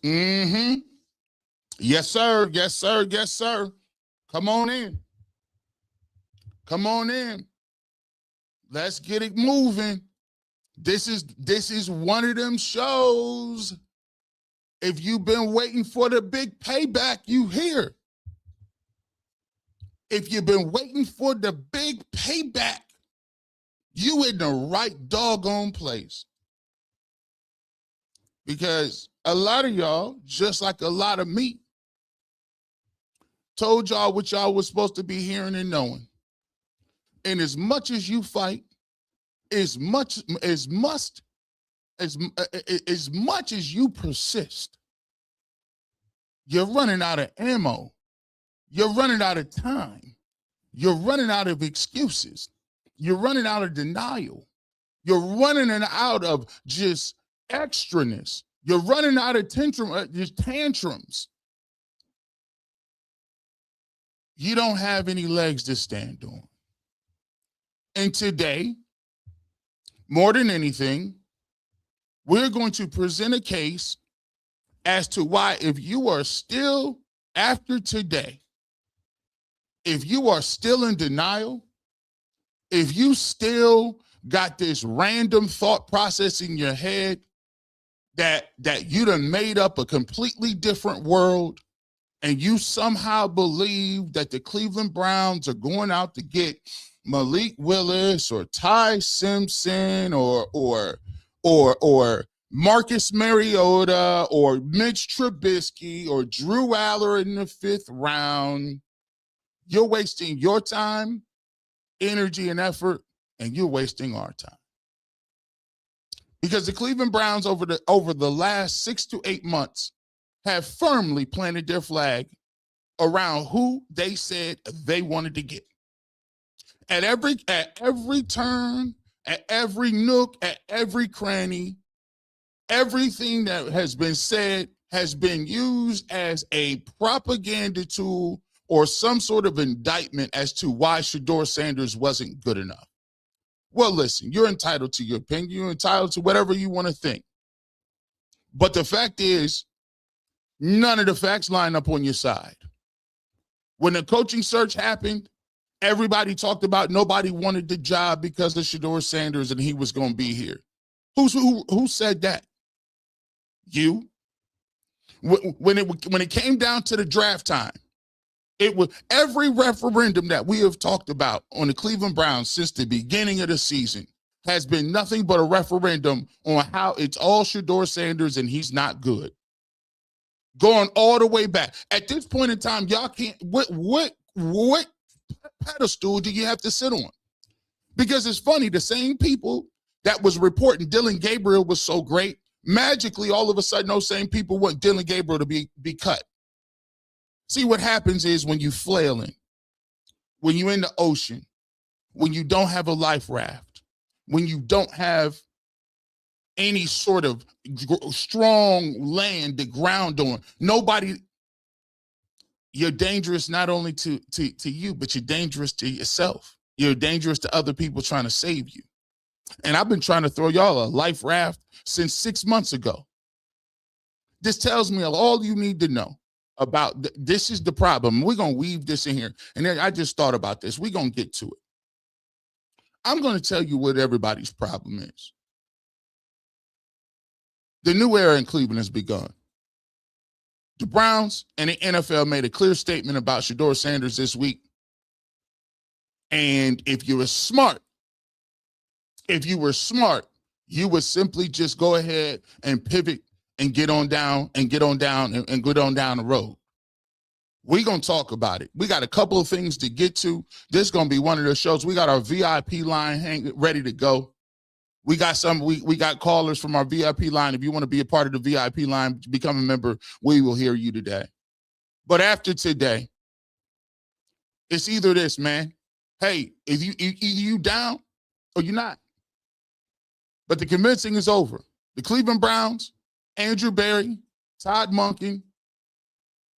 Mm-hmm. Yes, sir. Yes, sir. Yes, sir. Come on in. Come on in. Let's get it moving. This is one of them shows. If you've been waiting for the big payback, you here. If you've been waiting for the big payback, you in the right doggone place. Because a lot of y'all, just like a lot of me, told y'all what y'all was supposed to be hearing and knowing. And as much as you fight, as much as you persist, you're running out of ammo. You're running out of time. You're running out of excuses. You're running out of denial. You're running out of just extraness. You're running out of tantrums. You don't have any legs to stand on. And today, more than anything, we're going to present a case as to why, if you are still, after today, if you are still in denial, if you still got this random thought process in your head that you done made up a completely different world, and you somehow believe that the Cleveland Browns are going out to get Malik Willis or Ty Simpson or Marcus Mariota or Mitch Trubisky or Drew Aller in the 5th round, you're wasting your time, energy, and effort, and you're wasting our time. Because the Cleveland Browns over the last 6 to 8 months have firmly planted their flag around who they said they wanted to get. At every turn, at every nook, at every cranny, everything that has been said has been used as a propaganda tool or some sort of indictment as to why Shedeur Sanders wasn't good enough. Well, listen, you're entitled to your opinion. You're entitled to whatever you want to think. But the fact is, none of the facts line up on your side. When the coaching search happened, everybody talked about nobody wanted the job because of Shedeur Sanders and he was going to be here. Who said that? You. When it came down to the draft time, it was every referendum that we have talked about on the Cleveland Browns since the beginning of the season has been nothing but a referendum on how it's all Shedeur Sanders and he's not good. Going all the way back. At this point in time, y'all can't, what pedestal do you have to sit on? Because it's funny, the same people that was reporting Dylan Gabriel was so great, magically, all of a sudden, those same people want Dylan Gabriel to be cut. See, what happens is when you flailing, when you're in the ocean, when you don't have a life raft, when you don't have any sort of strong land to ground on, you're dangerous not only to you, but you're dangerous to yourself. You're dangerous to other people trying to save you. And I've been trying to throw y'all a life raft since 6 months ago. This tells me all you need to know about this is the problem. We're going to weave this in here. And then I just thought about this. We're going to get to it. I'm going to tell you what everybody's problem is. The new era in Cleveland has begun. The Browns and the NFL made a clear statement about Shedeur Sanders this week. And if you were smart, you would simply just go ahead and pivot and get on down the road. We're going to talk about it. We got a couple of things to get to. This is going to be one of the shows. We got our VIP line ready to go. We got callers from our VIP line. If you want to be a part of the VIP line, become a member, we will hear you today. But after today, it's either this, man. Hey, if either you down or you're not. But the convincing is over. The Cleveland Browns, Andrew Berry, Todd Monken,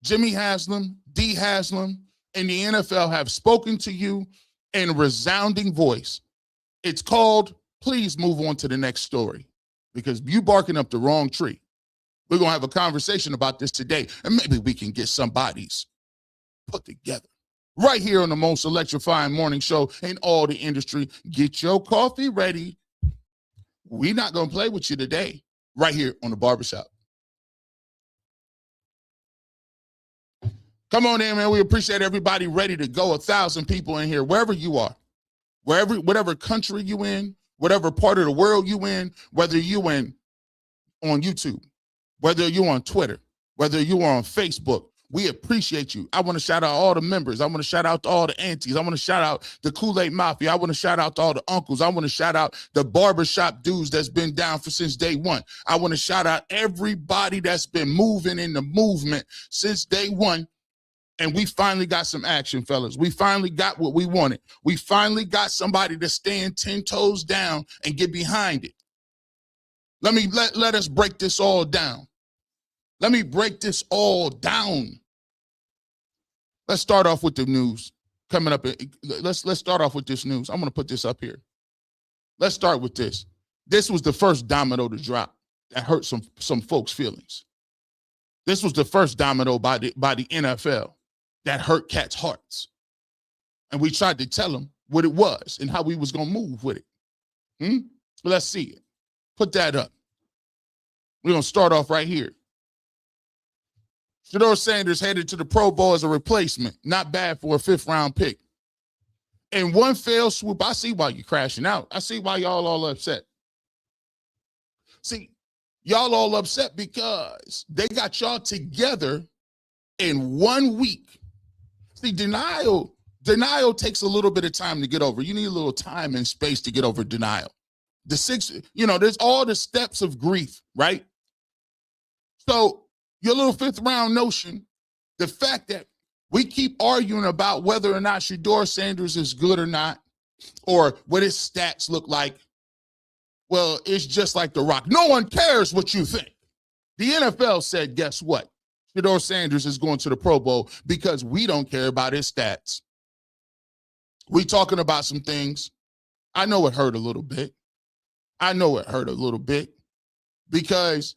Jimmy Haslam, D. Haslam, and the NFL have spoken to you in a resounding voice. It's called, please move on to the next story, because you barking up the wrong tree. We're going to have a conversation about this today, and maybe we can get somebody's put together. Right here on the most electrifying morning show in all the industry. Get your coffee ready. We're not going to play with you today, right here on the Barbershop. Come on in, man. We appreciate everybody ready to go. 1,000 people in here, wherever you are, whatever country you in, whatever part of the world you in, whether you in on YouTube, whether you're on Twitter, whether you are on Facebook, we appreciate you. I want to shout out all the members. I want to shout out to all the aunties. I want to shout out the Kool-Aid Mafia. I want to shout out to all the uncles. I want to shout out the barbershop dudes that's been down since day one. I want to shout out everybody that's been moving in the movement since day one. And we finally got some action, fellas. We finally got what we wanted. We finally got somebody to stand 10 toes down and get behind it. Let us break this all down. Let me break this all down. Let's start off with the news coming up. Let's start off with this news. I'm going to put this up here. Let's start with this. This was the first domino to drop that hurt some folks' feelings. This was the first domino by the NFL that hurt cats' hearts. And we tried to tell them what it was and how we was going to move with it. Let's see it. Put that up. We're going to start off right here. Shedeur Sanders headed to the Pro Bowl as a replacement. Not bad for a 5th-round pick. In one fell swoop, I see why you're crashing out. I see why y'all all upset. See, y'all all upset because they got y'all together in 1 week. See, denial takes a little bit of time to get over. You need a little time and space to get over denial. There's all the steps of grief, right? So your little 5th-round notion, the fact that we keep arguing about whether or not Shedeur Sanders is good or not, or what his stats look like, well, it's just like The Rock. No one cares what you think. The NFL said, guess what? Shedeur Sanders is going to the Pro Bowl because we don't care about his stats. We talking about some things. I know it hurt a little bit. Because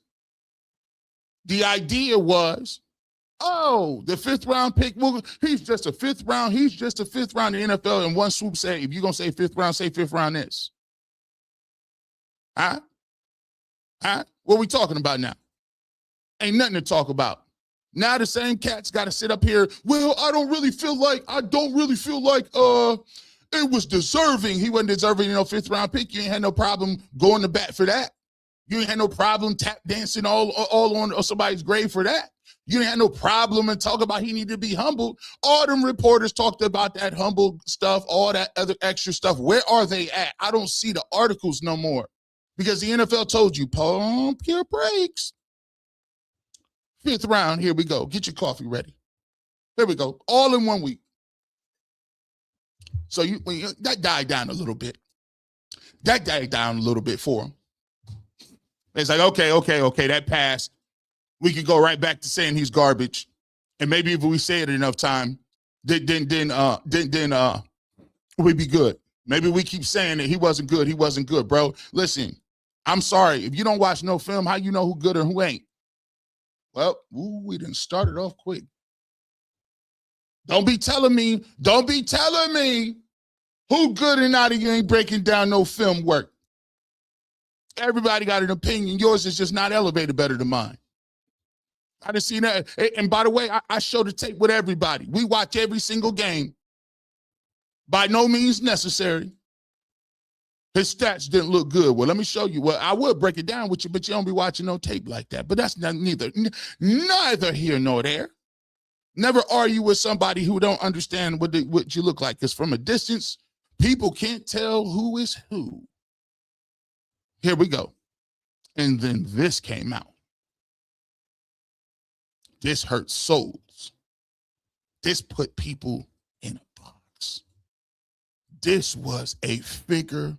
the idea was, the 5th-round pick, well, he's just a 5th round. He's just a 5th round in the NFL. And one swoop say, if you're going to say 5th round, say 5th round this. Huh? What are we talking about now? Ain't nothing to talk about. Now the same cat's got to sit up here. Well, I don't really feel like it was deserving. He wasn't deserving, 5th-round pick. You ain't had no problem going to bat for that. You ain't had no problem tap dancing all on somebody's grave for that. You ain't had no problem and talk about he needed to be humbled. All them reporters talked about that humble stuff, all that other extra stuff. Where are they at? I don't see the articles no more because the NFL told you, pump your brakes. 5th round, here we go. Get your coffee ready. Here we go. All in 1 week. So that died down a little bit. That died down a little bit for him. It's like, okay, that passed. We could go right back to saying he's garbage. And maybe if we say it enough time, then we'd be good. Maybe we keep saying that he wasn't good, bro. Listen, I'm sorry. If you don't watch no film, how you know who good or who ain't? Well, we done started off quick. Don't be telling me who good or not, you ain't breaking down no film work. Everybody got an opinion. Yours is just not elevated better than mine. I done seen that. And by the way, I show the tape with everybody. We watch every single game. By no means necessary. His stats didn't look good. Well, let me show you. Well, I would break it down with you, but you don't be watching no tape like that. But that's neither here nor there. Never argue with somebody who don't understand what you look like. Because from a distance, people can't tell who is who. Here we go. And then this came out. This hurt souls. This put people in a box. This was a figure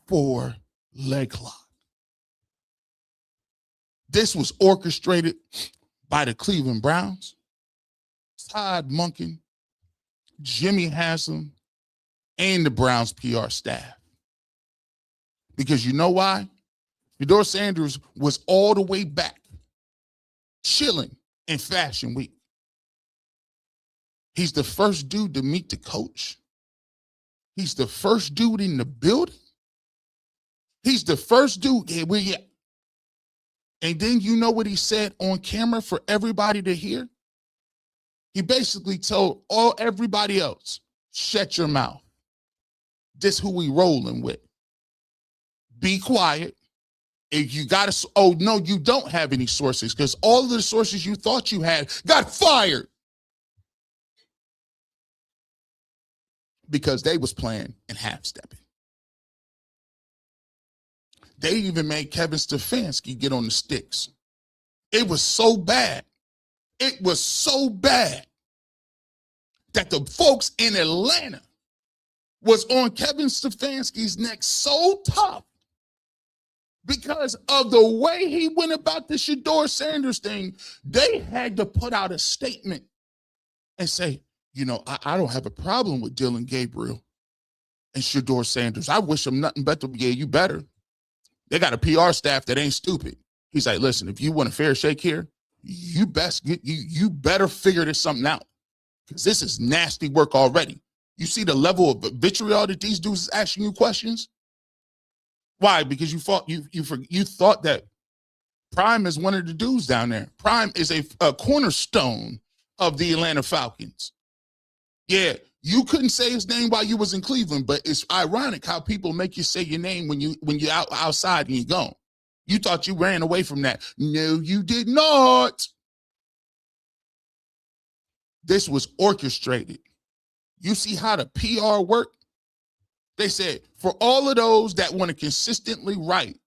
4 leg lock. This was orchestrated by the Cleveland Browns, Todd Monken, Jimmy Haslam, and the Browns PR staff. Because you know why? Shedeur Sanders was all the way back chilling in Fashion Week. He's the first dude to meet the coach. He's the first dude in the building. He's the first dude. And then you know what he said on camera for everybody to hear? He basically told everybody else, shut your mouth. This who we rolling with. Be quiet. If you got to, oh no, you don't have any sources because all of the sources you thought you had got fired. Because they was playing and half-stepping. They even made Kevin Stefanski get on the sticks. It was so bad. It was so bad that the folks in Atlanta was on Kevin Stefanski's neck so tough because of the way he went about the Shedeur Sanders thing. They had to put out a statement and say, you know, I don't have a problem with Dillon Gabriel and Shedeur Sanders. I wish them nothing but you better. They got a PR staff that ain't stupid. He's like, listen, if you want a fair shake here, you better figure this something out because this is nasty work already. You see the level of vitriol that these dudes is asking you questions? Why? Because you thought that Prime is one of the dudes down there. Prime is a cornerstone of the Atlanta Falcons. Yeah, you couldn't say his name while you was in Cleveland, but it's ironic how people make you say your name when you're outside and you're gone. You thought you ran away from that. No, you did not. This was orchestrated. You see how the PR worked? They said, for all of those that want to consistently write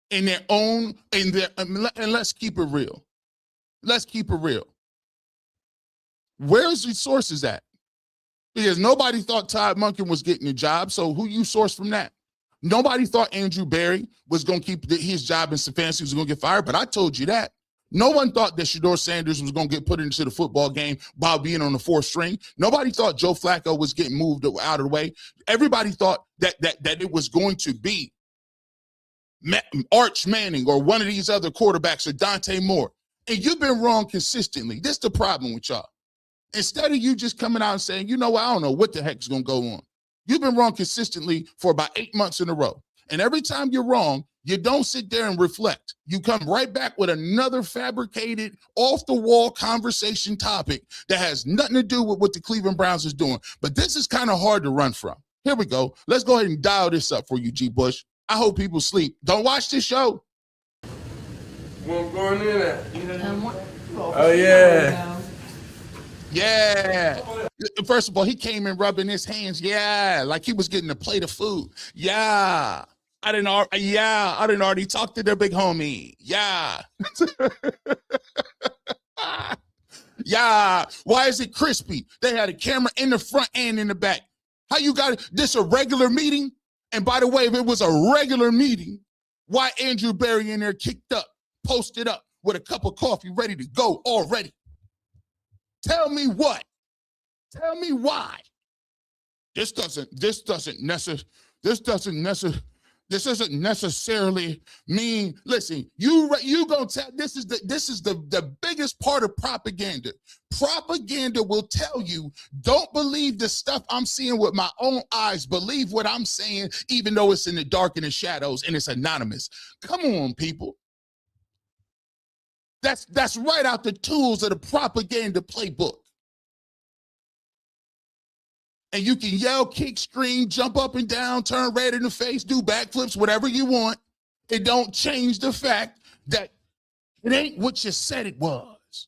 in their own, and let's keep it real. Let's keep it real. Where's the sources at? Because nobody thought Todd Monken was getting a job, so who you source from that? Nobody thought Andrew Berry was going to keep his job in Stefanski was going to get fired, but I told you that. No one thought that Shedeur Sanders was going to get put into the football game by being on the fourth string. Nobody thought Joe Flacco was getting moved out of the way. Everybody thought that it was going to be Arch Manning or one of these other quarterbacks or Dante Moore. And you've been wrong consistently. This is the problem with y'all. Instead of you just coming out and saying, you know what, I don't know what the heck is going to go on. You've been wrong consistently for about 8 months in a row. And every time you're wrong, you don't sit there and reflect. You come right back with another fabricated, off-the-wall conversation topic that has nothing to do with what the Cleveland Browns is doing. But this is kind of hard to run from. Here we go. Let's go ahead and dial this up for you, G. Bush. I hope people sleep. Don't watch this show. What's going in at? Oh, yeah. Yeah. First of all, he came in rubbing his hands. Yeah. Like he was getting a plate of food. Yeah. I didn't already talk to their big homie. Yeah. Yeah. Why is it crispy? They had a camera in the front and in the back. How you got it? This a regular meeting? And by the way, if it was a regular meeting, why Andrew Berry in there kicked up, posted up with a cup of coffee ready to go already? Tell me what? Tell me why? This doesn't necessarily mean, listen, you gonna tell, this is the biggest part of propaganda. Propaganda will tell you, don't believe the stuff I'm seeing with my own eyes. Believe what I'm saying, even though it's in the dark and the shadows and it's anonymous. Come on, people. That's right out the tools of the propaganda playbook. And you can yell, kick, scream, jump up and down, turn red in the face, do backflips, whatever you want. It don't change the fact that it ain't what you said it was.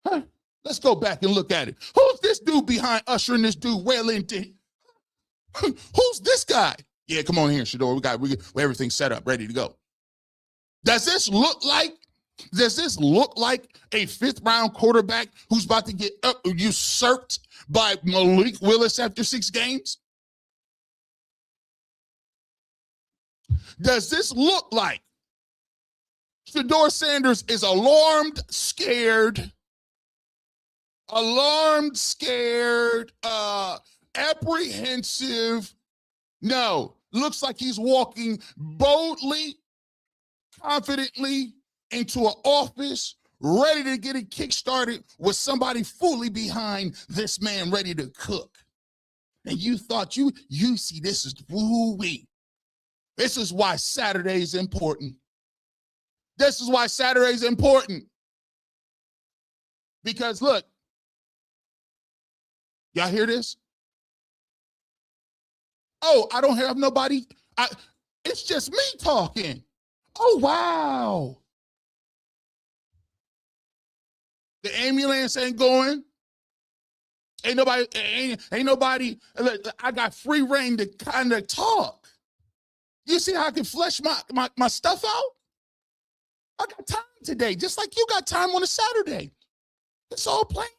Huh? Let's go back and look at it. Who's this dude behind ushering this dude well into? Who's this guy? Yeah, come on here, Shadeur. We got everything set up, ready to go. Does this look like a fifth-round quarterback who's about to get usurped by Malik Willis after 6 games? Does this look like Shedeur Sanders is alarmed, scared, apprehensive? No, looks like he's walking boldly, confidently, into an office ready to get it kickstarted with somebody fully behind this man ready to cook. And you thought you see this is woo-wee. This is why Saturday is important. This is why Saturday is important. Because look, y'all hear this? Oh, I don't have nobody. It's just me talking. Oh, wow. The ambulance ain't going. Ain't nobody. I got free reign to kind of talk. You see how I can flesh my stuff out? I got time today, just like you got time on a Saturday. It's all planned.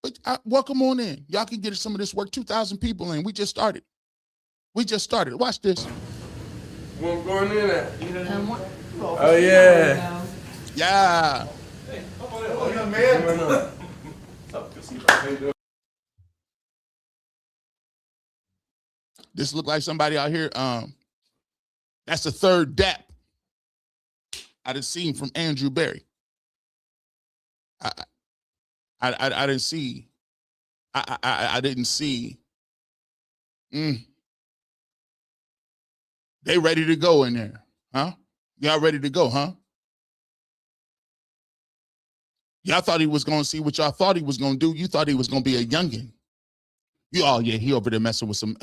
But welcome on in. Y'all can get some of this work. 2,000 people in. We just started. Watch this. What's going in at? Oh yeah. Yeah. Hey, young man. This look like somebody out here. That's the third dap I done seen from Andrew Berry. I didn't see. I didn't see. They ready to go in there, huh? Y'all ready to go, huh? Y'all thought he was gonna see what y'all thought he was gonna do. You thought he was gonna be a youngin'. He over there messing with some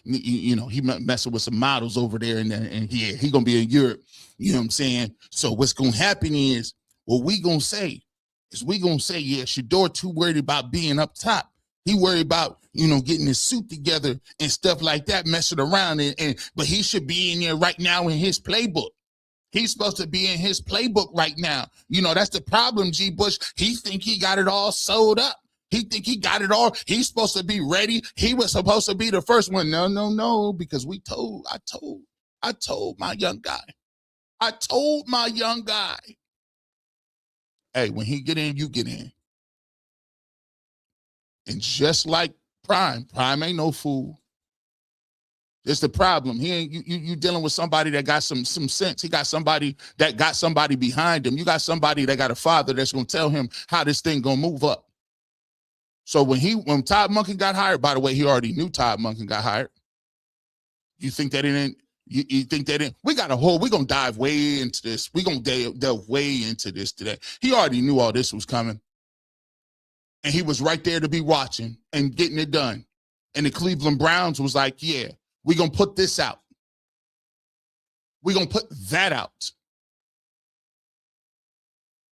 he messing with some models over there, and he gonna be in Europe. You know what I'm saying? So what's gonna happen is, what we gonna say, yeah, Shedeur too worried about being up top. He worried about, getting his suit together and stuff like that, messing around, but he should be in there right now in his playbook. He's supposed to be in his playbook right now. That's the problem, G. Bush. He think he got it all sewed up. He think he got it all. He's supposed to be ready. He was supposed to be the first one. No, because I told my young guy. Hey, when he get in, you get in. And just like Prime ain't no fool. It's the problem. He ain't you dealing with somebody that got some sense. He got somebody that got somebody behind him. You got somebody that got a father that's gonna tell him how this thing gonna move up. So when Todd Monken got hired, by the way, he already knew Todd Monken got hired. You think that it didn't? You think that it? We're gonna dive way into this. We're gonna delve way into this today. He already knew all this was coming. And he was right there to be watching and getting it done. And the Cleveland Browns was like, yeah, we're going to put this out. We're going to put that out.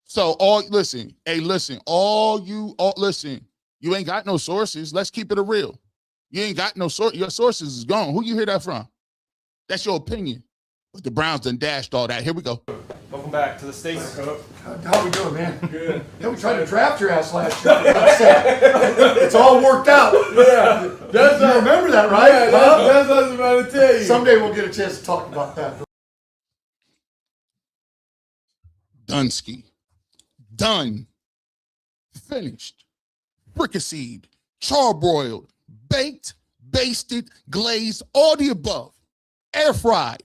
So listen, you ain't got no sources. Let's keep it real. You ain't got no source. Your sources is gone. Who you hear that from? That's your opinion. But the Browns done dashed all that. Here we go. Welcome back to the States. How we doing, man? Good. Yeah, we tried to draft your ass last year. It's all worked out. Yeah. You remember that, right? Yeah, that's what I was about to tell you. Someday we'll get a chance to talk about that. Dunsky. Done. Finished. Fricasseed. Charbroiled. Baked. Basted. Glazed. All the above. Air fried.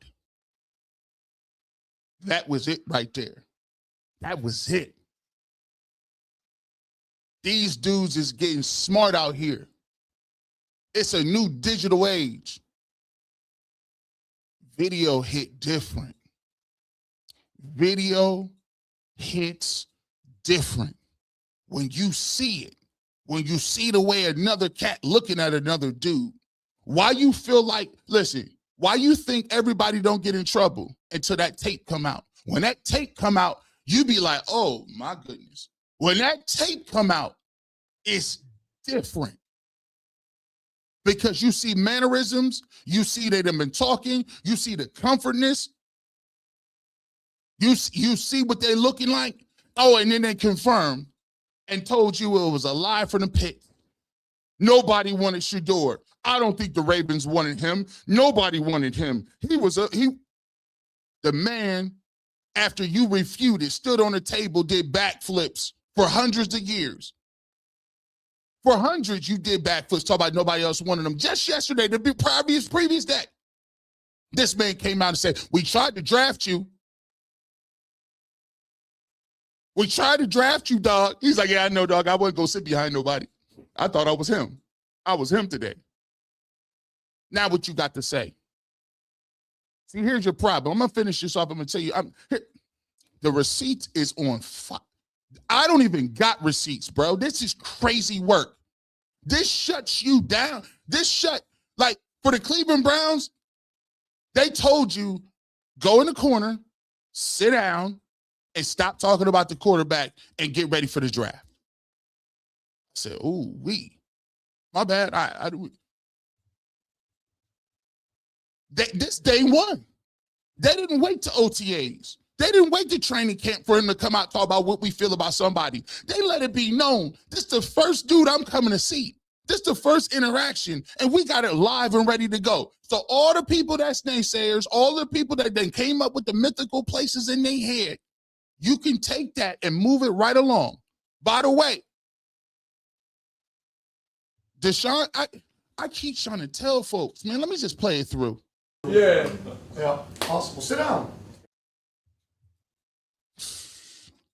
That was it right there. That was it. These dudes is getting smart out here. It's a new digital age. Video hit different. Video hits different. When you see it, when you see the way another cat looking at another dude, why you feel like, listen, why you think everybody don't get in trouble until that tape come out? When that tape come out, you be like, oh my goodness. When that tape come out, it's different. Because you see mannerisms, you see they done been talking, you see the comfortness, you see what they looking like. Oh, and then they confirmed and told you it was a lie from the pit. Nobody wanted Shedeur. I don't think the Ravens wanted him. Nobody wanted him. The man, after you refuted, stood on the table, did backflips for hundreds of years. For hundreds, you did backflips. Talk about nobody else wanted them. Just yesterday, the previous day, This man came out and said, we tried to draft you. We tried to draft you, dog. He's like, yeah, I know, dog. I wasn't going to sit behind nobody. I thought I was him. I was him today. Now what you got to say? See, here's your problem. I'm going to finish this off. I'm going to tell you. The receipt is on fire. I don't even got receipts, bro. This is crazy work. This shuts you down. Like, for the Cleveland Browns, they told you, go in the corner, sit down, and stop talking about the quarterback and get ready for the draft. I said, ooh, my bad. This day one. They didn't wait to OTAs. They didn't wait to training camp for him to come out and talk about what we feel about somebody. They let it be known. This is the first dude I'm coming to see. This is the first interaction, and we got it live and ready to go. So all the people that's naysayers, all the people that then came up with the mythical places in their head, you can take that and move it right along. By the way, Deshaun, I keep trying to tell folks, man, let me just play it through. Yeah. Yeah, possible. Sit down.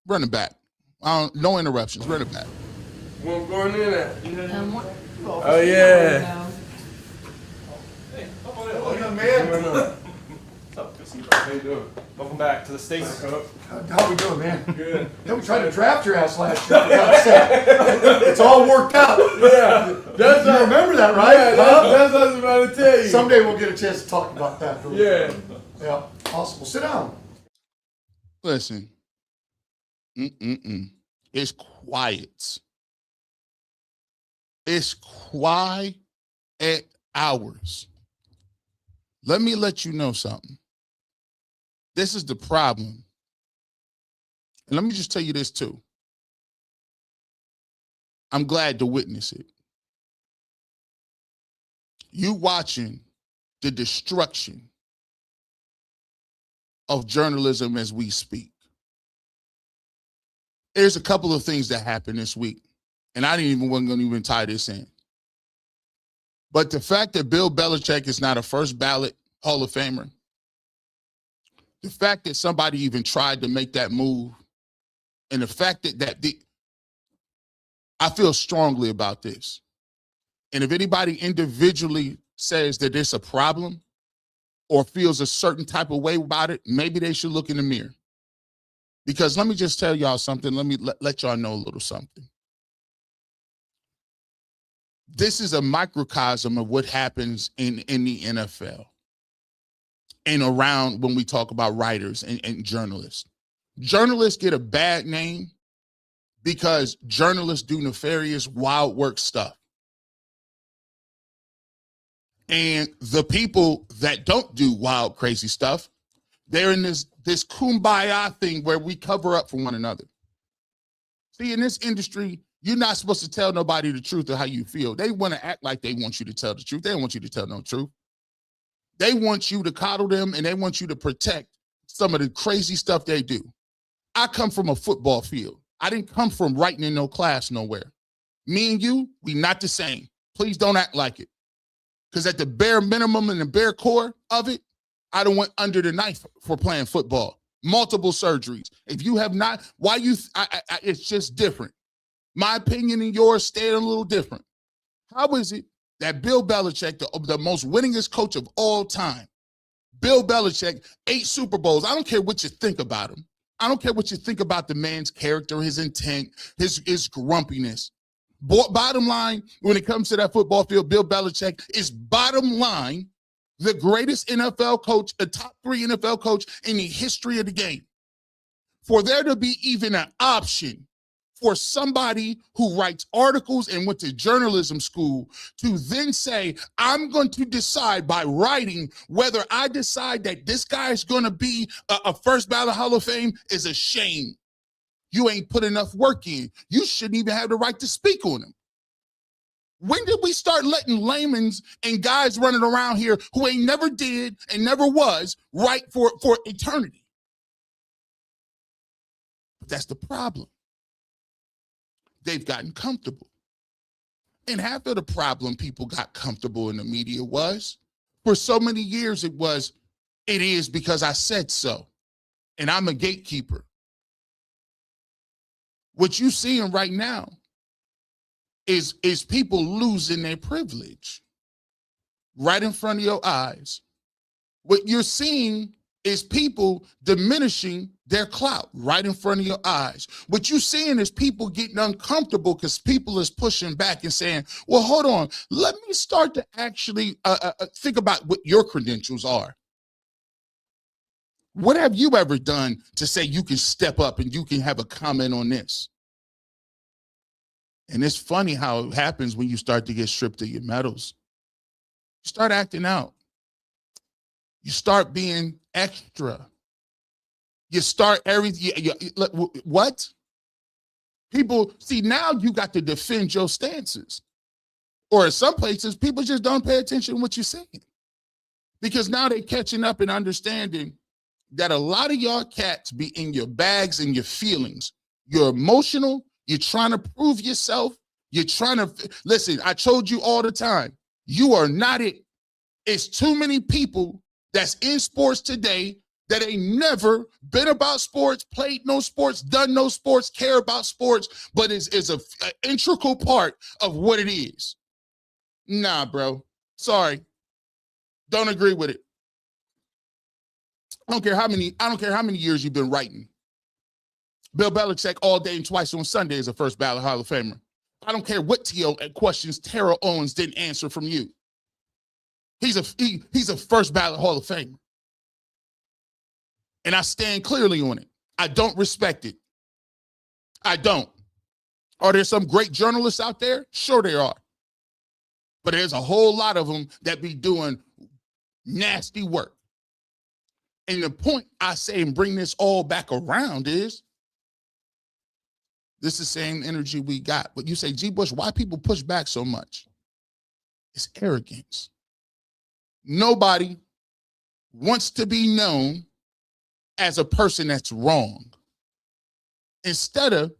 Run it back. No interruptions. Run it back. What's going in at? Oh, yeah. Oh, young man. What's up? Good to see you, bro. How you doing? Welcome back to the States. How we doing, man? Good. Yeah, we tried to draft your ass last year. For God's sake. It's all worked out. Yeah. You remember that, right? Yeah, that's what I was about to tell you. Someday we'll get a chance to talk about that. Yeah. Yeah, possible. Sit down. Listen. It's quiet. It's quiet hours. Let me let you know something. This is the problem. And let me just tell you this too. I'm glad to witness it. You watching the destruction of journalism as we speak. There's a couple of things that happened this week, and I wasn't going to even tie this in. But the fact that Bill Belichick is not a first ballot Hall of Famer, the fact that somebody even tried to make that move, and the fact that I feel strongly about this. And if anybody individually says that it's a problem or feels a certain type of way about it, maybe they should look in the mirror. Because let me just tell y'all something. Let me let y'all know a little something. This is a microcosm of what happens in the NFL and around when we talk about writers and journalists. Journalists get a bad name because journalists do nefarious, wild work stuff. And the people that don't do wild, crazy stuff, they're in this kumbaya thing where we cover up for one another. See, in this industry, you're not supposed to tell nobody the truth of how you feel. They want to act like they want you to tell the truth. They don't want you to tell no truth. They want you to coddle them, and they want you to protect some of the crazy stuff they do. I come from a football field. I didn't come from writing in no class nowhere. Me and you, we not the same. Please don't act like it. Because at the bare minimum and the bare core of it, I done went under the knife for playing football. Multiple surgeries. If you have not, it's just different. My opinion and yours stay a little different. How is it that Bill Belichick, the most winningest coach of all time, Bill Belichick, 8 Super Bowls, I don't care what you think about him. I don't care what you think about the man's character, his intent, his grumpiness. Bottom line, when it comes to that football field, Bill Belichick is bottom line the greatest NFL coach, a top 3 NFL coach in the history of the game. For there to be even an option for somebody who writes articles and went to journalism school to then say, I'm going to decide by writing whether I decide that this guy is going to be a first ballot Hall of Fame is a shame. You ain't put enough work in. You shouldn't even have the right to speak on him. When did we start letting laymen and guys running around here who ain't never did and never was write for eternity? But that's the problem. They've gotten comfortable. And half of the problem people got comfortable in the media was, for so many years, it was, It is because I said so, and I'm a gatekeeper. What you seeing right now is people losing their privilege right in front of your eyes. What you're seeing is people diminishing their clout right in front of your eyes. What you're seeing is people getting uncomfortable because people is pushing back and saying, well, hold on, let me start to actually think about what your credentials are. What have you ever done to say you can step up and you can have a comment on this? And it's funny how it happens when you start to get stripped of your medals. You start acting out. You start being extra. You start everything. What? People, see, now you got to defend your stances. Or in some places, people just don't pay attention to what you're saying. Because now they're catching up and understanding that a lot of y'all cats be in your bags and your feelings. You're emotional. You're trying to prove yourself. You're trying to, listen, I told you all the time, you are not it. It's too many people that's in sports today that ain't never been about sports, played no sports, done no sports, care about sports, but is an integral part of what it is. Nah, bro. Sorry. Don't agree with it. I don't care how many years you've been writing. Bill Belichick all day and twice on Sunday is a first ballot Hall of Famer. I don't care what questions Terrell Owens didn't answer from you. He's a first ballot Hall of Famer. And I stand clearly on it. I don't respect it. I don't. Are there some great journalists out there? Sure there are. But there's a whole lot of them that be doing nasty work. And the point I say and bring this all back around is this is the same energy we got. But you say, G. Bush, why people push back so much? It's arrogance. Nobody wants to be known as a person that's wrong. Instead of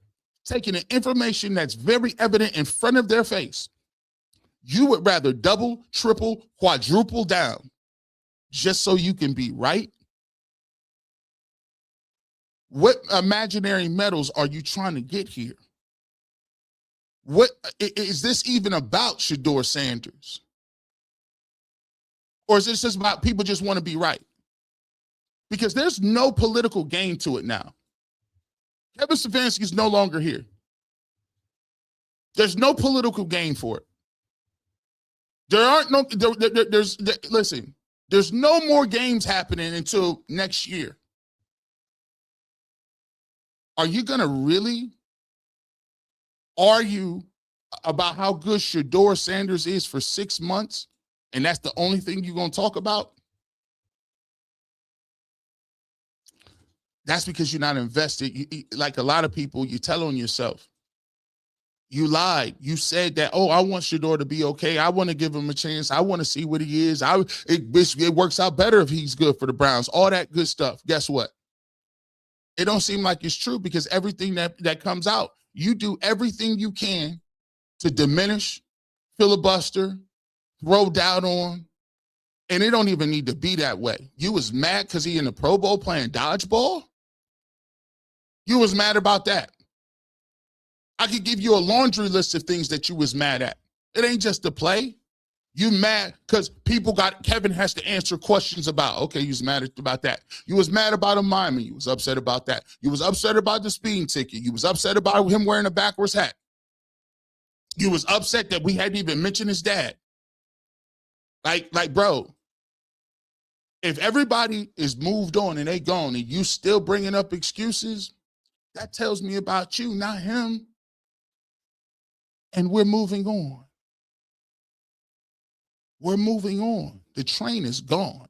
taking the information that's very evident in front of their face, you would rather double, triple, quadruple down just so you can be right. What imaginary medals are you trying to get here? What is this even about, Shedeur Sanders? Or is this just about people just want to be right? Because there's no political gain to it now. Kevin Stefanski is no longer here. There's no political gain for it. Listen, there's no more games happening until next year. Are you going to really argue about how good Shedeur Sanders is for 6 months? And that's the only thing you're going to talk about? That's because you're not invested. Like a lot of people, you tell on yourself. You lied. You said that, oh, I want Shedeur to be okay. I want to give him a chance. I want to see what he is. It works out better if he's good for the Browns. All that good stuff. Guess what? It don't seem like it's true because everything that comes out, you do everything you can to diminish, filibuster, throw doubt on, and it don't even need to be that way. You was mad because he in the Pro Bowl playing dodgeball? You was mad about that. I could give you a laundry list of things that you was mad at. It ain't just the play. You mad because Kevin has to answer questions about, okay, you was mad about that. You was mad about a miming. You was upset about that. You was upset about the speeding ticket. You was upset about him wearing a backwards hat. You was upset that we hadn't even mentioned his dad. Like, bro, if everybody is moved on and they gone and you still bringing up excuses, that tells me about you, not him. And we're moving on. We're moving on. The train is gone.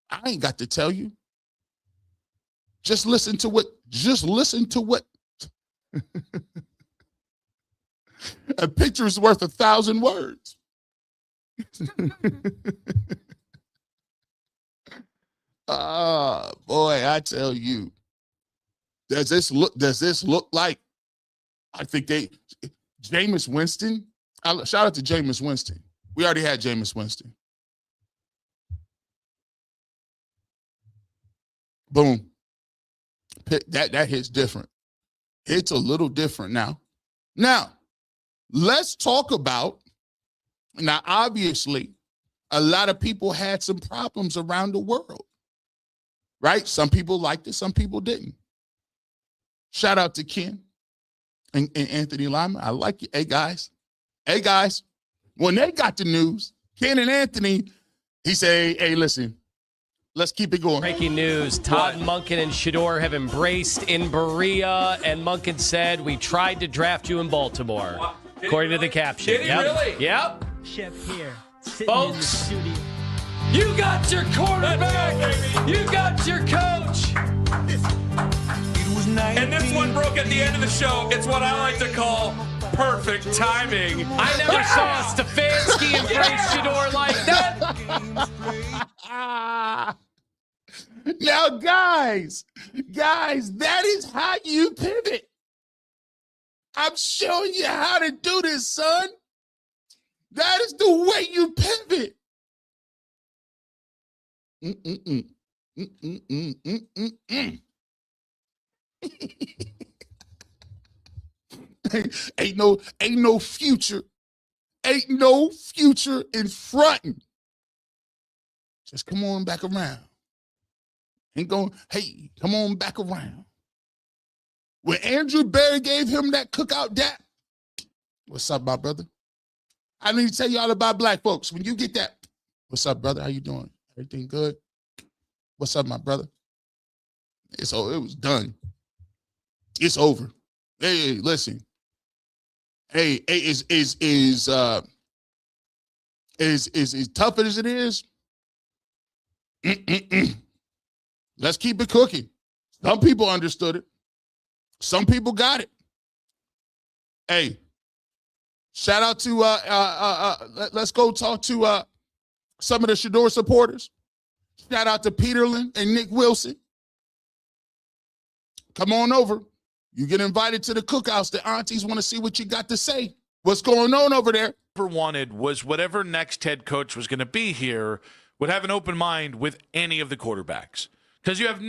I ain't got to tell you. Just listen to what. A picture is worth 1,000 words. Boy, I tell you. Does this look like, I think Jameis Winston? Shout out to Jameis Winston. We already had Jameis Winston. Boom. That hits different. It's a little different now. Now, let's talk about, now obviously, a lot of people had some problems around the world, right? Some people liked it, some people didn't. Shout out to Ken and Anthony Lyman. I like you. Hey, guys, when they got the news, Ken and Anthony, he said, hey, listen, let's keep it going. Breaking news, Todd Monkin and Shedeur have embraced in Berea, and Monkin said, we tried to draft you in Baltimore, according to the caption. Did he really? Yep. Chef here, sitting Folks, in the studio. you got your quarterback. You got your coach. And this one broke at the end of the show. It's what I like to call perfect timing. I never saw Stefanski embrace Shedeur like that. Now, guys, that is how you pivot. I'm showing you how to do this, son. That is the way you pivot. Ain't no future. Ain't no future in fronting. Just come on back around. Ain't going, hey, come on back around. When Andrew Berry gave him that cookout dap, what's up, my brother? I need to tell you all about black folks. When you get that, what's up, brother? How you doing? Everything good? What's up, my brother? It was done. It's over. Hey, listen. Hey, is tough as it is. Let's keep it cooking. Some people understood it. Some people got it. Hey, shout out to let's go talk to some of the Shedeur supporters. Shout out to Peterlin and Nick Wilson. Come on over. You get invited to the cookouts. The aunties want to see what you got to say. What's going on over there? Wanted was whatever next head coach was going to be here would have an open mind with any of the quarterbacks. Because you have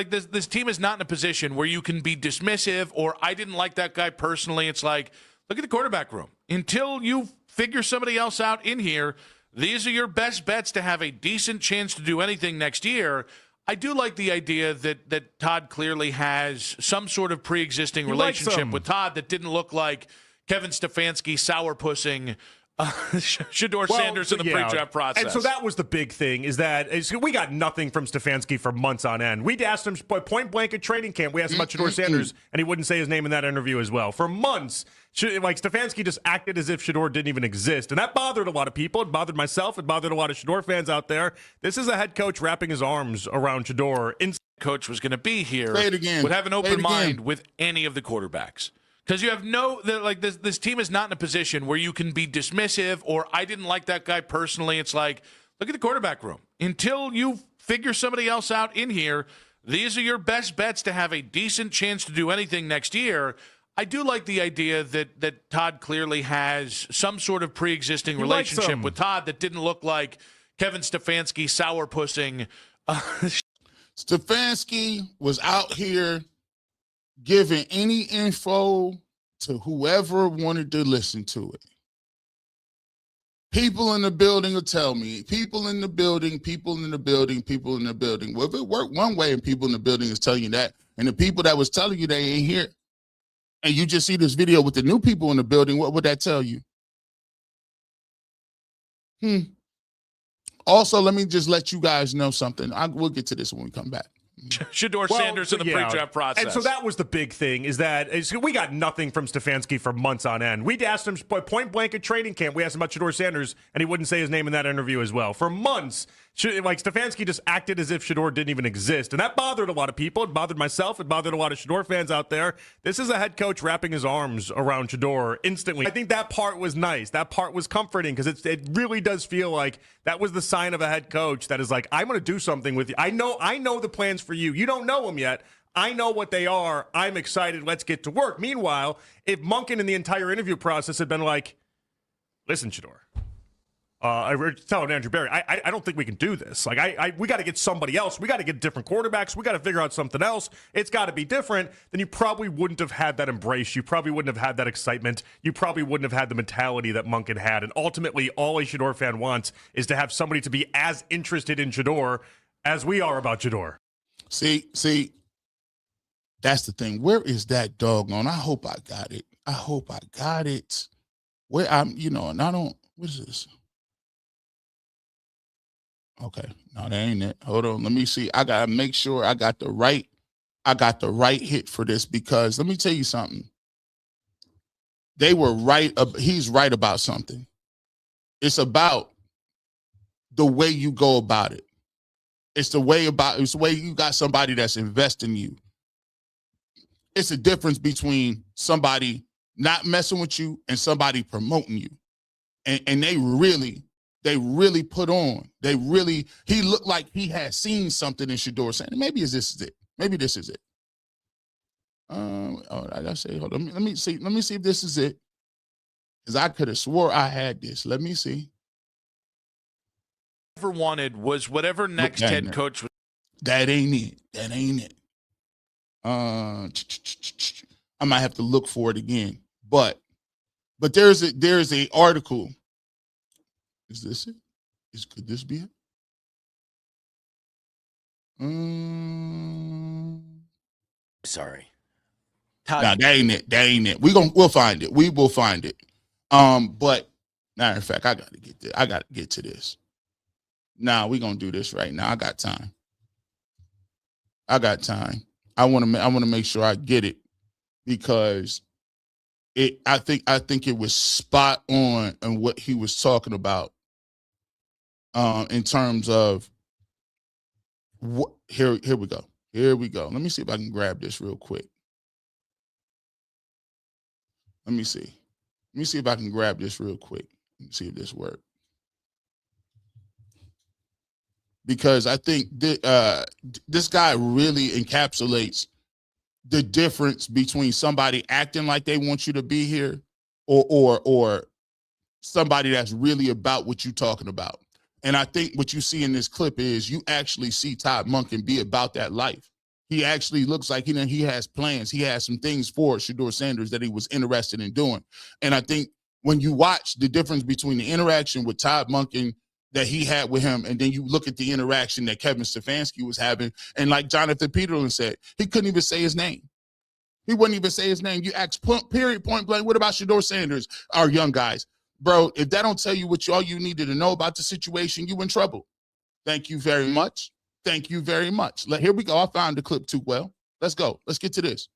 this team is not in a position where you can be dismissive or I didn't like that guy personally. It's like, look at the quarterback room. Until you figure somebody else out in here, these are your best bets to have a decent chance to do anything next year. I do like the idea that Todd clearly has some sort of pre-existing relationship with Todd that didn't look like Kevin Stefanski sourpussing Shedeur Sanders in the pre-draft process. And so that was the big thing, is that we got nothing from Stefanski for months on end. We'd asked him point blank at training camp. We asked him about Shedeur Sanders, and he wouldn't say his name in that interview as well. For months, Stefanski just acted as if Shedeur didn't even exist, and that bothered a lot of people. It bothered myself. It bothered a lot of Shedeur fans out there. This is a head coach wrapping his arms around Shedeur. Coach was going to be here. Say it again. Would have an open mind with any of the quarterbacks. Because you have this team is not in a position where you can be dismissive or I didn't like that guy personally. It's like, look at the quarterback room. Until you figure somebody else out in here, these are your best bets to have a decent chance to do anything next year. I do like the idea that Todd clearly has some sort of pre-existing relationship with Todd that didn't look like Kevin Stefanski sourpussing. Stefanski was out here giving any info to whoever wanted to listen to it. People in the building will tell me, people in the building. Well, if it worked one way and people in the building is telling you that, and the people that was telling you they ain't here, and you just see this video with the new people in the building, what would that tell you? Also, let me just let you guys know something. We'll get to this when we come back. Shedeur Sanders in the pre-draft process. And so that was the big thing, is that we got nothing from Stefanski for months on end. We'd asked him point blank at training camp. We asked him about Shedeur Sanders, and he wouldn't say his name in that interview as well. For months, Stefanski just acted as if Shedeur didn't even exist, and that bothered a lot of people. It bothered myself. It bothered a lot of Shedeur fans out there. This is a head coach wrapping his arms around Shedeur instantly. I think that part was nice. That part was comforting, because it really does feel like that was the sign of a head coach that is like, I'm going to do something with you. I know the plans for you. You don't know them yet. I know what they are. I'm excited. Let's get to work. Meanwhile, if Monkin in the entire interview process had been like, listen, Shedeur, I was telling Andrew Berry, I don't think we can do this. Like, we got to get somebody else. We got to get different quarterbacks. We got to figure out something else. It's got to be different. Then you probably wouldn't have had that embrace. You probably wouldn't have had that excitement. You probably wouldn't have had the mentality that Monkin had. And ultimately, all a Shedeur fan wants is to have somebody to be as interested in Shedeur as we are about Shedeur. See, that's the thing. Where is that doggone? I hope I got it. I hope I got it. Where I'm, and I don't, what is this? Okay, no, that ain't it. Hold on, let me see. I gotta make sure I got the right hit for this, because let me tell you something. They were right. He's right about something. It's about the way you go about it. It's the way you got somebody that's investing you. It's a difference between somebody not messing with you and somebody promoting you. And they really put on. He looked like he had seen something in Shedeur Sanders. Maybe this is it. Maybe this is it. I gotta say, hold on. Let me see if this is it. Because I could have swore I had this. Let me see. Ever wanted was whatever next head coach was. That ain't it. That ain't it. I might have to look for it again. But there's a article. Is this it? Could this be it? Sorry. Nah, that ain't it. That ain't it. We'll find it. We will find it. But matter of fact, I gotta get to this. Nah, we're gonna do this right now. I got time. I want to make sure I get it, because I think it was spot on what he was talking about. In terms of what, here we go. Let me see if I can grab this real quick. Let me see if I can grab this real quick. Let me see if this works. Because I think this guy really encapsulates the difference between somebody acting like they want you to be here or somebody that's really about what you're talking about. And I think what you see in this clip is you actually see Todd Monken be about that life. He actually looks like he has plans. He has some things for Shedeur Sanders that he was interested in doing. And I think when you watch the difference between the interaction with Todd Monken that he had with him, and then you look at the interaction that Kevin Stefanski was having, and like Jonathan Peterlin said, he couldn't even say his name. He wouldn't even say his name. You ask point blank, what about Shedeur Sanders, our young guys? Bro, if that don't tell you all you needed to know about the situation, you in trouble. Thank you very much. Thank you very much. Here we go. I found the clip too well. Let's go. Let's get to this.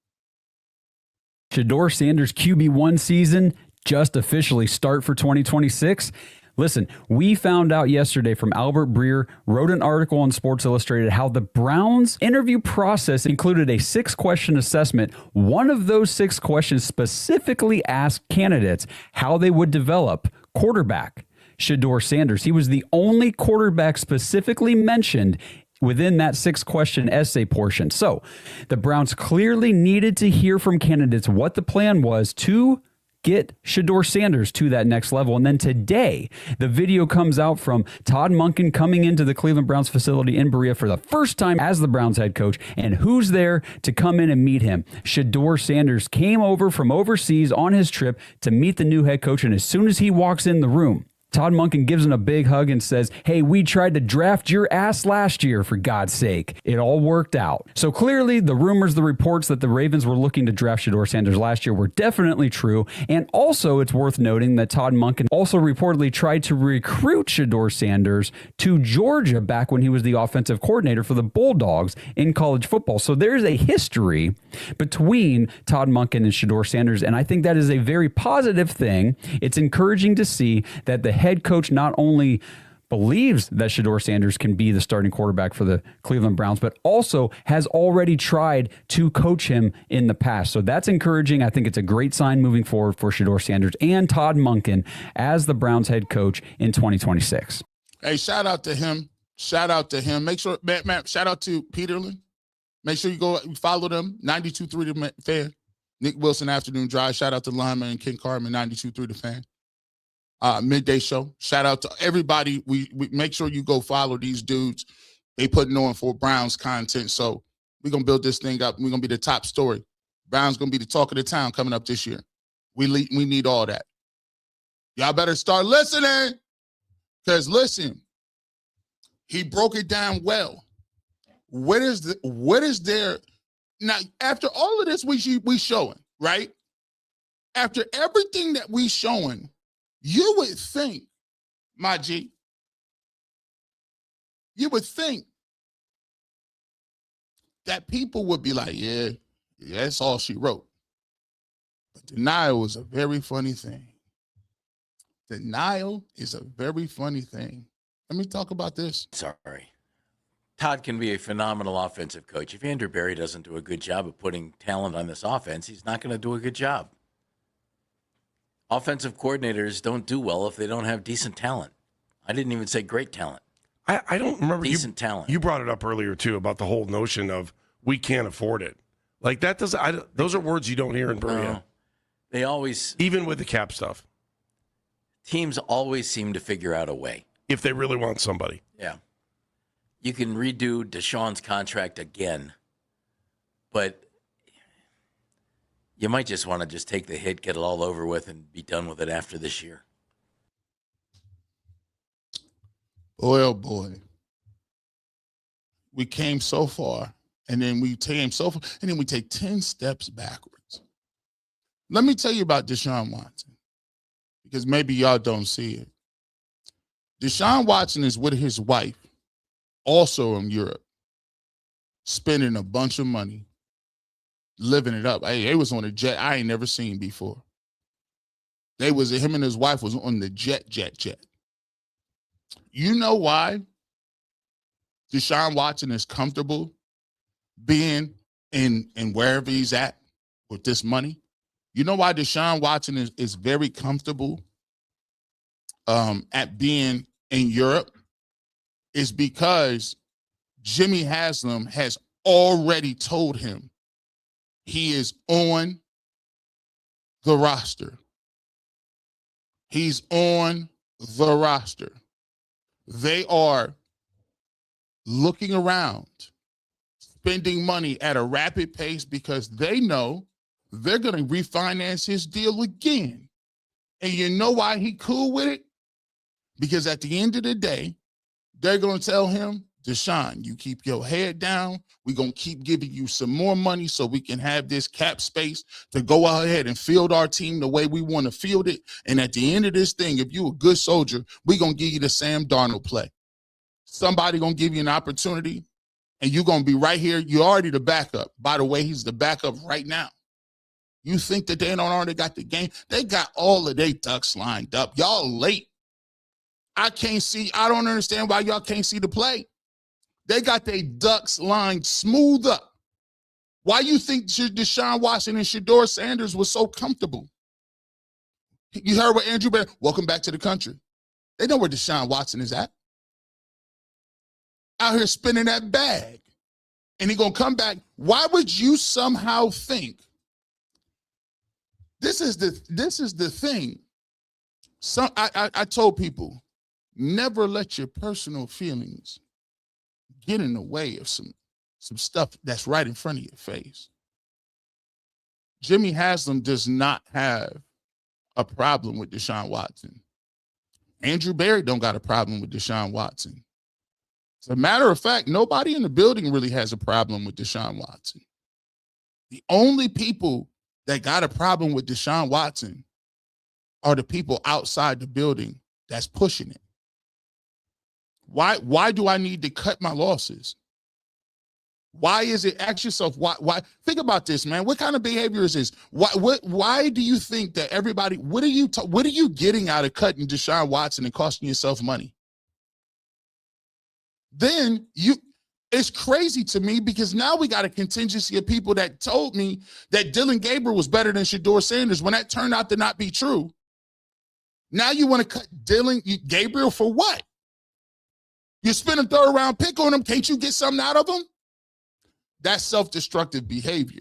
Shedeur Sanders QB1 season just officially start for 2026. Listen, we found out yesterday from Albert Breer, wrote an article on Sports Illustrated, how the Browns interview process included a 6-question assessment. One of those 6 questions specifically asked candidates how they would develop quarterback Shedeur Sanders. He was the only quarterback specifically mentioned within that 6-question essay portion. So the Browns clearly needed to hear from candidates what the plan was to get Shedeur Sanders to that next level. And then today, the video comes out from Todd Monken coming into the Cleveland Browns facility in Berea for the first time as the Browns head coach. And who's there to come in and meet him? Shedeur Sanders came over from overseas on his trip to meet the new head coach. And as soon as he walks in the room, Todd Monken gives him a big hug and says, hey, we tried to draft your ass last year, for God's sake. It all worked out. So clearly the rumors, the reports that the Ravens were looking to draft Shedeur Sanders last year were definitely true. And also it's worth noting that Todd Monken also reportedly tried to recruit Shedeur Sanders to Georgia back when he was the offensive coordinator for the Bulldogs in college football. So there's a history between Todd Monken and Shedeur Sanders. And I think that is a very positive thing. It's encouraging to see that the head coach not only believes that Shedeur Sanders can be the starting quarterback for the Cleveland Browns, but also has already tried to coach him in the past. So that's encouraging. I think it's a great sign moving forward for Shedeur Sanders and Todd Monken as the Browns head coach in 2026. Hey, shout out to him. Shout out to him. Make sure, man, shout out to Peterlin. Make sure you go follow them. 92.3 The Fan. Nick Wilson Afternoon Drive. Shout out to Lyman and Ken Carmen, 92.3 The Fan. midday show. Shout out to everybody. We make sure you go follow these dudes. They putting on for Browns content. So we're going to build this thing up. We're going to be the top story. Browns going to be the talk of the town coming up this year. We need all that. Y'all better start listening. Because listen, he broke it down well. What is there now? After all of this, we showing, right? After everything that we showing, you would think, my G, you would think that people would be like, yeah, that's all she wrote. But denial is a very funny thing. Denial is a very funny thing. Let me talk about this. Sorry. Todd can be a phenomenal offensive coach. If Andrew Berry doesn't do a good job of putting talent on this offense, he's not going to do a good job. Offensive coordinators don't do well if they don't have decent talent. I didn't even say great talent. I don't remember. Decent talent. You brought it up earlier, too, about the whole notion of we can't afford it. Like, that doesn't, those are words you don't hear in Berea. No, they always. Even with the cap stuff. Teams always seem to figure out a way. If they really want somebody. Yeah. You can redo Deshaun's contract again, but you might just want to just take the hit, get it all over with, and be done with it after this year. Boy, oh boy. We came so far, and then we came so far, and then we take 10 steps backwards. Let me tell you about Deshaun Watson, because maybe y'all don't see it. Deshaun Watson is with his wife, also in Europe, spending a bunch of money, living it up. Hey, they was on a jet I ain't never seen before. Him and his wife was on the jet. You know why Deshaun Watson is comfortable being in wherever he's at with this money? You know why Deshaun Watson is very comfortable at being in Europe? Is because Jimmy Haslam has already told him he is on the roster. He's on the roster. They are looking around, spending money at a rapid pace because they know they're going to refinance his deal again. And you know why he cool with it? Because at the end of the day, they're going to tell him, Deshaun, you keep your head down. We're going to keep giving you some more money so we can have this cap space to go ahead and field our team the way we want to field it. And at the end of this thing, if you're a good soldier, we're going to give you the Sam Darnold play. Somebody going to give you an opportunity, and you're going to be right here. You're already the backup. By the way, he's the backup right now. You think that they don't already got the game? They got all of their ducks lined up. Y'all late. I don't understand why y'all can't see the play. They got their ducks lined smooth up. Why you think Deshaun Watson and Shedeur Sanders was so comfortable? You heard what Andrew Berry, welcome back to the country. They know where Deshaun Watson is at. Out here spinning that bag. And he gonna come back. Why would you somehow think? This is the thing. I told people, never let your personal feelings get in the way of some stuff that's right in front of your face. Jimmy Haslam does not have a problem with Deshaun Watson. Andrew Berry don't got a problem with Deshaun Watson. As a matter of fact, nobody in the building really has a problem with Deshaun Watson. The only people that got a problem with Deshaun Watson are the people outside the building that's pushing it. Why do I need to cut my losses? Why is it? Ask yourself, why? Think about this, man. What kind of behavior is this? Why do you think that everybody, what are you getting out of cutting Deshaun Watson and costing yourself money? Then it's crazy to me because now we got a contingency of people that told me that Dylan Gabriel was better than Shedeur Sanders when that turned out to not be true. Now you want to cut Gabriel for what? You spend a third round pick on him. Can't you get something out of him? That's self-destructive behavior.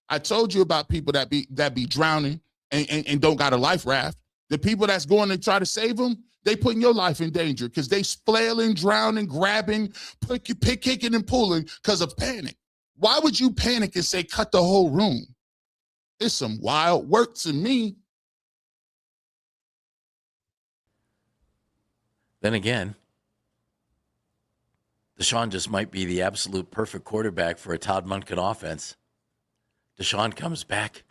I told you about people that be drowning and don't got a life raft. The people that's going to try to save him, they putting your life in danger because they flailing, drowning, grabbing, kicking and pulling because of panic. Why would you panic and say cut the whole room? It's some wild work to me. Then again, Deshaun just might be the absolute perfect quarterback for a Todd Monken offense. Deshaun comes back.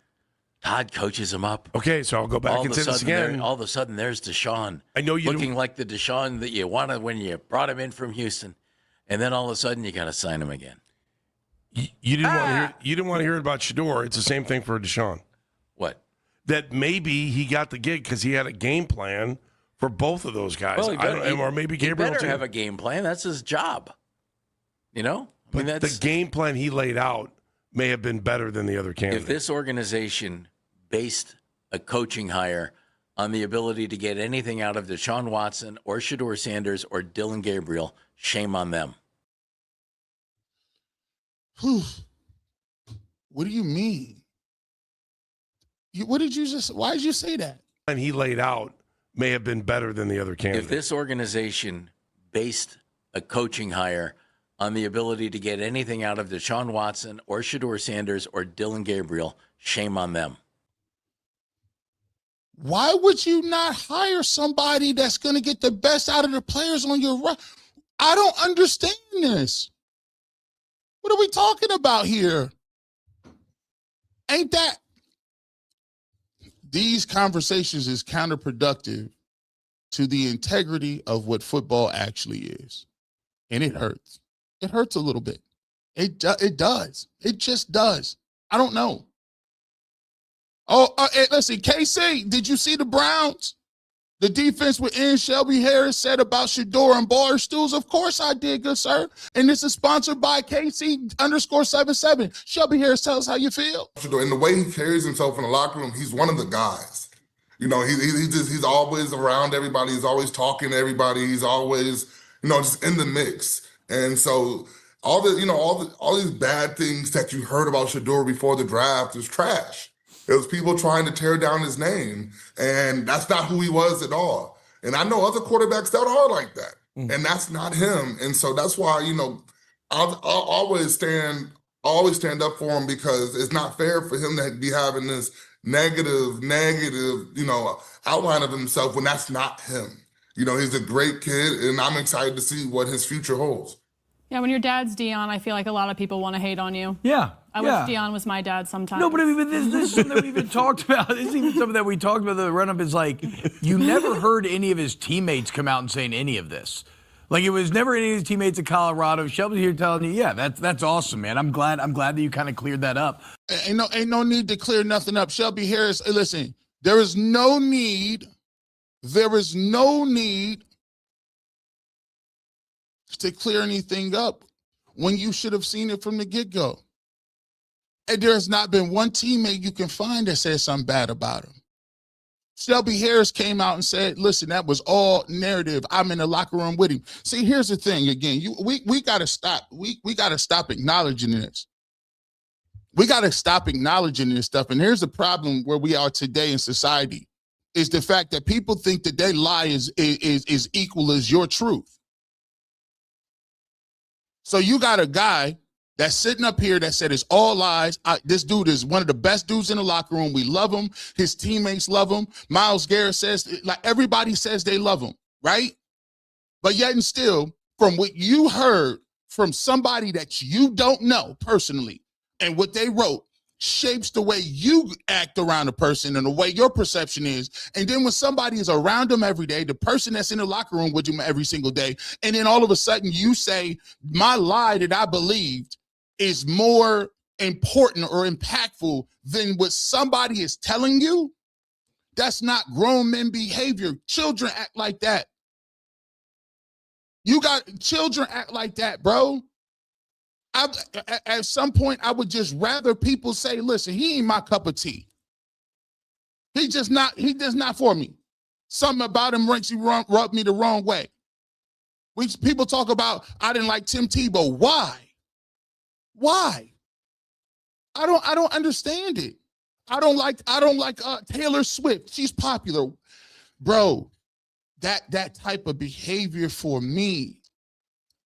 Todd coaches him up. Okay, so I'll go back and say this again. All of a sudden, there's Deshaun. I know you looking like the Deshaun that you wanted when you brought him in from Houston, and then all of a sudden you got to sign him again. You didn't want to hear. You didn't want to hear about Shedeur. It's the same thing for Deshaun. What? That maybe he got the gig because he had a game plan for both of those guys. Well, or maybe Gabriel he better too. have a game plan. That's his job. You know? But the game plan he laid out may have been better than the other candidate. If this organization based a coaching hire on the ability to get anything out of Deshaun Watson or Shedeur Sanders or Dylan Gabriel, shame on them. What do you mean? Why did you say that? And he laid out may have been better than the other candidate. If this organization based a coaching hire on the ability to get anything out of Deshaun Watson or Shedeur Sanders or Dylan Gabriel, shame on them. Why would you not hire somebody that's going to get the best out of the players on your roster? I don't understand this. What are we talking about here? Ain't that? These conversations is counterproductive to the integrity of what football actually is. And it hurts. It hurts a little bit. It does. It just does. I don't know. Hey, let's see. KC, did you see the Browns? The defense within Shelby Harris said about Shedeur and bar stools. Of course I did, good sir. And this is sponsored by KC_77. Shelby Harris, tell us how you feel. And the way he carries himself in the locker room, he's one of the guys. You know, he's always around everybody. He's always talking to everybody. He's always, just in the mix. And so all these bad things that you heard about Shedeur before the draft is trash. It was people trying to tear down his name, and that's not who he was at all. And I know other quarterbacks that are like that, and that's not him. And so that's why, I'll always stand up for him, because it's not fair for him to be having this negative, outline of himself when that's not him. He's a great kid, and I'm excited to see what his future holds. Yeah, when your dad's Dion, I feel like a lot of people want to hate on you. Yeah. I wish Dion was my dad sometimes. No, but I mean, this is something that we've even talked about. This is even something that we talked about. The run-up is like, you never heard any of his teammates come out and saying any of this. Like, it was never any of his teammates in Colorado. Shelby's here telling you, yeah, that's awesome, man. I'm glad that you kind of cleared that up. Ain't no need to clear nothing up. Shelby Harris, listen, there is no need to clear anything up when you should have seen it from the get-go. And there's not been one teammate you can find that said something bad about him. Shelby Harris came out and said, listen, that was all narrative. I'm in the locker room with him. See, here's the thing again. We got to stop. We got to stop acknowledging this. We got to stop acknowledging this stuff. And here's the problem where we are today in society, is the fact that people think that their lie is equal as your truth. So you got a guy that's sitting up here that said it's all lies. This dude is one of the best dudes in the locker room. We love him. His teammates love him. Myles Garrett says, like, everybody says they love him, right? But yet and still, from what you heard from somebody that you don't know personally, and what they wrote shapes the way you act around a person and the way your perception is. And then when somebody is around them every day, the person that's in the locker room with them every single day, and then all of a sudden you say, my lie that I believed is more important or impactful than what somebody is telling you, that's not grown men behavior. Children act like that. Children act like that, bro. At some point, I would just rather people say, listen, he ain't my cup of tea. He just not for me. Something about him rubbed me the wrong way. People talk about, I didn't like Tim Tebow. Why? I don't understand it. I don't like Taylor Swift. She's popular. bro, that type of behavior for me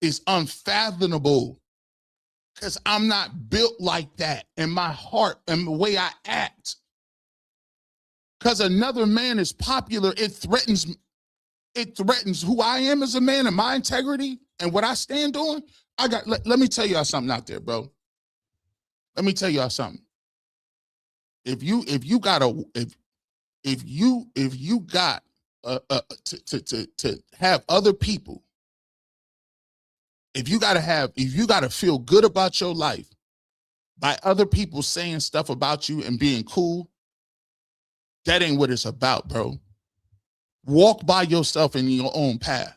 is unfathomable because I'm not built like that in my heart and the way I act. Because another man is popular, it threatens who I am as a man and my integrity and what I stand on. Let me tell y'all something out there, bro. Let me tell y'all something. If you got to have other people, if you got to feel good about your life by other people saying stuff about you and being cool, that ain't what it's about, bro. Walk by yourself in your own path.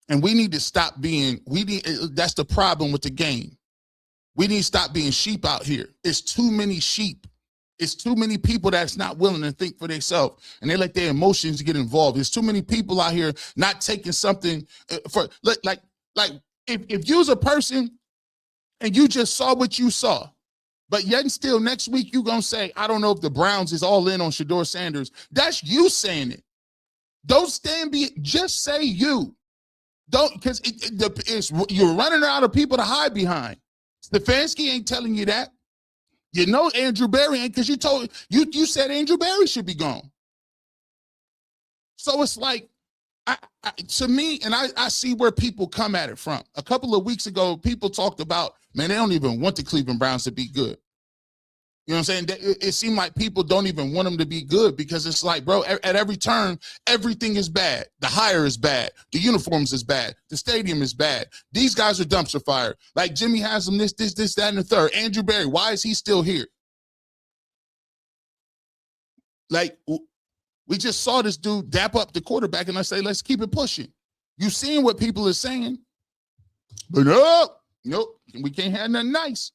And we need to stop that's the problem with the game. We need to stop being sheep out here. It's too many sheep. It's too many people that's not willing to think for themselves, and they let their emotions get involved. There's too many people out here not taking something for like if you was a person and you just saw what you saw, but yet and still next week you gonna say, I don't know if the Browns is all in on Shedeur Sanders. That's you saying it. Don't just say you. Don't, because you're running out of people to hide behind. Stefanski ain't telling you that. You know Andrew Berry ain't, because you said Andrew Berry should be gone. So it's like, to me, and I see where people come at it from. A couple of weeks ago, people talked about, man, they don't even want the Cleveland Browns to be good. You know what I'm saying? It seemed like people don't even want them to be good because it's like, bro, at every turn, everything is bad. The hire is bad. The uniforms is bad. The stadium is bad. These guys are dumpster fire. Like Jimmy has them this, that, and the third. Andrew Berry, why is he still here? Like, we just saw this dude dap up the quarterback and I say, let's keep it pushing. You seeing what people are saying? But nope, we can't have nothing nice.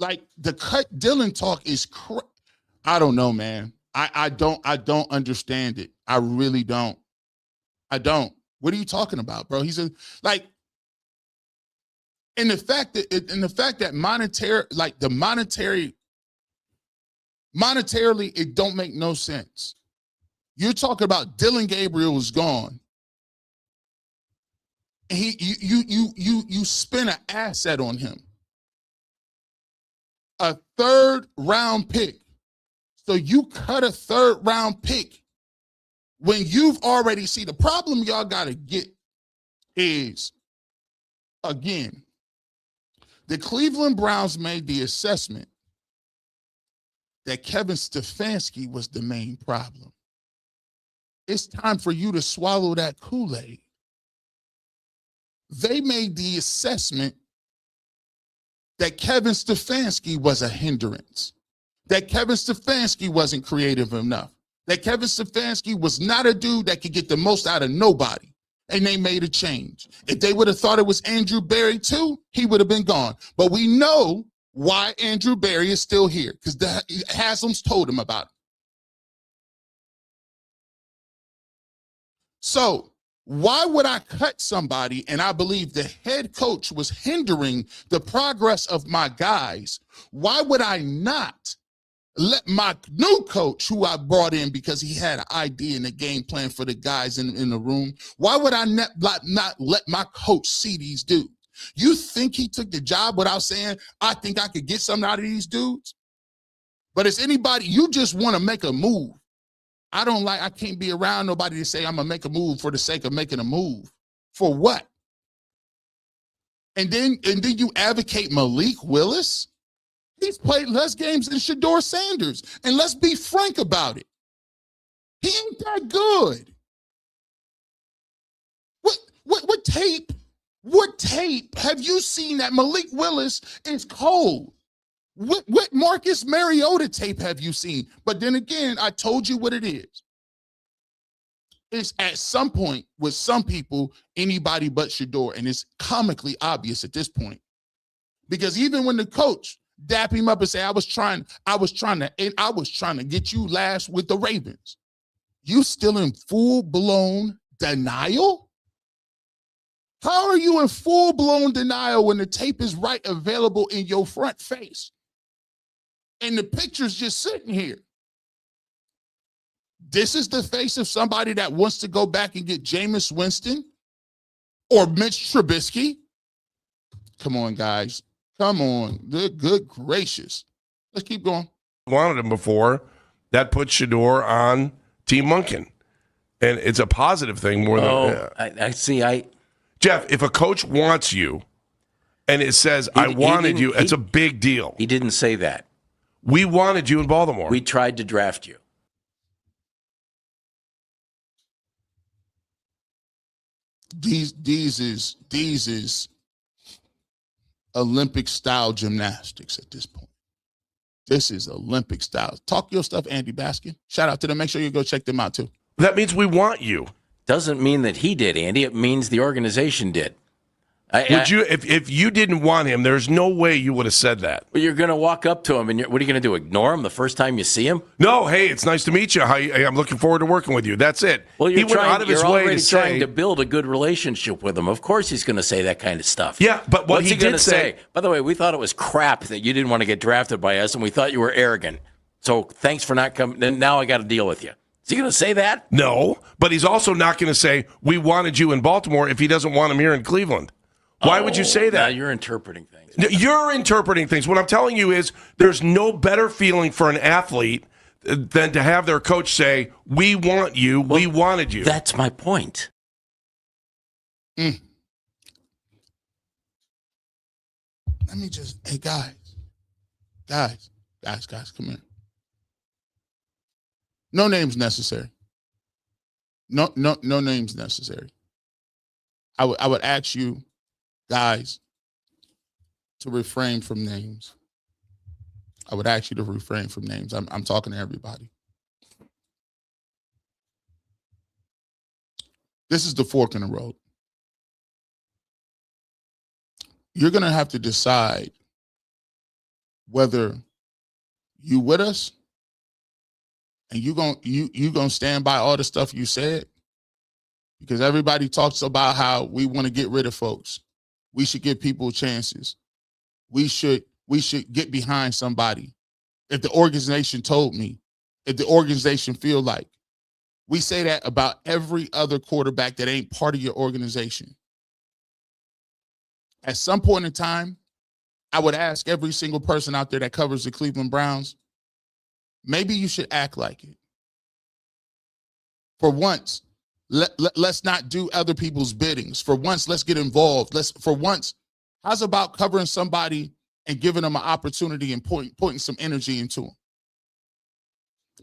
Like the cut Dillon talk is I don't know, man. I don't understand it. I really don't. I don't. What are you talking about, bro? He's like, and the fact that monetarily it don't make no sense. You're talking about Dillon Gabriel is gone. And you spend an asset on him. A third-round pick. So you cut a third-round pick when you've already see the problem y'all got to get is, again, the Cleveland Browns made the assessment that Kevin Stefanski was the main problem. It's time for you to swallow that Kool-Aid. They made the assessment that Kevin Stefanski was a hindrance, that Kevin Stefanski wasn't creative enough, that Kevin Stefanski was not a dude that could get the most out of nobody, and they made a change. If they would have thought it was Andrew Berry too, he would have been gone. But we know why Andrew Berry is still here, because the Haslam's told him about it. So why would I cut somebody and I believe the head coach was hindering the progress of my guys? Why would I not let my new coach, who I brought in because he had an idea and a game plan for the guys in the room, why would I not let my coach see these dudes? You think he took the job without saying, I think I could get something out of these dudes? But as anybody, you just want to make a move. I can't be around nobody to say I'm going to make a move for the sake of making a move. For what? And then you advocate Malik Willis? He's played less games than Shedeur Sanders. And let's be frank about it. He ain't that good. What tape have you seen that Malik Willis is cold? What Marcus Mariota tape have you seen? But then again, I told you what it is. It's at some point with some people, anybody but Shedeur, and it's comically obvious at this point. Because even when the coach dap him up and say, I was trying to get you last with the Ravens, you still in full-blown denial? How are you in full-blown denial when the tape is right available in your front face? And the picture's just sitting here. This is the face of somebody that wants to go back and get Jameis Winston or Mitch Trubisky. Come on, guys. Come on. Good gracious. Let's keep going. Wanted him before. That puts Shedeur on Team Monkin. And it's a positive thing more than... I see. Jeff, if a coach wants you and it says, I wanted you, it's a big deal. He didn't say that. We wanted you in Baltimore. We tried to draft you. These is Olympic style gymnastics at this point. This is Olympic style. Talk your stuff, Andy Baskin. Shout out to them. Make sure you go check them out too. That means we want you. Doesn't mean that he did, Andy. It means the organization did. Would you, if you didn't want him, there's no way you would have said that. Well, you're going to walk up to him, and what are you going to do? Ignore him the first time you see him? No, hey, it's nice to meet you. I'm looking forward to working with you. That's it. Well, he went out of his way to trying to build a good relationship with him. Of course, he's going to say that kind of stuff. Yeah, but what What's he going did to say? By the way, we thought it was crap that you didn't want to get drafted by us, and we thought you were arrogant. So thanks for not coming. And now I got to deal with you. Is he going to say that? No, but he's also not going to say we wanted you in Baltimore if he doesn't want him here in Cleveland. Why would you say that? Now you're interpreting things. You're interpreting things. What I'm telling you is there's no better feeling for an athlete than to have their coach say, we want you, we wanted you. That's my point. Let me just, hey, guys, come here. No names necessary. No names necessary. I would ask you, guys, to refrain from names. I would ask you to refrain from names. I'm talking to everybody. This is the fork in the road. You're going to have to decide whether you with us and you gonna stand by all the stuff you said, because everybody talks about how we want to get rid of folks. We should give people chances. We should get behind somebody. If the organization told me, if the organization feel like, we say that about every other quarterback that ain't part of your organization. At some point in time, I would ask every single person out there that covers the Cleveland Browns, maybe you should act like it. For once, let's not do other people's biddings. For once, let's get involved. How's about covering somebody and giving them an opportunity and pointing some energy into them?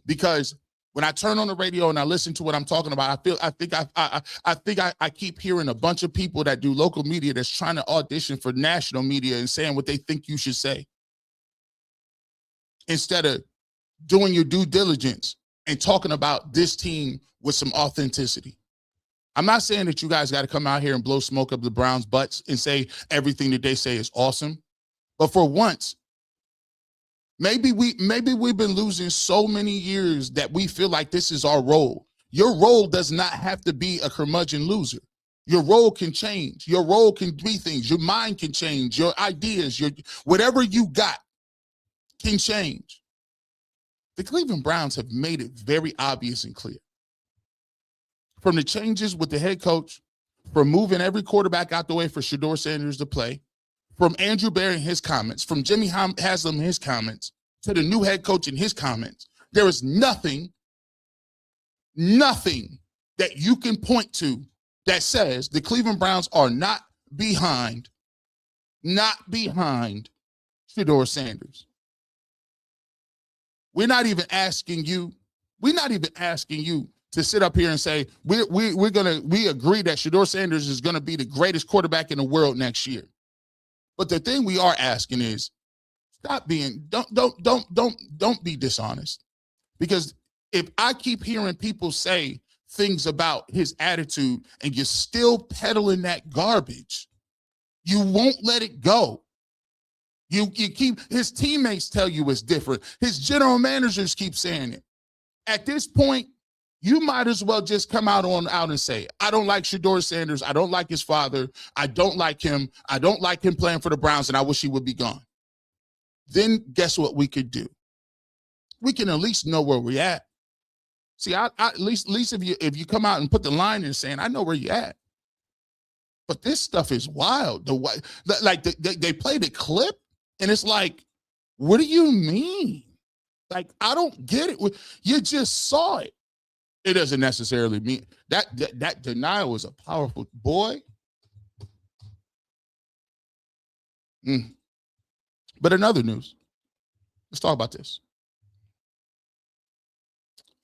Because when I turn on the radio and I listen to what I'm talking about, I think I keep hearing a bunch of people that do local media that's trying to audition for national media and saying what they think you should say, instead of doing your due diligence and talking about this team with some authenticity. I'm not saying that you guys got to come out here and blow smoke up the Browns' butts and say everything that they say is awesome. But for once, maybe we've been losing so many years that we feel like this is our role. Your role does not have to be a curmudgeon loser. Your role can change. Your role can be things. Your mind can change. Your ideas, whatever you got can change. The Cleveland Browns have made it very obvious and clear. From the changes with the head coach, from moving every quarterback out the way for Shedeur Sanders to play, from Andrew Berry and his comments, from Jimmy Haslam and his comments, to the new head coach and his comments, there is nothing that you can point to that says the Cleveland Browns are not behind Shedeur Sanders. We're not even asking you to sit up here and say we agree that Shedeur Sanders is gonna be the greatest quarterback in the world next year. But the thing we are asking is don't be dishonest. Because if I keep hearing people say things about his attitude and you're still peddling that garbage, you won't let it go. You keep, his teammates tell you it's different. His general managers keep saying it. At this point, you might as well just come out and say, I don't like Shedeur Sanders. I don't like his father. I don't like him. I don't like him playing for the Browns, and I wish he would be gone. Then guess what we could do? We can at least know where we're at. See, at least if you come out and put the line in saying, I know where you at. But this stuff is wild. They played a clip, and it's like, what do you mean? Like, I don't get it. You just saw it. It doesn't necessarily mean that denial is a powerful boy. But in other news, let's talk about this.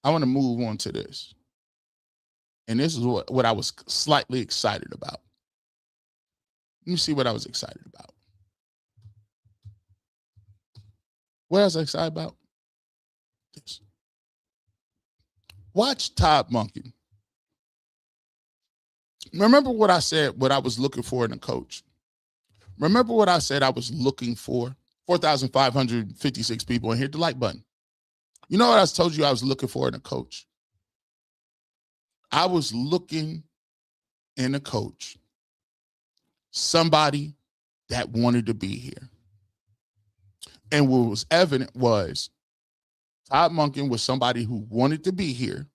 I want to move on to this. And this is what I was slightly excited about. Let me see what I was excited about. What I was excited about? This. Watch Todd Monken. Remember what I said, what I was looking for in a coach. Remember what I said I was looking for? 4,556 people, and hit the like button. You know what I told you I was looking for in a coach? I was looking in a coach, somebody that wanted to be here. And what was evident was Todd Monken was somebody who wanted to be here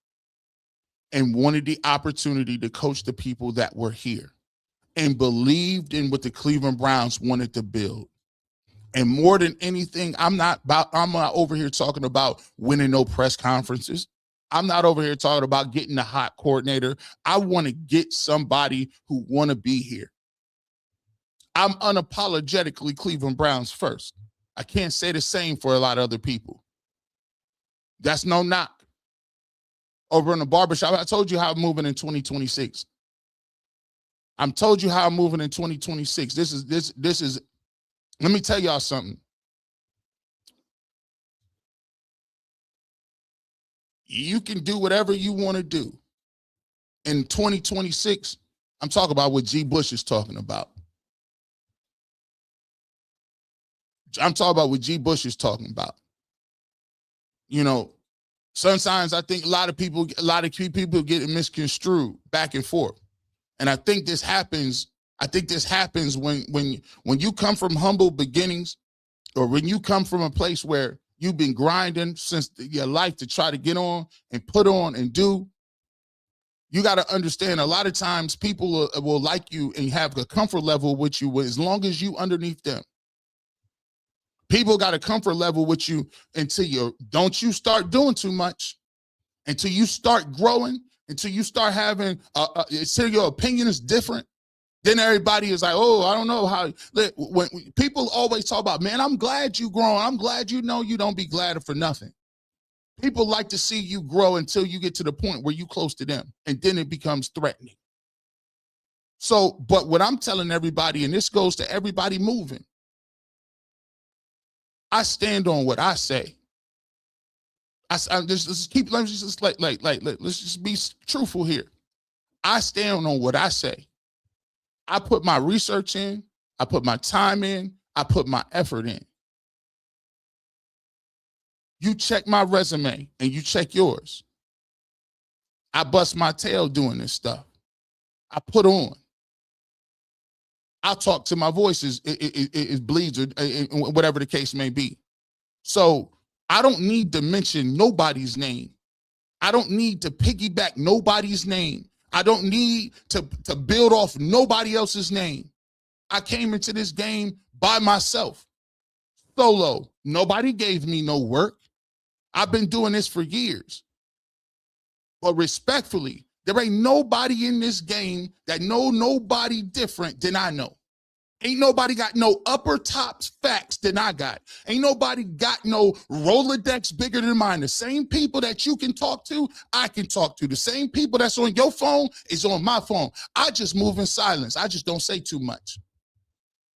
and wanted the opportunity to coach the people that were here and believed in what the Cleveland Browns wanted to build. And more than anything, I'm not over here talking about winning no press conferences. I'm not over here talking about getting the hot coordinator. I want to get somebody who want to be here. I'm unapologetically Cleveland Browns first. I can't say the same for a lot of other people. That's no knock. Over in the barbershop, I told you how I'm moving in 2026. I'm told you how I'm moving in 2026. This is. Let me tell y'all something. You can do whatever you want to do. In 2026, I'm talking about what G. Bush is talking about. I'm talking about what G. Bush is talking about. You know, sometimes I think a lot of people get it misconstrued back and forth. And I think this happens when you come from humble beginnings, or when you come from a place where you've been grinding since your life to try to get on and put on and do. You got to understand, a lot of times people will like you and have a comfort level with you as long as you underneath them. People got a comfort level with you until don't you start doing too much, until you start growing, until you start having, until your opinion is different. Then everybody is like, oh, I don't know how. When people always talk about, man, I'm glad you growing. I'm glad you know you don't be glad for nothing. People like to see you grow until you get to the point where you close to them, and then it becomes threatening. So, but what I'm telling everybody, and this goes to everybody moving, I stand on what I say. Let's just be truthful here. I stand on what I say. I put my research in, I put my time in, I put my effort in. You check my resume and you check yours. I bust my tail doing this stuff. I put on. I talk to my voice, it bleeds, or whatever the case may be. So I don't need to mention nobody's name. I don't need to piggyback nobody's name. I don't need to build off nobody else's name. I came into this game by myself, solo. Nobody gave me no work. I've been doing this for years. But respectfully, there ain't nobody in this game that know nobody different than I know. Ain't nobody got no upper top facts than I got. Ain't nobody got no Rolodex bigger than mine. The same people that you can talk to, I can talk to. The same people that's on your phone is on my phone. I just move in silence. I just don't say too much.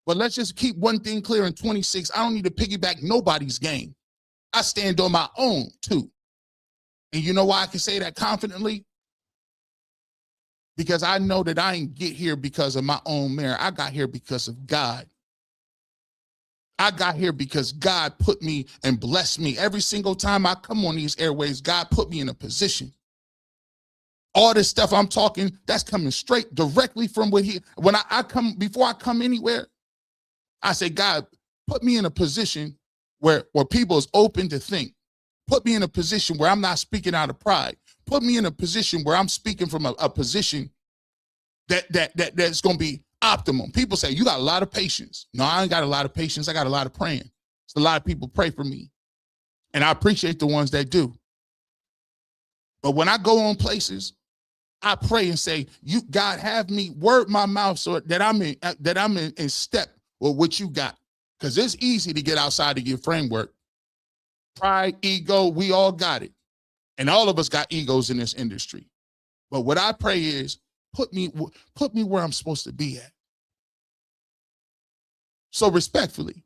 But let's just keep one thing clear in 26. I don't need to piggyback nobody's game. I stand on my own too. And you know why I can say that confidently? Because I know that I ain't get here because of my own merit. I got here because of God. I got here because God put me and blessed me. Every single time I come on these airways, God put me in a position. All this stuff I'm talking, that's coming straight directly from when I come, before I come anywhere, I say, God, put me in a position where people is open to think. Put me in a position where I'm not speaking out of pride. put me in a position where I'm speaking from a position that's going to be optimum. People say, you got a lot of patience. No, I ain't got a lot of patience. I got a lot of praying. It's a lot of people pray for me. And I appreciate the ones that do. But when I go on places, I pray and say, "You, God, have me word my mouth so that I'm in step with what you got." Because it's easy to get outside of your framework. Pride, ego, we all got it. And all of us got egos in this industry. But what I pray is, put me where I'm supposed to be at. So respectfully,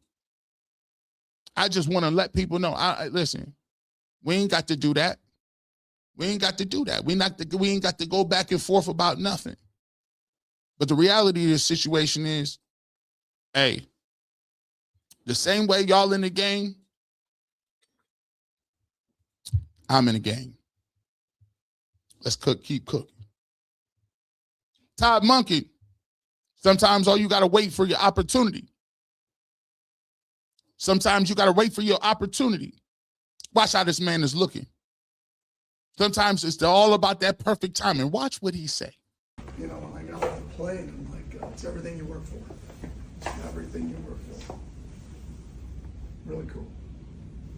I just want to let people know, listen, we ain't got to do that. We ain't got to do that. We ain't got to go back and forth about nothing. But the reality of this situation is, hey, the same way y'all in the game, I'm in the game. Let's keep cooking. Todd Monken, sometimes all you got to wait for your opportunity. Sometimes you got to wait for your opportunity. Watch how this man is looking. Sometimes it's all about that perfect timing. Watch what he say. You know, when I got off the plane, I'm like, it's everything you work for. It's everything you work for. Really cool.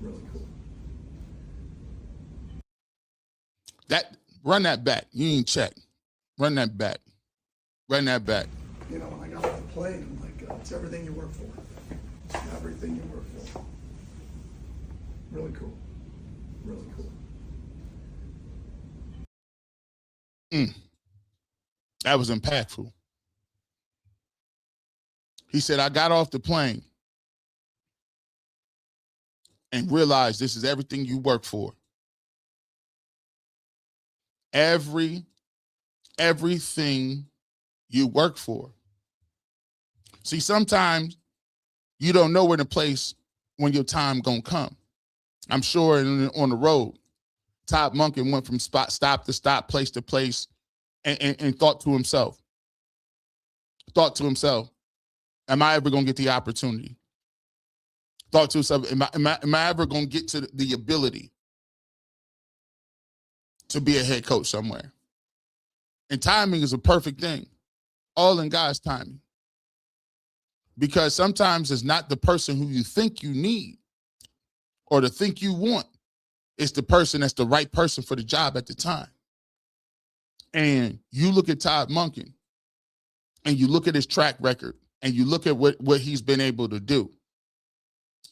Really cool. Run that back. You ain't check. Run that back. Run that back. You know, when I got off the plane, I'm like, it's everything you work for. It's everything you work for. Really cool. Really cool. That was impactful. He said, I got off the plane and realized this is everything you work for. Everything you work for. See, sometimes you don't know where to place when your time gonna come. I'm sure on the road, Todd Monken went from stop to stop, place to place, and thought to himself, am I ever gonna get the opportunity? Thought to himself, am I ever gonna get to the ability to be a head coach somewhere? And timing is a perfect thing, all in God's timing. Because sometimes it's not the person who you think you need or the think you want. It's the person that's the right person for the job at the time. And you look at Todd Monken and you look at his track record and you look at what he's been able to do.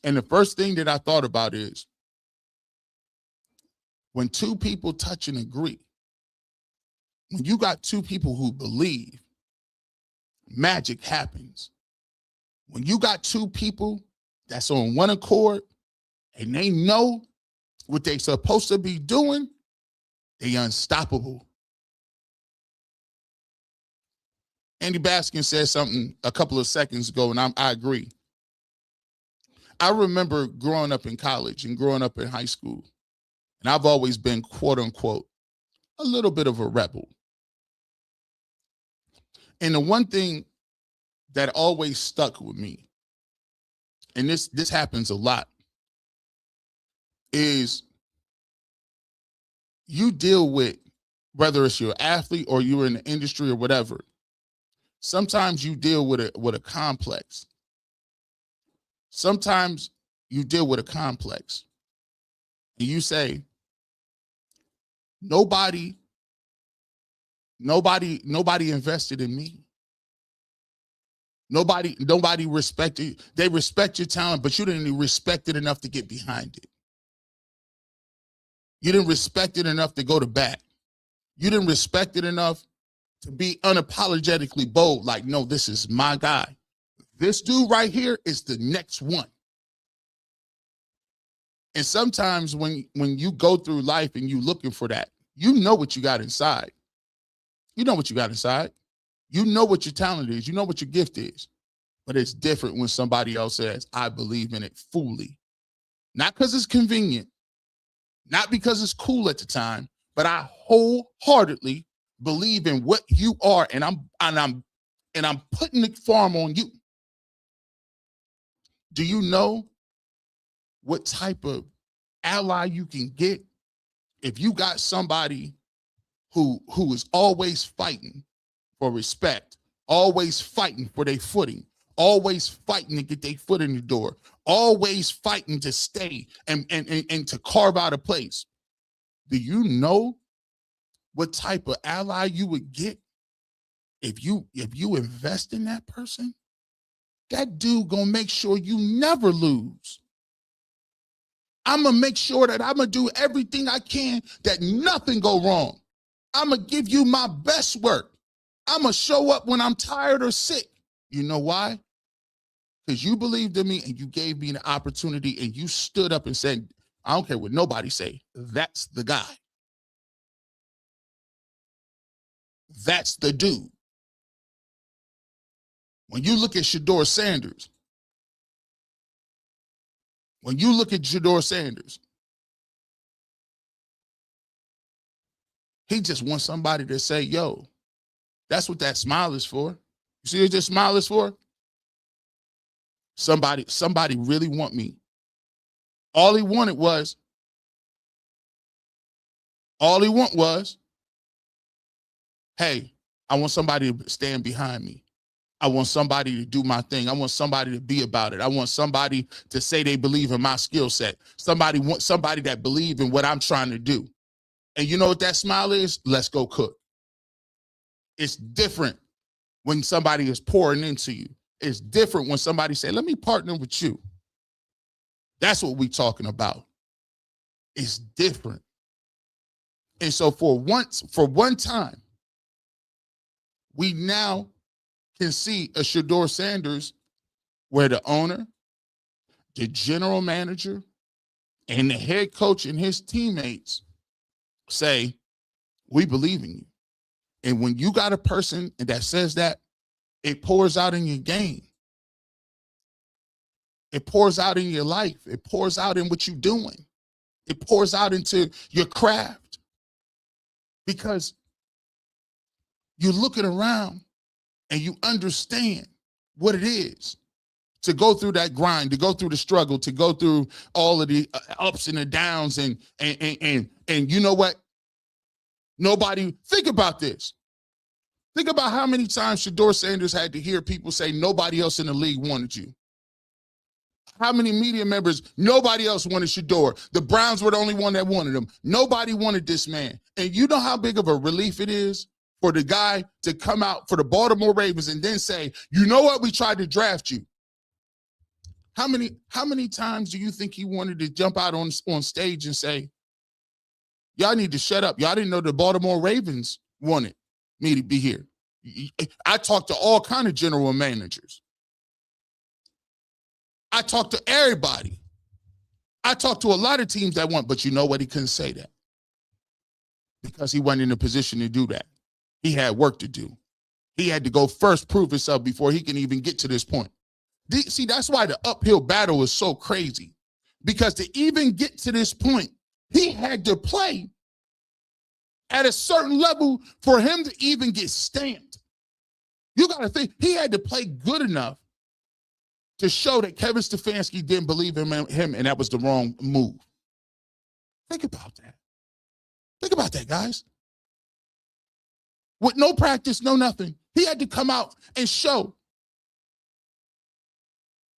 And the first thing that I thought about is when two people touch and agree, when you got two people who believe, magic happens. When you got two people that's on one accord and they know what they're supposed to be doing, they unstoppable. Andy Baskin said something a couple of seconds ago, and I agree. I remember growing up in college and growing up in high school, and I've always been, quote unquote, a little bit of a rebel. And the one thing that always stuck with me, and this happens a lot, is you deal with, whether it's your athlete or you're in the industry or whatever, sometimes you deal with a complex. Sometimes you deal with a complex. And you say, nobody invested in me. Nobody respected. They respect your talent, but you didn't respect it enough to get behind it. You didn't respect it enough to go to bat. You didn't respect it enough to be unapologetically bold, like, no, this is my guy. This dude right here is the next one. And sometimes when you go through life and you looking for that, you know what you got inside. You know what you got inside. You know what your talent is. You know what your gift is. But it's different when somebody else says, I believe in it fully. Not because it's convenient, not because it's cool at the time, but I wholeheartedly believe in what you are, and I'm putting the farm on you. Do you know what type of ally you can get if you got somebody who is always fighting for respect, always fighting for their footing, always fighting to get their foot in the door, always fighting to stay and to carve out a place. Do you know what type of ally you would get if you invest in that person? That dude gonna make sure you never lose. I'm gonna make sure that I'm gonna do everything I can that nothing go wrong. I'm gonna give you my best work. I'm gonna show up when I'm tired or sick. You know why? Because you believed in me and you gave me an opportunity and you stood up and said, I don't care what nobody say. That's the guy. That's the dude. When you look at Shedeur Sanders, he just wants somebody to say, yo, that's what that smile is for. You see what that smile is for? Somebody really want me. All he wanted was, hey, I want somebody to stand behind me. I want somebody to do my thing. I want somebody to be about it. I want somebody to say they believe in my skill set. Somebody that believe in what I'm trying to do. And you know what that smile is? Let's go cook. It's different when somebody is pouring into you. It's different when somebody say, let me partner with you. That's what we're talking about. It's different. And so for one time, we now can see a Shedeur Sanders where the owner, the general manager, and the head coach and his teammates say, we believe in you. And when you got a person that says that, it pours out in your game. It pours out in your life. It pours out in what you're doing. It pours out into your craft. Because you're looking around and you understand what it is to go through that grind, to go through the struggle, to go through all of the ups and the downs, and you know what? Think about this. Think about how many times Shedeur Sanders had to hear people say nobody else in the league wanted you. How many media members, nobody else wanted Shedeur. The Browns were the only one that wanted him. Nobody wanted this man. And you know how big of a relief it is for the guy to come out for the Baltimore Ravens and then say, you know what, we tried to draft you. How many times do you think he wanted to jump out on stage and say, y'all need to shut up. Y'all didn't know the Baltimore Ravens wanted me to be here. I talked to all kind of general managers. I talked to everybody. I talked to a lot of teams that want, but you know what? He couldn't say that because he wasn't in a position to do that. He had work to do. He had to go first, prove himself before he can even get to this point. See, that's why the uphill battle is so crazy, because to even get to this point, he had to play at a certain level for him to even get stamped. You got to think, he had to play good enough to show that Kevin Stefanski didn't believe in him and that was the wrong move. Think about that. Think about that, guys. With no practice, no nothing. He had to come out and show.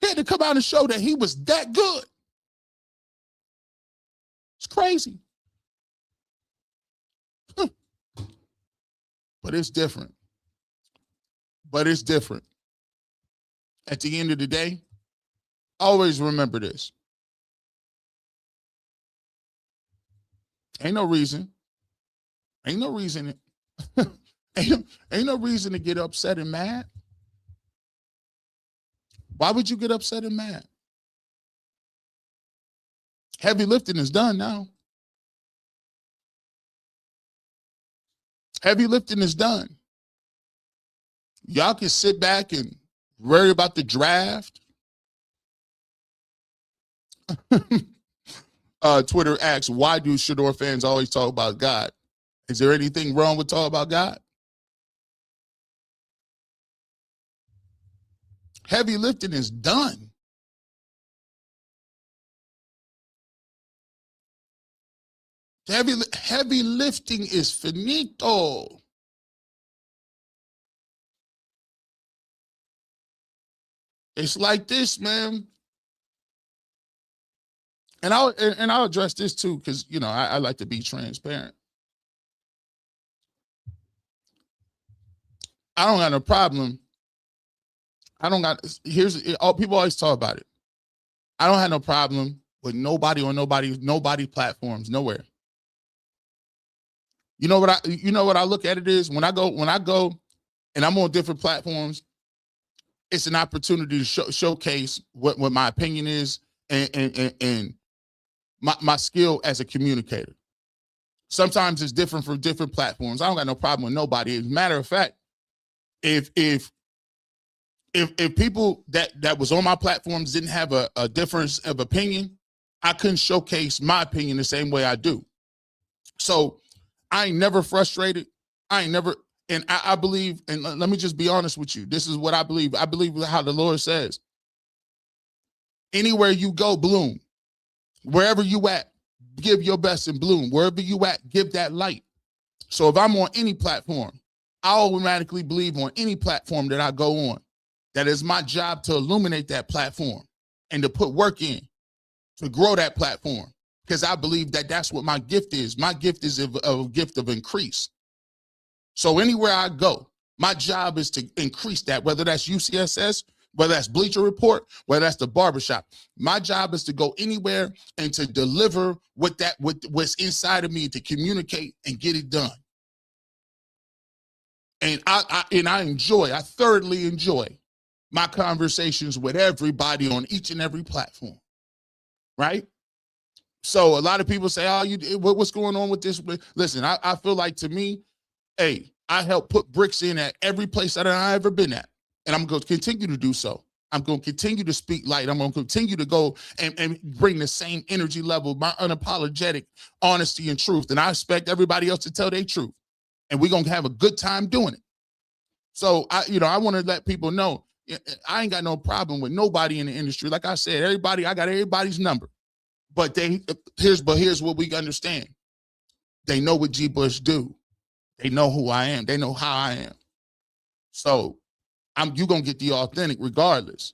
He had to come out and show that he was that good. It's crazy. But it's different. At the end of the day, always remember this. Ain't no reason to get upset and mad. Why would you get upset and mad? Heavy lifting is done now. Heavy lifting is done. Y'all can sit back and worry about the draft. Twitter asks, why do Shedeur fans always talk about God? Is there anything wrong with talking about God? Heavy lifting is done. Heavy lifting is finito. It's like this, man. And I'll address this too, because I like to be transparent. I don't got no problem. People always talk about it. I don't have no problem with nobody on nobody platforms, nowhere. You know what I look at it is when I go and I'm on different platforms, it's an opportunity to showcase what my opinion is and my skill as a communicator. Sometimes it's different for different platforms. I don't got no problem with nobody. As a matter of fact, if people that was on my platforms didn't have a difference of opinion, I couldn't showcase my opinion the same way I do. So I ain't never frustrated. And I believe, and let me just be honest with you. This is what I believe. I believe how the Lord says, anywhere you go, bloom. Wherever you at, give your best and bloom. Wherever you at, give that light. So if I'm on any platform, I automatically believe on any platform that I go on, that is my job to illuminate that platform and to put work in to grow that platform. Because I believe that that's what my gift is. My gift is a gift of increase. So anywhere I go, my job is to increase that, whether that's UCSS, whether that's Bleacher Report, whether that's the Barbershop. My job is to go anywhere and to deliver what's inside of me, to communicate and get it done. And I thoroughly enjoy my conversations with everybody on each and every platform, right? So a lot of people say, what's going on with this? Listen, I feel like, to me, hey, I help put bricks in at every place that I've ever been at. And I'm going to continue to do so. I'm going to continue to speak light. I'm going to continue to go and bring the same energy level, my unapologetic honesty and truth. And I expect everybody else to tell their truth. And we're going to have a good time doing it. So, I want to let people know, I ain't got no problem with nobody in the industry. Like I said, I got everybody's number. But here's what we understand. They know what G. Bush do. They know who I am. They know how I am. So you gonna get the authentic regardless.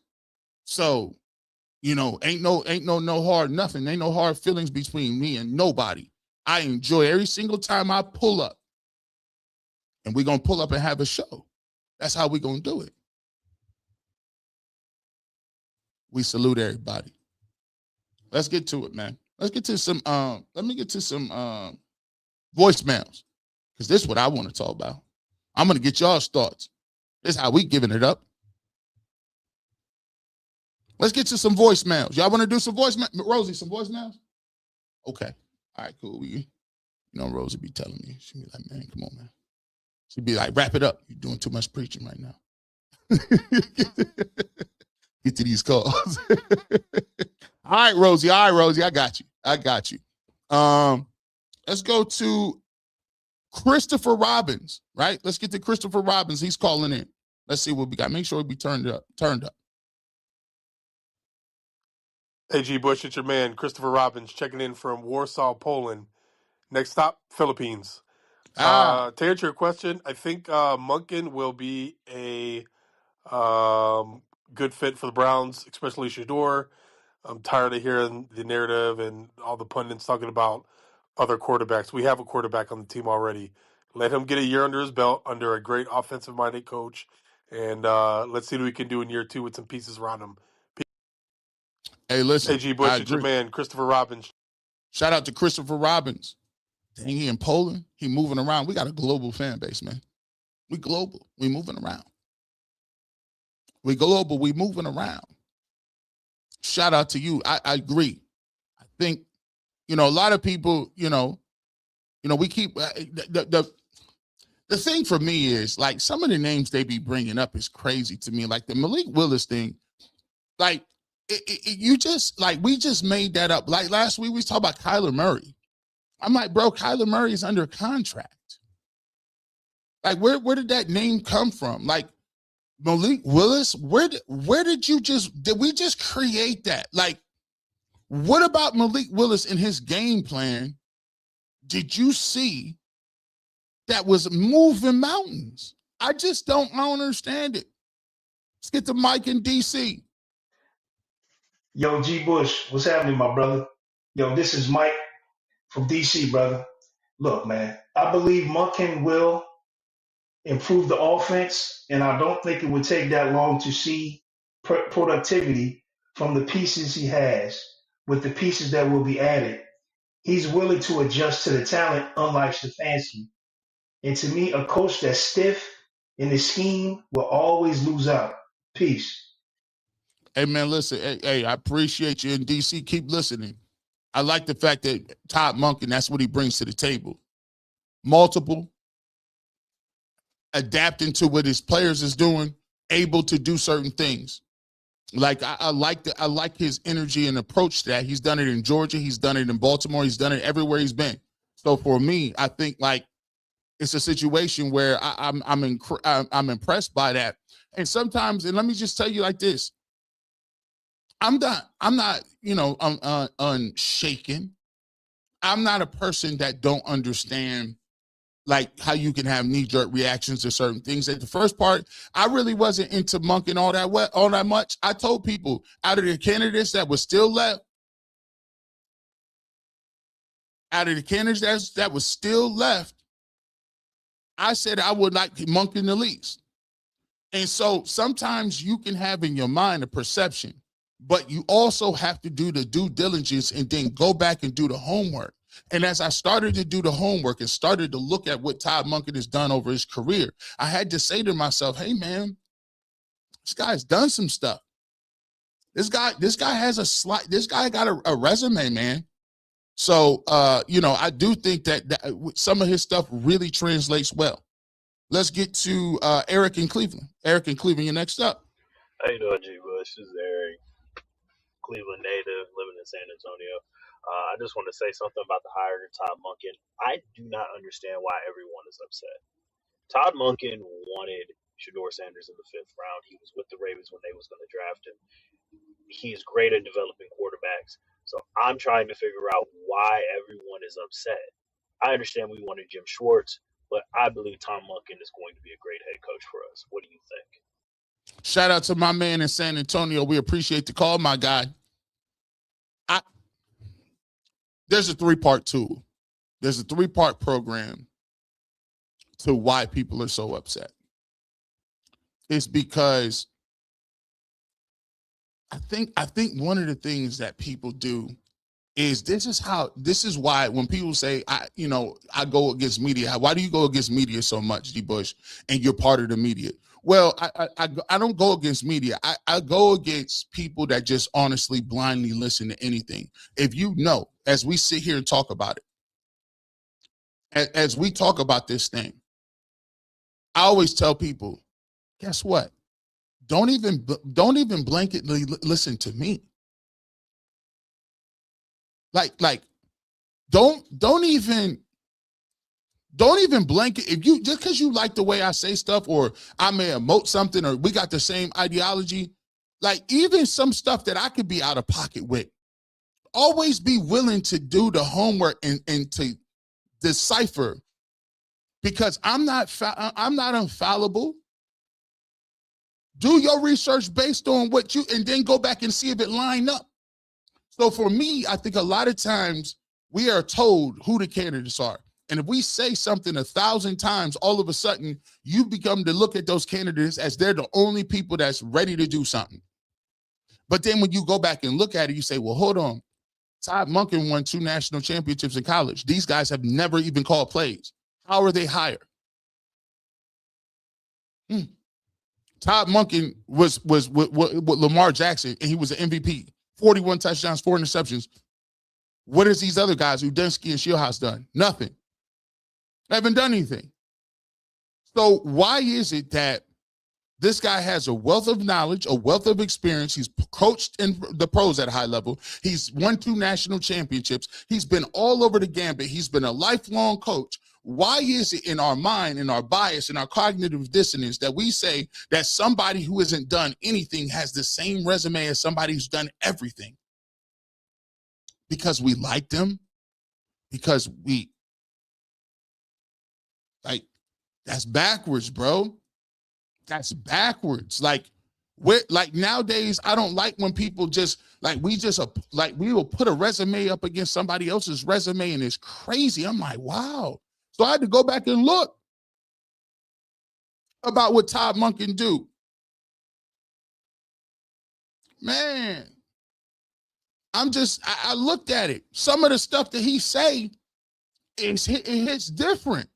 So, ain't no hard nothing. Ain't no hard feelings between me and nobody. I enjoy every single time I pull up. And we're gonna pull up and have a show. That's how we're gonna do it. We salute everybody. Let's get to it, man. Let's get to some let me get to some voicemails. Because this is what I want to talk about. I'm gonna get y'all's thoughts. This is how we giving it up. Let's get to some voicemails. Y'all want to do some voicemails? Rosie, some voicemails? Okay. All right, cool. Rosie be telling me. She be like, man, come on, man. She'd be like, wrap it up. You're doing too much preaching right now. Get to these calls. All right, Rosie. I got you. Let's go to Christopher Robbins, right? Let's get to Christopher Robbins. He's calling in. Let's see what we got. Make sure it be turned up. Hey, G. Bush, it's your man, Christopher Robbins, checking in from Warsaw, Poland. Next stop, Philippines. To answer your question, I think Monkin will be a good fit for the Browns, especially Shedeur. I'm tired of hearing the narrative and all the pundits talking about other quarterbacks. We have a quarterback on the team already. Let him get a year under his belt under a great offensive-minded coach, and let's see what we can do in year 2 with some pieces around him. Hey, listen. Hey, G. Bush, it's your man, Christopher Robbins. Shout out to Christopher Robbins. Dang, he in Poland. He moving around. We got a global fan base, man. We global. We moving around. We global. We moving around. Shout out to you. I agree. I think, a lot of people, we keep the thing for me is, like, some of the names they be bringing up is crazy to me. Like the Malik Willis thing, like we just made that up. Like last week we was talking about Kyler Murray. I'm like, bro, Kyler Murray is under contract. Like, where did that name come from? Like, Malik Willis, did we just create that? Like, what about Malik Willis in his game plan did you see that was moving mountains? I don't understand it. Let's get to Mike in DC. Yo, G. Bush, what's happening, my brother? Yo, this is Mike from DC, brother. Look, man, I believe Monkin will improve the offense, and I don't think it would take that long to see productivity from the pieces he has with the pieces that will be added. He's willing to adjust to the talent, unlike Stefanski. And to me, a coach that's stiff in his scheme will always lose out. Peace. Hey, man, listen. Hey, I appreciate you in DC. Keep listening. I like the fact that Todd Monken, that's what he brings to the table. Multiple, adapting to what his players is doing, able to do certain things. Like I like his energy and approach to that. He's done it in Georgia. He's done it in Baltimore. He's done it everywhere he's been. So for me, I think like it's a situation where I'm impressed by that. And sometimes, and let me just tell you like this, I'm not, unshaken. I'm not a person that don't understand like how you can have knee-jerk reactions to certain things. At the first part, I really wasn't into Monkin all that much. I told people out of the candidates that was still left, I said I would like Monkin the least. And so sometimes you can have in your mind a perception, but you also have to do the due diligence and then go back and do the homework. And as I started to do the homework and started to look at what Todd Monken has done over his career, I had to say to myself, hey, man, this guy's done some stuff. This guy has this guy got a resume, man. So, I do think that some of his stuff really translates well. Let's get to Eric in Cleveland. Eric in Cleveland, you're next up. How you doing, G. Bush? This is Eric, Cleveland native, living in San Antonio. I just want to say something about the hire of Todd Monken. I do not understand why everyone is upset. Todd Monken wanted Shedeur Sanders in the 5th round. He was with the Ravens when they was going to draft him. He's great at developing quarterbacks. So I'm trying to figure out why everyone is upset. I understand we wanted Jim Schwartz, but I believe Todd Monken is going to be a great head coach for us. What do you think? Shout out to my man in San Antonio. We appreciate the call, my guy. There's a 3-part tool. There's a 3-part program to why people are so upset. It's because I think one of the things that people do is this is why when people say I go against media. Why do you go against media so much, D. Bush, and you're part of the media? Well, I don't go against media. I go against people that just honestly blindly listen to anything. If you know, as we sit here and talk about it, as we talk about this thing, I always tell people, guess what? Don't even blanketly listen to me. Like don't even blanket if you just because you like the way I say stuff or I may emote something or we got the same ideology, like even some stuff that I could be out of pocket with. Always be willing to do the homework and to decipher, because I'm not infallible. Do your research based on what you, and then go back and see if it line up. So for me, I think a lot of times we are told who the candidates are. And if we say something 1,000 times, all of a sudden you become to look at those candidates as they're the only people that's ready to do something. But then when you go back and look at it, you say, well, hold on. Todd Monken won 2 national championships in college. These guys have never even called plays. How are they hired? Todd Monken was with Lamar Jackson, and he was an MVP. 41 touchdowns, 4 interceptions. What is these other guys, Udensky and Shieldhouse, done? Nothing. They haven't done anything. So why is it that this guy has a wealth of knowledge, a wealth of experience? He's coached in the pros at a high level. He's won 2 national championships. He's been all over the gambit. He's been a lifelong coach. Why is it in our mind, in our bias, in our cognitive dissonance that we say that somebody who hasn't done anything has the same resume as somebody who's done everything? Because we like them, because we That's backwards, bro. That's backwards. Like nowadays, I don't like when people just we will put a resume up against somebody else's resume and it's crazy. I'm like, wow. So I had to go back and look about what Todd Monken do. Man, I looked at it. Some of the stuff that he say it hits different.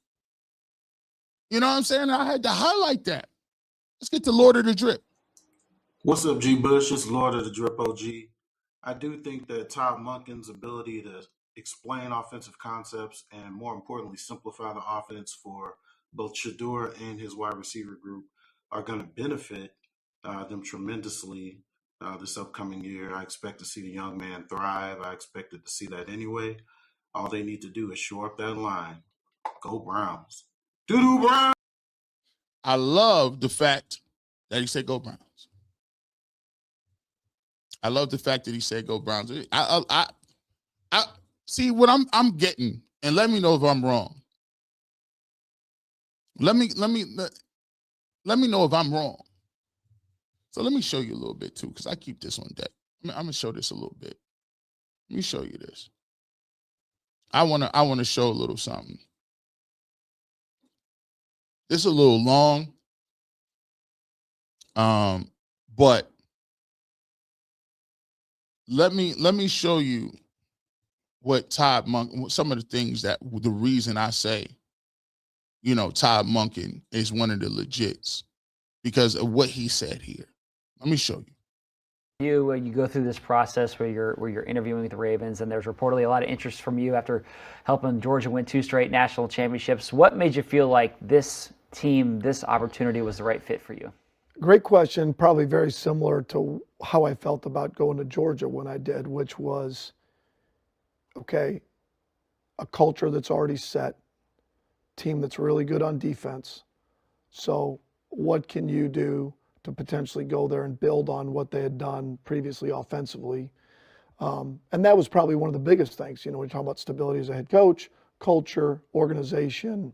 You know what I'm saying? I had to highlight that. Let's get to Lord of the Drip. What's up, G. Bush? It's Lord of the Drip OG. I do think that Todd Monken's ability to explain offensive concepts and, more importantly, simplify the offense for both Shedeur and his wide receiver group are going to benefit them tremendously this upcoming year. I expect to see the young man thrive. I expected to see that anyway. All they need to do is shore up that line. Go Browns. Doo-doo Browns! I love the fact that he said go Browns. I love the fact that he said go Browns. I see what I'm getting, and let me know if I'm wrong. Let me know if I'm wrong. So let me show you a little bit too, because I keep this on deck. I'm gonna show this a little bit. Let me show you this. I wanna show a little something. This is a little long, but let me show you what Todd Monken, some of the things that the reason I say, Todd Monken is one of the legits because of what he said here. Let me show you. You go through this process where you're interviewing with the Ravens, and there's reportedly a lot of interest from you after helping Georgia win 2 straight national championships. What made you feel like this team, this opportunity was the right fit for you? Great question. Probably very similar to how I felt about going to Georgia when I did, which was, okay, a culture that's already set, team that's really good on defense. So what can you do to potentially go there and build on what they had done previously offensively? And that was probably one of the biggest things, when you talk about stability as a head coach, culture, organization.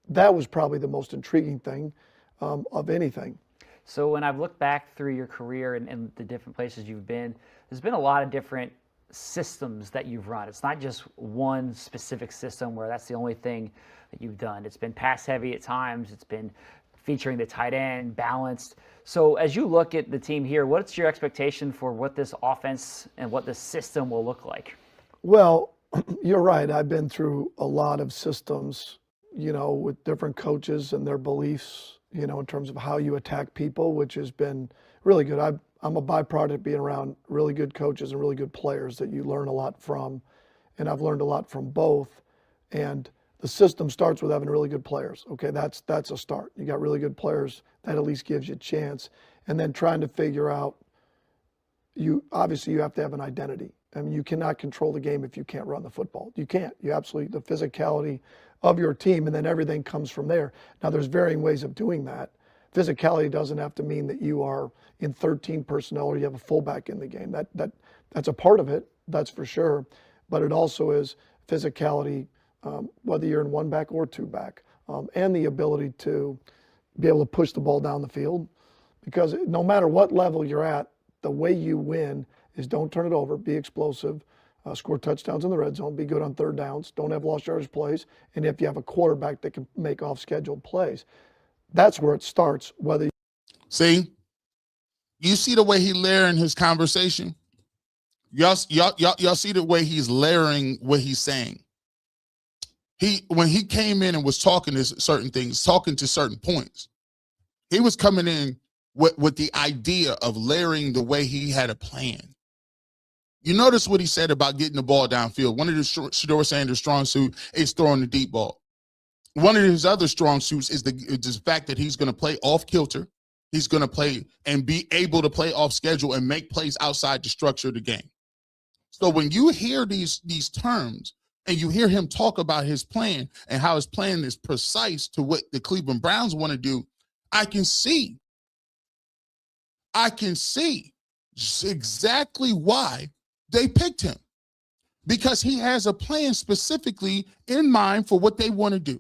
That was probably the most intriguing thing of anything. So when I've looked back through your career and the different places you've been, there's been a lot of different systems that you've run. It's not just one specific system where that's the only thing that you've done. It's been pass heavy at times. It's been featuring the tight end, balanced. So as you look at the team here, what's your expectation for what this offense and what this system will look like? Well, you're right. I've been through a lot of systems, with different coaches and their beliefs, in terms of how you attack people, which has been really good. I'm a byproduct of being around really good coaches and really good players that you learn a lot from, and I've learned a lot from both. And the system starts with having really good players. Okay, that's a start. You got really good players, that at least gives you a chance. And then trying to figure out, obviously you have to have an identity. I mean, you cannot control the game if you can't run the football. You can't. You absolutely, the physicality of your team, and then everything comes from there. Now, there's varying ways of doing that. Physicality doesn't have to mean that you are in 13 personnel or you have a fullback in the game. That's a part of it, that's for sure. But it also is physicality, whether you're in 1 back or 2 back, and the ability to be able to push the ball down the field. Because no matter what level you're at, the way you win is don't turn it over, be explosive, score touchdowns in the red zone, be good on 3rd downs, don't have lost yardage plays, and if you have a quarterback that can make off-scheduled plays. That's where it starts. Whether you see the way he layering his conversation? Y'all see the way he's layering what he's saying? When he came in and was talking to certain things, talking to certain points, he was coming in with the idea of layering the way he had a plan. You notice what he said about getting the ball downfield. One of the Shedeur Sanders' strong suit is throwing the deep ball. One of his other strong suits is the fact that he's going to play off kilter. He's going to play and be able to play off schedule and make plays outside the structure of the game. So when you hear these terms and you hear him talk about his plan and how his plan is precise to what the Cleveland Browns want to do, I can see exactly why they picked him, because he has a plan specifically in mind for what they want to do.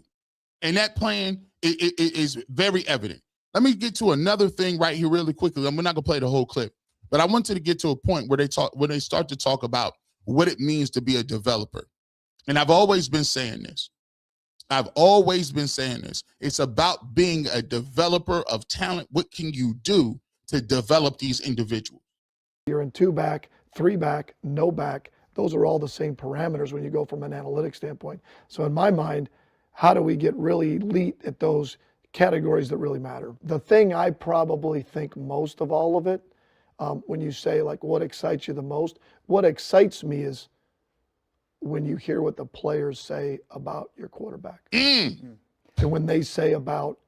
And that plan is very evident. Let me get to another thing right here really quickly. I'm not going to play the whole clip, but I wanted to get to a point where they start to talk about what it means to be a developer. And I've always been saying this. It's about being a developer of talent. What can you do to develop these individuals? You're in 2-back, 3-back, no back. Those are all the same parameters when you go from an analytics standpoint. So in my mind, how do we get really elite at those categories that really matter? The thing I probably think most of all of it, when you say like what excites you the most, what excites me is when you hear what the players say about your quarterback. And when they say about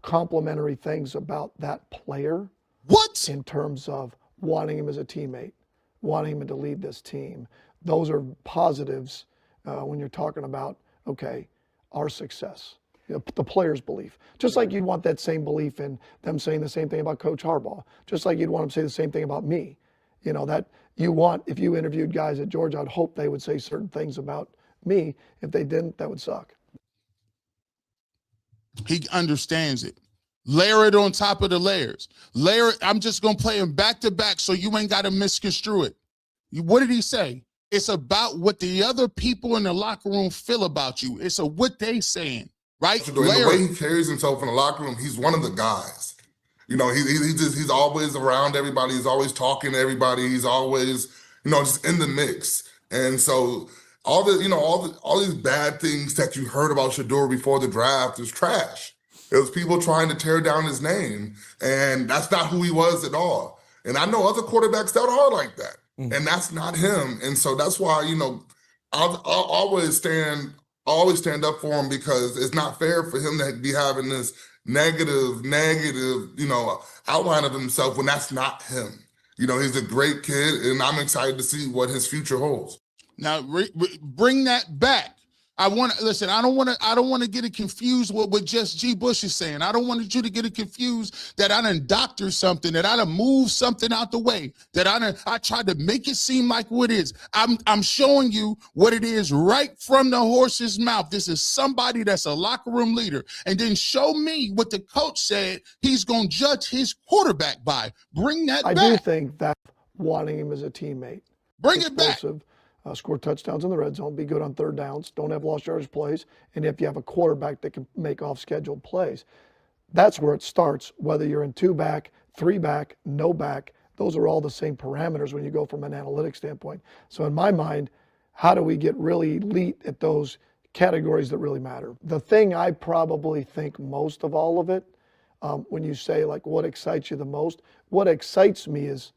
complimentary things about that player. What? In terms of wanting him as a teammate, wanting him to lead this team. Those are positives when you're talking about, okay, our success. You know, the player's belief. Just like you'd want that same belief in them saying the same thing about Coach Harbaugh. Just like you'd want them to say the same thing about me. You know, that you want, if you interviewed guys at Georgia, I'd hope they would say certain things about me. If they didn't, that would suck. He understands it. Layer it on top of the layers. Layer it. I'm just going to play them back to back so you ain't got to misconstrue it. What did he say? It's about what the other people in the locker room feel about you. It's what they saying, right? The way he carries himself in the locker room, he's one of the guys. You know, he's always around everybody. He's always talking to everybody. He's always, just in the mix. And so all these bad things that you heard about Shedeur before the draft is trash. It was people trying to tear down his name, and that's not who he was at all. And I know other quarterbacks that are like that, and that's not him. And so that's why, I'll always stand up for him, because it's not fair for him to be having this negative, outline of himself when that's not him. He's a great kid, and I'm excited to see what his future holds. Now, bring that back. I don't want to get it confused with what just G. Bush is saying. I don't want you to get it confused that I done doctor something, that I done move something out the way, that I tried to make it seem like what it is. I'm showing you what it is right from the horse's mouth. This is somebody that's a locker room leader. And then show me what the coach said he's going to judge his quarterback by. Bring that back. I do think that wanting him as a teammate. Bring it back. Score touchdowns in the red zone, be good on third downs, don't have lost yardage plays, and if you have a quarterback that can make off scheduled plays, that's where it starts. Whether you're in 2-back, 3-back, no back, those are all the same parameters when you go from an analytics standpoint. So in my mind, how do we get really elite at those categories that really matter? The thing I probably think most of all of it, when you say like what excites you the most, what excites me is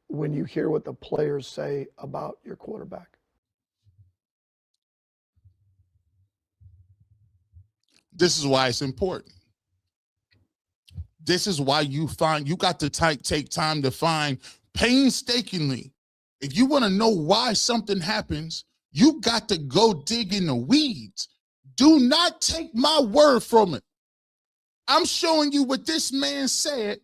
when you hear what the players say about your quarterback. This is why it's important. This is why you got to take time to find painstakingly. If you want to know why something happens, you got to go dig in the weeds. Do not take my word from it. I'm showing you what this man said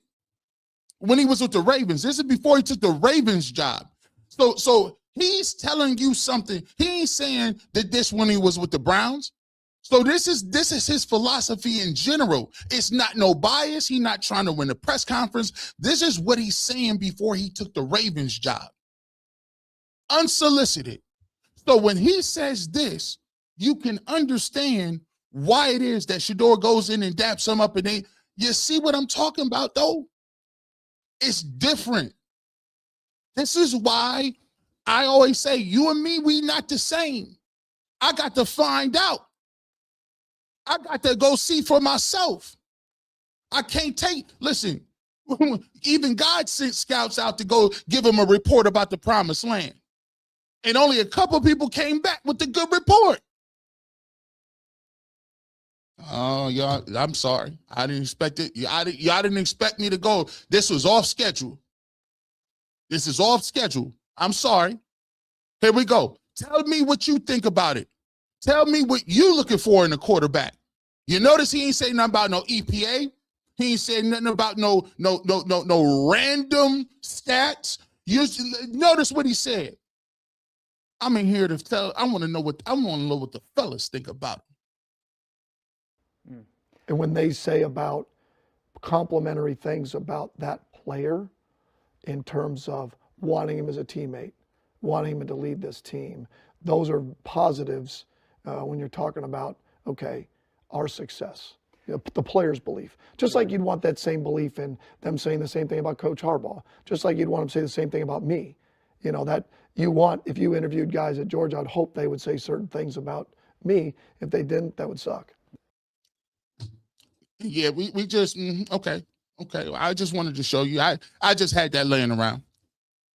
when he was with the Ravens. This is before he took the Ravens job. So he's telling you something. He ain't saying that this when he was with the Browns. So this is his philosophy in general. It's not no bias. He's not trying to win a press conference. This is what he's saying before he took the Ravens job. Unsolicited. So when he says this, you can understand why it is that Shedeur goes in and daps him up, and you see what I'm talking about though? It's different. This is why I always say, you and me, we not the same. I got to find out. I got to go see for myself. I can't listen, even God sent scouts out to go give him a report about the promised land. And only a couple people came back with the good report. Oh, y'all, I'm sorry. I didn't expect it. Y'all didn't expect me to go. This was off schedule. This is off schedule. I'm sorry. Here we go. Tell me what you think about it. Tell me what you looking for in a quarterback. You notice he ain't saying nothing about no EPA. He ain't saying nothing about no random stats. You notice what he said. I'm in here to tell. I want to know what the fellas think about him. And when they say about complimentary things about that player in terms of wanting him as a teammate, wanting him to lead this team, those are positives when you're talking about, okay, our success, the player's belief. Just like you'd want that same belief in them saying the same thing about Coach Harbaugh. Just like you'd want them to say the same thing about me. That you want, if you interviewed guys at Georgia, I'd hope they would say certain things about me. If they didn't, that would suck. Yeah, we just, okay. I just wanted to show you. I just had that laying around.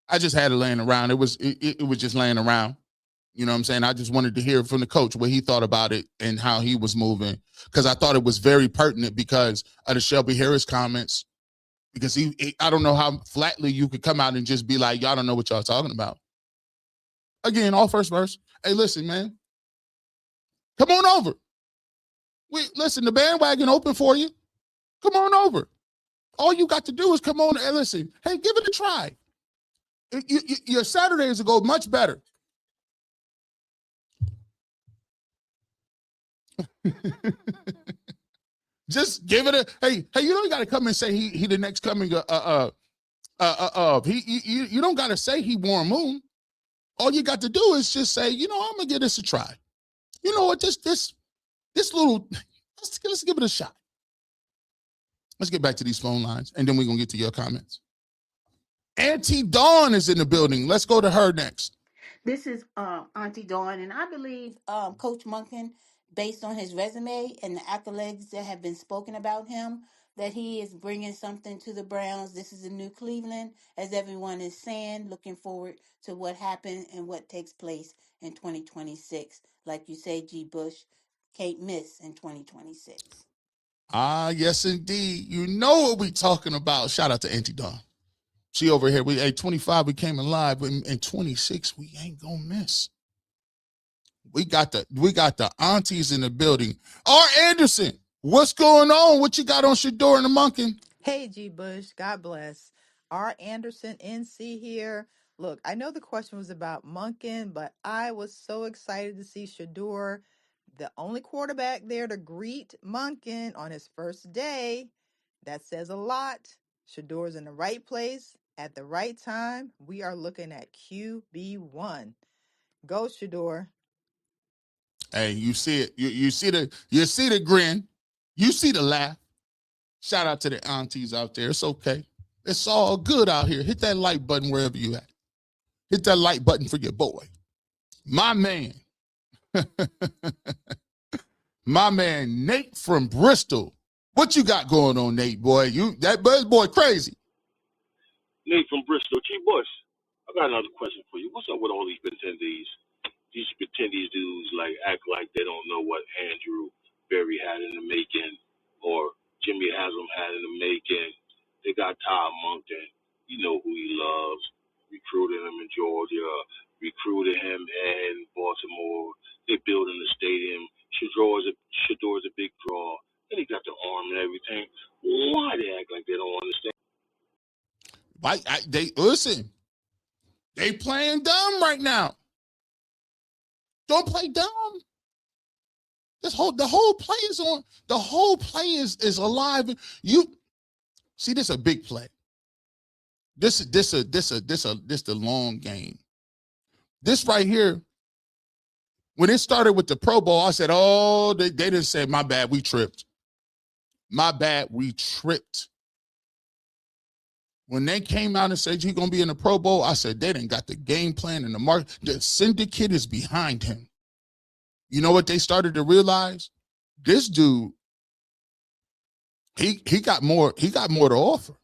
I just had it laying around. It was just laying around. You know what I'm saying? I just wanted to hear from the coach what he thought about it and how he was moving, because I thought it was very pertinent because of the Shelby Harris comments. Because I don't know how flatly you could come out and just be like, y'all don't know what y'all talking about. Again, all first verse. Hey, listen, man. Come on over. Listen, the bandwagon open for you. Come on over. All you got to do is come on and listen. Hey, give it a try. Your Saturdays will go much better. Just give it a hey. You don't got to come and say he the next coming you don't got to say he Warren Moon. All you got to do is just say, I'm gonna give this a try. You know what? This little let's give it a shot. Let's get back to these phone lines, and then we're gonna get to your comments. Auntie Dawn is in the building. Let's go to her next. This is Auntie Dawn, and I believe Coach Monkin, based on his resume and the accolades that have been spoken about him, that he is bringing something to the Browns. This is a new Cleveland, as everyone is saying, looking forward to what happened and what takes place in 2026. Like you say, G. Bush, can't miss in 2026. Ah, yes, indeed. You know what we talking about. Shout out to Auntie Dawn. She over here. We 25, we came alive, but in 26, we ain't gonna miss. We got the aunties in the building. R. Anderson, what's going on? What you got on Shedeur and the Monkin? Hey, G. Bush. God bless. R. Anderson, NC here. Look, I know the question was about Monkin, but I was so excited to see Shedeur, the only quarterback there to greet Monkin on his first day. That says a lot. Shedeur's in the right place at the right time. We are looking at QB1. Go, Shedeur. Hey, you see it. You see the grin. You see the laugh. Shout out to the aunties out there. It's okay. It's all good out here. Hit that like button wherever you at. Hit that like button for your boy. My man. My man, Nate from Bristol. What you got going on, Nate, boy? That boy crazy. Nate from Bristol. G. Bush, I got another question for you. What's up with all these pretendees? These pretendees dudes act like they don't know what Andrew Berry had in the making or Jimmy Haslam had in the making. They got Todd Monken. You know who he loves. Recruited him in Georgia. Recruited him in Baltimore. They building the stadium. Shedeur's a big draw. And he got the arm and everything. Why they act like they don't understand? Listen. They playing dumb right now. Don't play dumb. The whole play is on. The whole play is alive. You see, this a big play. This the long game. This right here. When it started with the Pro Bowl, I said, "Oh, they didn't say my bad. We tripped. My bad. We tripped." When they came out and said he's gonna be in the Pro Bowl, I said they didn't got the game plan and the mark. The syndicate is behind him. You know what they started to realize? This dude, he got more. He got more to offer.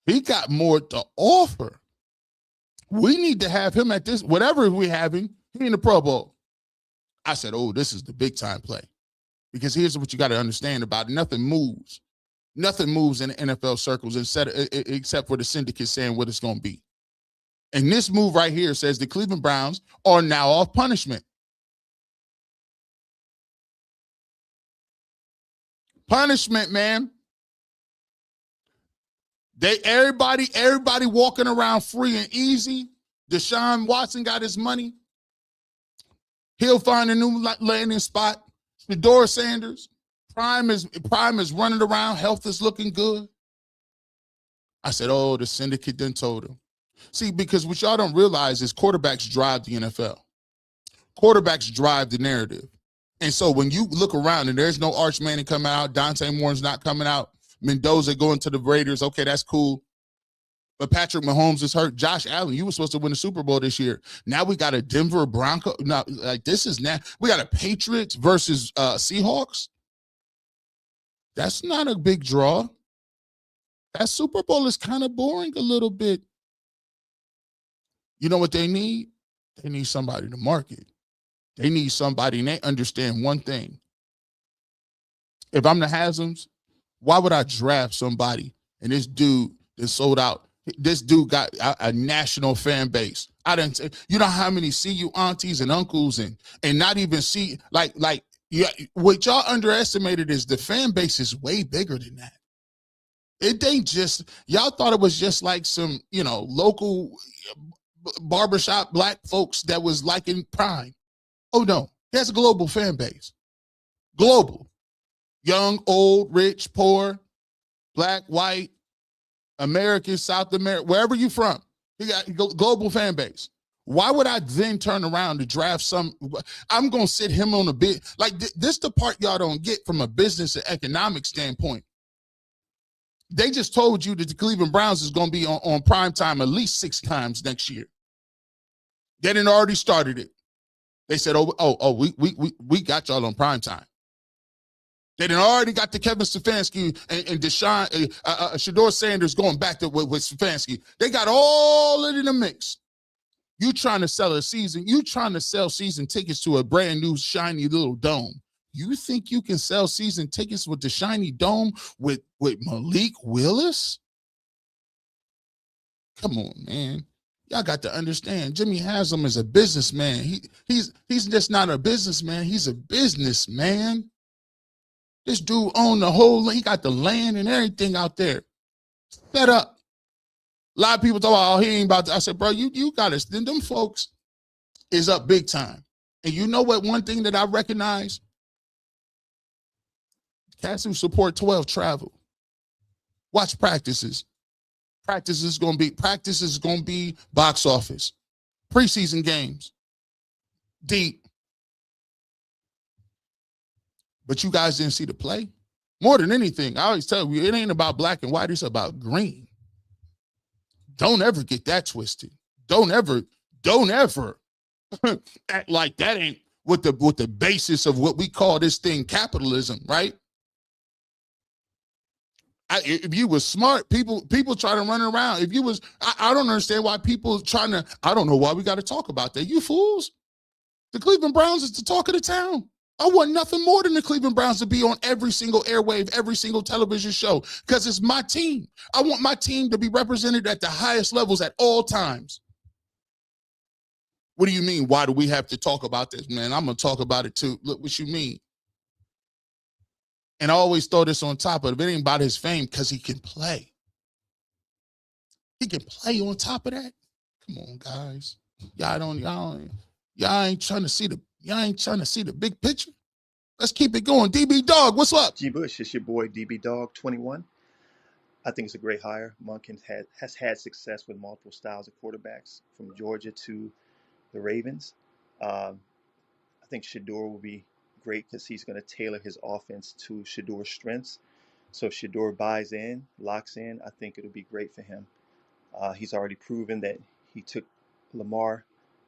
He got more to offer. We need to have him at this, whatever we're having, he in the Pro Bowl. I said, oh, this is the big time play. Because here's what you got to understand about it. Nothing moves. Nothing moves in the NFL circles except for the syndicate saying what it's going to be. And this move right here says the Cleveland Browns are now off punishment. Punishment, man. Everybody walking around free and easy. Deshaun Watson got his money. He'll find a new landing spot. Shedeur Sanders, Prime is running around. Health is looking good. I said, oh, the syndicate done told him. See, because what y'all don't realize is quarterbacks drive the NFL. Quarterbacks drive the narrative. And so when you look around and there's no Arch Manning coming out, Dante Moore's not coming out, Mendoza going to the Raiders, okay, that's cool. But Patrick Mahomes is hurt. Josh Allen, you were supposed to win the Super Bowl this year. Now we got a Denver Bronco. No, like this is now we got a Patriots versus Seahawks. That's not a big draw. That Super Bowl is kind of boring a little bit. You know what they need? They need somebody to market. They need somebody, and they understand one thing. If I'm the Hasms, why would I draft somebody and this dude is sold out? This dude got a national fan base. I didn't say, you know how many see you aunties and uncles and not even see like yeah, what y'all underestimated is the fan base is way bigger than that. It ain't just, y'all thought it was just like some, local barbershop black folks that was like in Prime. Oh no, there's a global fan base. Global. Young, old, rich, poor, black, white, American, South America, wherever you from, you got a global fan base. Why would I then turn around to draft some? I'm going to sit him on a bit. Like this the part y'all don't get from a business and economic standpoint. They just told you that the Cleveland Browns is going to be on prime time at least 6 times next year. They didn't already started it. They said, we got y'all on prime time. They done already got the Kevin Stefanski and Deshaun, Shedeur Sanders going back to with Stefanski. They got all it in the mix. You trying to sell a season. You trying to sell season tickets to a brand new shiny little dome. You think you can sell season tickets with the shiny dome with Malik Willis? Come on, man. Y'all got to understand. Jimmy Haslam is a businessman. He's just not a businessman. He's a businessman. This dude owned the whole, he got the land and everything out there set up. A lot of people thought, oh, he ain't about to. I said, bro, you got to, them folks is up big time. And you know what? One thing that I recognize, cats who support 12 travel. Watch practices. Practice is going to be box office. Preseason games. Deep. But you guys didn't see the play. More than anything, I always tell you, it ain't about black and white. It's about green. Don't ever get that twisted. Don't ever act like that ain't what the basis of what we call this thing capitalism, right? If you was smart, people try to run around. If you was, I don't understand why people trying to, I don't know why we got to talk about that. You fools. The Cleveland Browns is the talk of the town. I want nothing more than the Cleveland Browns to be on every single airwave, every single television show, because it's my team. I want my team to be represented at the highest levels at all times. What do you mean? Why do we have to talk about this, man? I'm going to talk about it too. Look what you mean. And I always throw this on top of it. It ain't about his fame because he can play. He can play on top of that. Come on, guys. Y'all ain't trying to see the big picture. Let's keep it going. DB Dog, what's up? G Bush, it's your boy DB Dog 21. I think it's a great hire. Monkin has had success with multiple styles of quarterbacks, from Georgia to the Ravens. I think Shedeur will be great because he's going to tailor his offense to Shedeur's strengths. So if Shedeur buys in, locks in, I think it'll be great for him. He's already proven that he took Lamar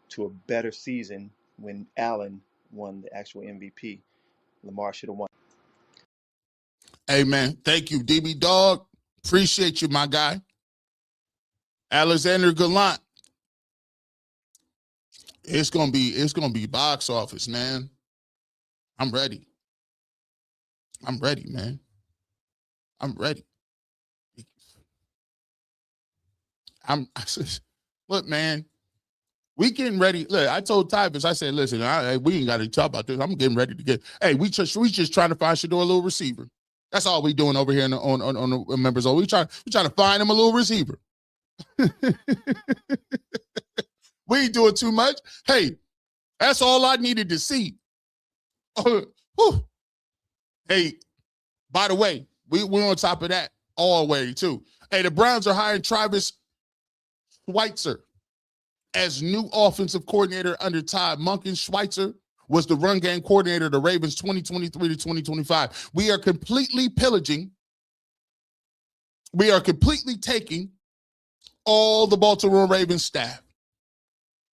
to a better season when Allen won the actual MVP. Lamar should have won. Hey, man, thank you, DB Dog. Appreciate you, my guy. Alexander Gallant. It's gonna be box office, man. I'm ready, man. I'm ready. Look, man. We getting ready. Look, I told Tyvus, I said, listen, we ain't got to talk about this. I'm getting ready to get. Hey, we just trying to find Shedeur a little receiver. That's all we doing over here on the members. We trying to find him a little receiver. We ain't doing too much. Hey, that's all I needed to see. Hey, By the way, we're on top of that already, too. Hey, the Browns are hiring Travis Schweitzer as new offensive coordinator under Todd Monken. Schweitzer was the run game coordinator of the Ravens 2023 to 2025. We are completely pillaging. We are completely taking all the Baltimore Ravens staff.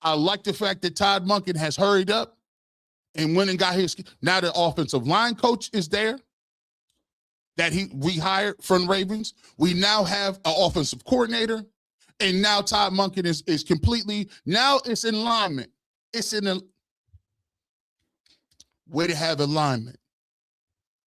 I like the fact that Todd Monken has hurried up and went and got his. Now the offensive line coach is there that we hired from Ravens. We now have an offensive coordinator, and now Todd Monken is completely, now it's in alignment. It's in a way to have alignment.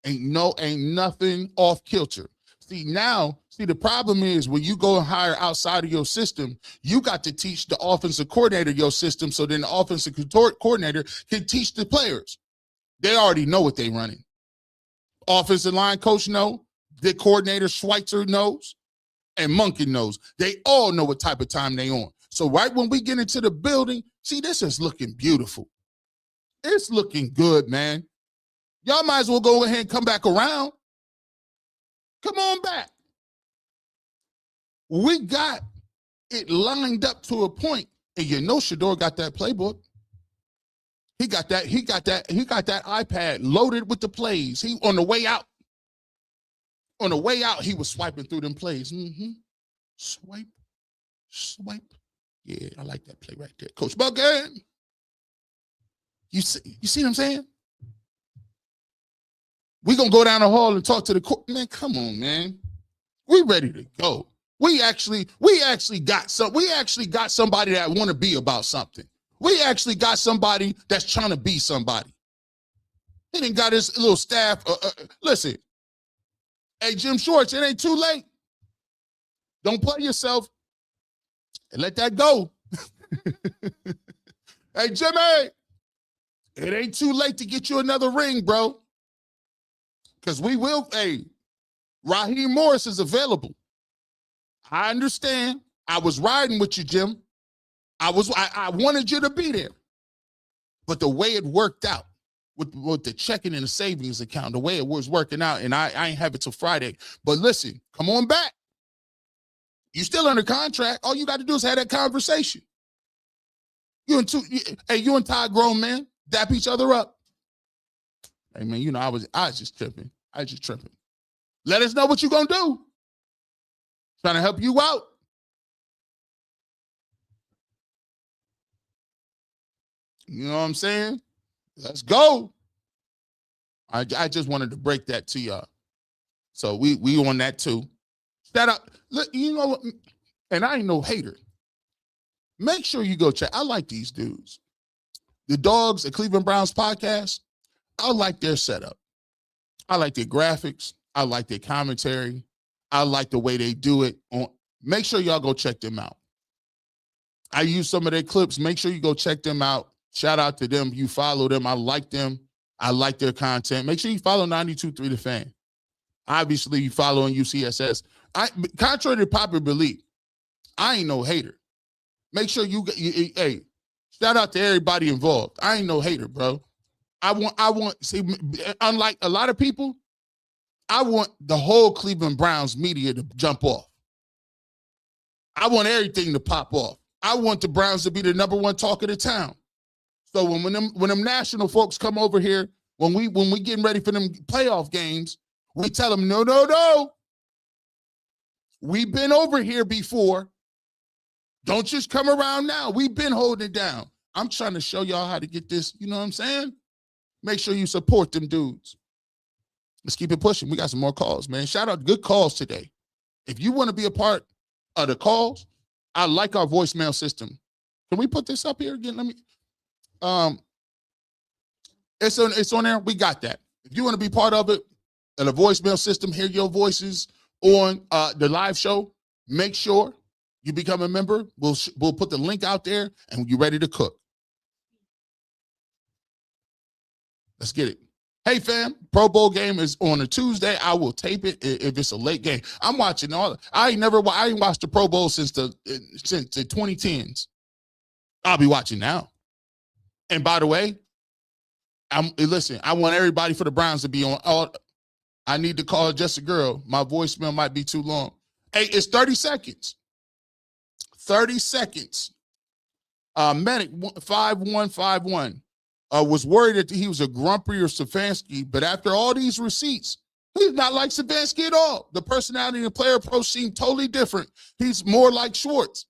Ain't nothing off kilter. The problem is when you go and hire outside of your system, you got to teach the offensive coordinator your system so then the offensive coordinator can teach the players. They already know what they're running. Offensive line coach know, the coordinator Schweitzer knows, and Monken knows. They all know what type of time they on. So right when we get into the building, see, this is looking beautiful. It's looking good, man. Y'all might as well go ahead and come back around. Come on back. We got it lined up to a point, and you know Shedeur got that playbook. He got that iPad loaded with the plays. He on the way out. On the way out, he was swiping through them plays. Swipe. Yeah, I like that play right there. Coach Monken. You see what I'm saying? We're gonna go down the hall and talk to the court. Man, come on, man. We ready to go. We actually got somebody that want to be about something. We actually got somebody that's trying to be somebody. He didn't got his little staff. Listen, hey, Jim Shorts, it ain't too late. Don't play yourself and let that go. Hey, Jimmy, it ain't too late to get you another ring, bro. Because we will, hey, Raheem Morris is available. I understand. I was riding with you, Jim. I wanted you to be there. But the way it worked out with the checking and the savings account, the way it was working out, and I ain't have it till Friday. But listen, come on back. You still under contract. All you got to do is have that conversation. You and Todd grown man, dap each other up. Hey man, you know, I was just tripping. Let us know what you're gonna do. Trying to help you out. You know what I'm saying? Let's go. I just wanted to break that to y'all. So we on that too. Shout out. Look, you know what? And I ain't no hater. Make sure you go check. I like these dudes. The Dogs at Cleveland Browns podcast. I like their setup. I like their graphics. I like their commentary. I like the way they do it. Make sure y'all go check them out. I use some of their clips. Make sure you go check them out. Shout out to them. You follow them. I like them. I like their content. Make sure you follow 92.3 The Fan. Obviously, you follow on UCSS. Contrary to popular belief, I ain't no hater. Make sure hey, shout out to everybody involved. I ain't no hater, bro. See, unlike a lot of people, I want the whole Cleveland Browns media to jump off. I want everything to pop off. I want the Browns to be the number one talk of the town. So when them national folks come over here, when we getting ready for them playoff games, we tell them, no. We've been over here before. Don't just come around now. We've been holding it down. I'm trying to show y'all how to get this. You know what I'm saying? Make sure you support them dudes. Let's keep it pushing. We got some more calls, man. Shout out, good calls today. If you want to be a part of the calls, I like our voicemail system. Can we put this up here again? Let me. It's on there. We got that. If you want to be part of it, and the voicemail system, hear your voices on the live show, make sure you become a member. We'll put the link out there, and you're ready to cook. Let's get it. Hey, fam, Pro Bowl game is on a Tuesday. I will tape it if it's a late game. I'm watching all. I ain't watched the Pro Bowl since the 2010s. I'll be watching now. And by the way, I want everybody for the Browns to be on all. I need to call just a girl. My voicemail might be too long. Hey, it's 30 seconds. 30 seconds. Medic 5151 was worried that he was a grumpier Stefanski, but after all these receipts, he's not like Stefanski at all. The personality and the player approach seem totally different. He's more like Schwartz.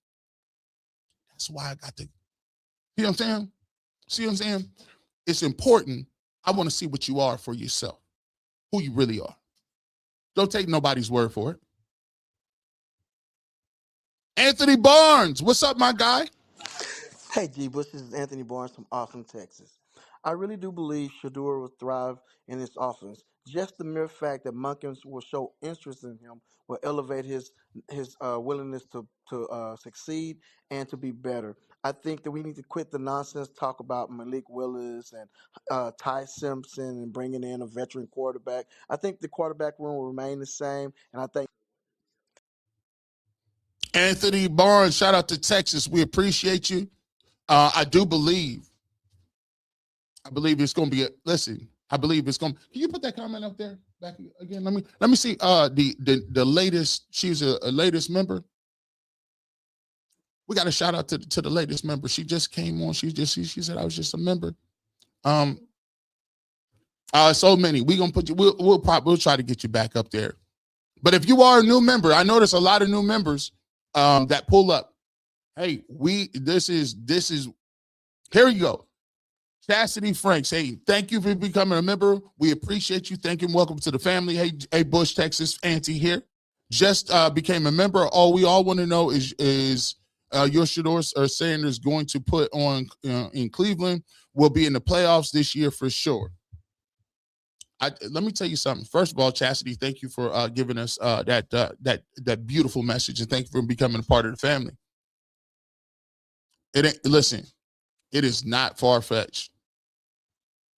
That's why I got to, you know what I'm saying? See what I'm saying? It's important. I want to see what you are for yourself, who you really are. Don't take nobody's word for it. Anthony Barnes, what's up, my guy? Hey, G. Bush, this is Anthony Barnes from Austin, Texas. I really do believe Shedeur will thrive in this offense. Just the mere fact that Monken will show interest in him will elevate his willingness to succeed and to be better. I think that we need to quit the nonsense talk about Malik Willis and Ty Simpson and bringing in a veteran quarterback. I think the quarterback room will remain the same, and I think Anthony Barnes, shout out to Texas. We appreciate you. I believe it's going to be I believe it's going to, can you put that comment up there back again? Let me see the latest, she's a latest member. We got a shout out to the latest member. She just came on. She said I was just a member. So many. We're going to put you, we'll try to get you back up there. But if you are a new member, I notice a lot of new members that pull up. Hey, this is here you go. Chastity Franks, hey, thank you for becoming a member. We appreciate you. Thank you. Welcome to the family. Hey, Bush, Texas, Auntie here. Just became a member. All we all want to know is your Shedeur Sanders going to put on in Cleveland will be in the playoffs this year for sure. Let me tell you something. First of all, Chastity, thank you for giving us that beautiful message, and thank you for becoming a part of the family. Listen, it is not far-fetched.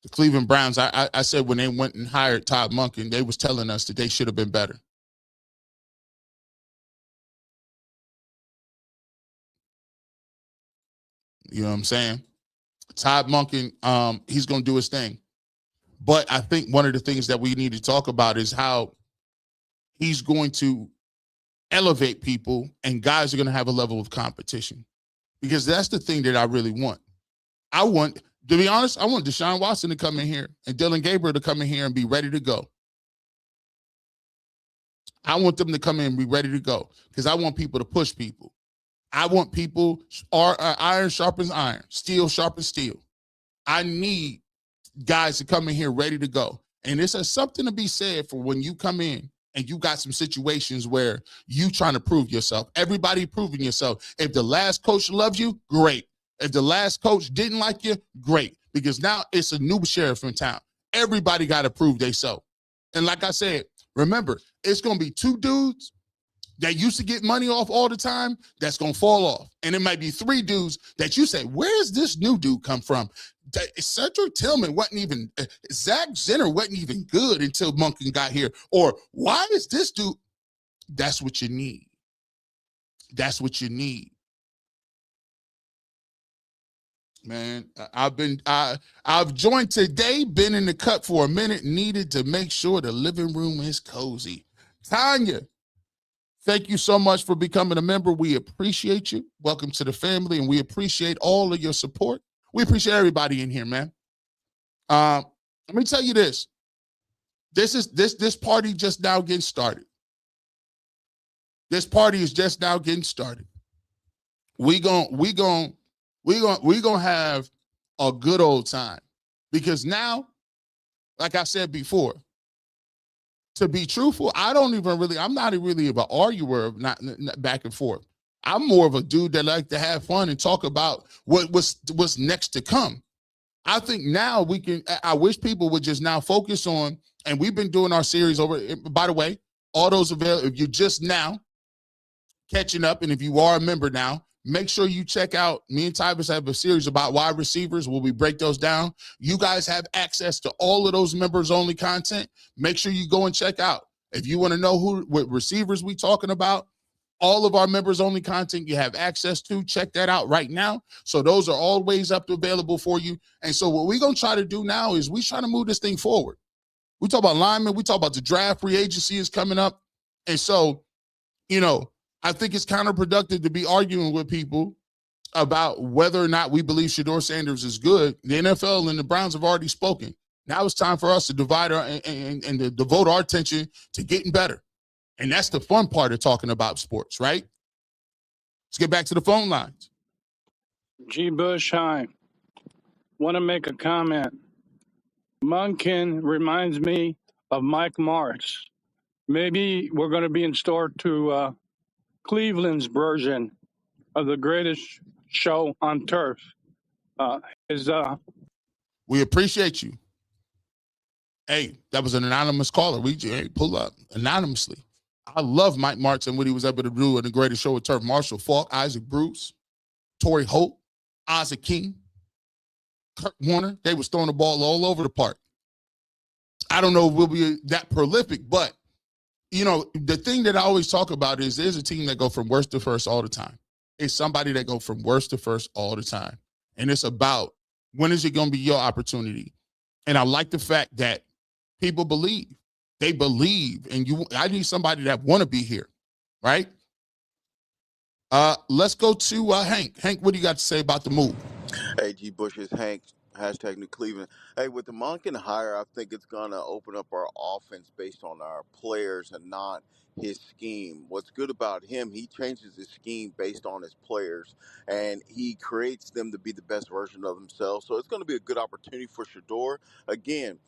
The Cleveland Browns, I said when they went and hired Todd Monken, they was telling us that they should have been better. You know what I'm saying? Todd Monken, he's going to do his thing. But I think one of the things that we need to talk about is how he's going to elevate people and guys are going to have a level of competition. Because that's the thing that I really want. To be honest, I want Deshaun Watson to come in here and Dylan Gabriel to come in here and be ready to go. I want them to come in and be ready to go because I want people to push people. I want people, iron sharpens iron, steel sharpens steel. I need guys to come in here ready to go. And this has something to be said for when you come in and you got some situations where you trying to prove yourself. Everybody proving yourself. If the last coach loves you, great. If the last coach didn't like you, great. Because now it's a new sheriff in town. Everybody got to prove themselves. And like I said, remember, it's going to be two dudes that used to get money off all the time that's going to fall off. And it might be three dudes that you say, where's this new dude come from? Cedric Tillman wasn't even, Zach Zenner wasn't even good until Monkin got here. Or why is this dude? That's what you need. That's what you need. Man, I've joined today, been in the cut for a minute, needed to make sure the living room is cozy. Tanya, thank you so much for becoming a member. We appreciate you. Welcome to the family, and we appreciate all of your support. We appreciate everybody in here, man. Let me tell you this. This party just now getting started. This party is just now getting started. We gonna have a good old time. Because now, like I said before, to be truthful, I'm not really an arguer of not back and forth. I'm more of a dude that like to have fun and talk about what's next to come. I think now I wish people would just now focus on, and we've been doing our series over, by the way, all those available, if you're just now catching up, and if you are a member now, make sure you check out, me and Tyvus have a series about wide receivers where we break those down. You guys have access to all of those members-only content. Make sure you go and check out. If you want to know what receivers we talking about, all of our members-only content you have access to. Check that out right now. So those are always available for you. And so what we're going to try to do now is we're trying to move this thing forward. We talk about linemen. We talk about the draft. Free agency is coming up. And so, I think it's counterproductive to be arguing with people about whether or not we believe Shedeur Sanders is good. The NFL and the Browns have already spoken. Now it's time for us to divide and to devote our attention to getting better. And that's the fun part of talking about sports, right? Let's get back to the phone lines. G. Bush, hi. Want to make a comment. Monkin reminds me of Mike Martz. Maybe we're going to be in store to Cleveland's version of the greatest show on turf. We appreciate you. Hey, that was an anonymous caller. We pull up anonymously. I love Mike Martz and what he was able to do in the greatest show of turf. Marshall Faulk, Isaac Bruce, Torrey Holt, Isaac King, Kurt Warner. They was throwing the ball all over the park. I don't know if we'll be that prolific, but, the thing that I always talk about is there's a team that go from worst to first all the time. It's somebody that go from worst to first all the time. And it's about when is it going to be your opportunity? And I like the fact that people believe. They believe. And I need somebody that want to be here, right? Let's go to Hank. Hank, what do you got to say about the move? Hey, G. Bush, is Hank, hashtag New Cleveland. Hey, with the Monkin hire, I think it's going to open up our offense based on our players and not his scheme. What's good about him, he changes his scheme based on his players, and he creates them to be the best version of themselves. So it's going to be a good opportunity for Shedeur. Again,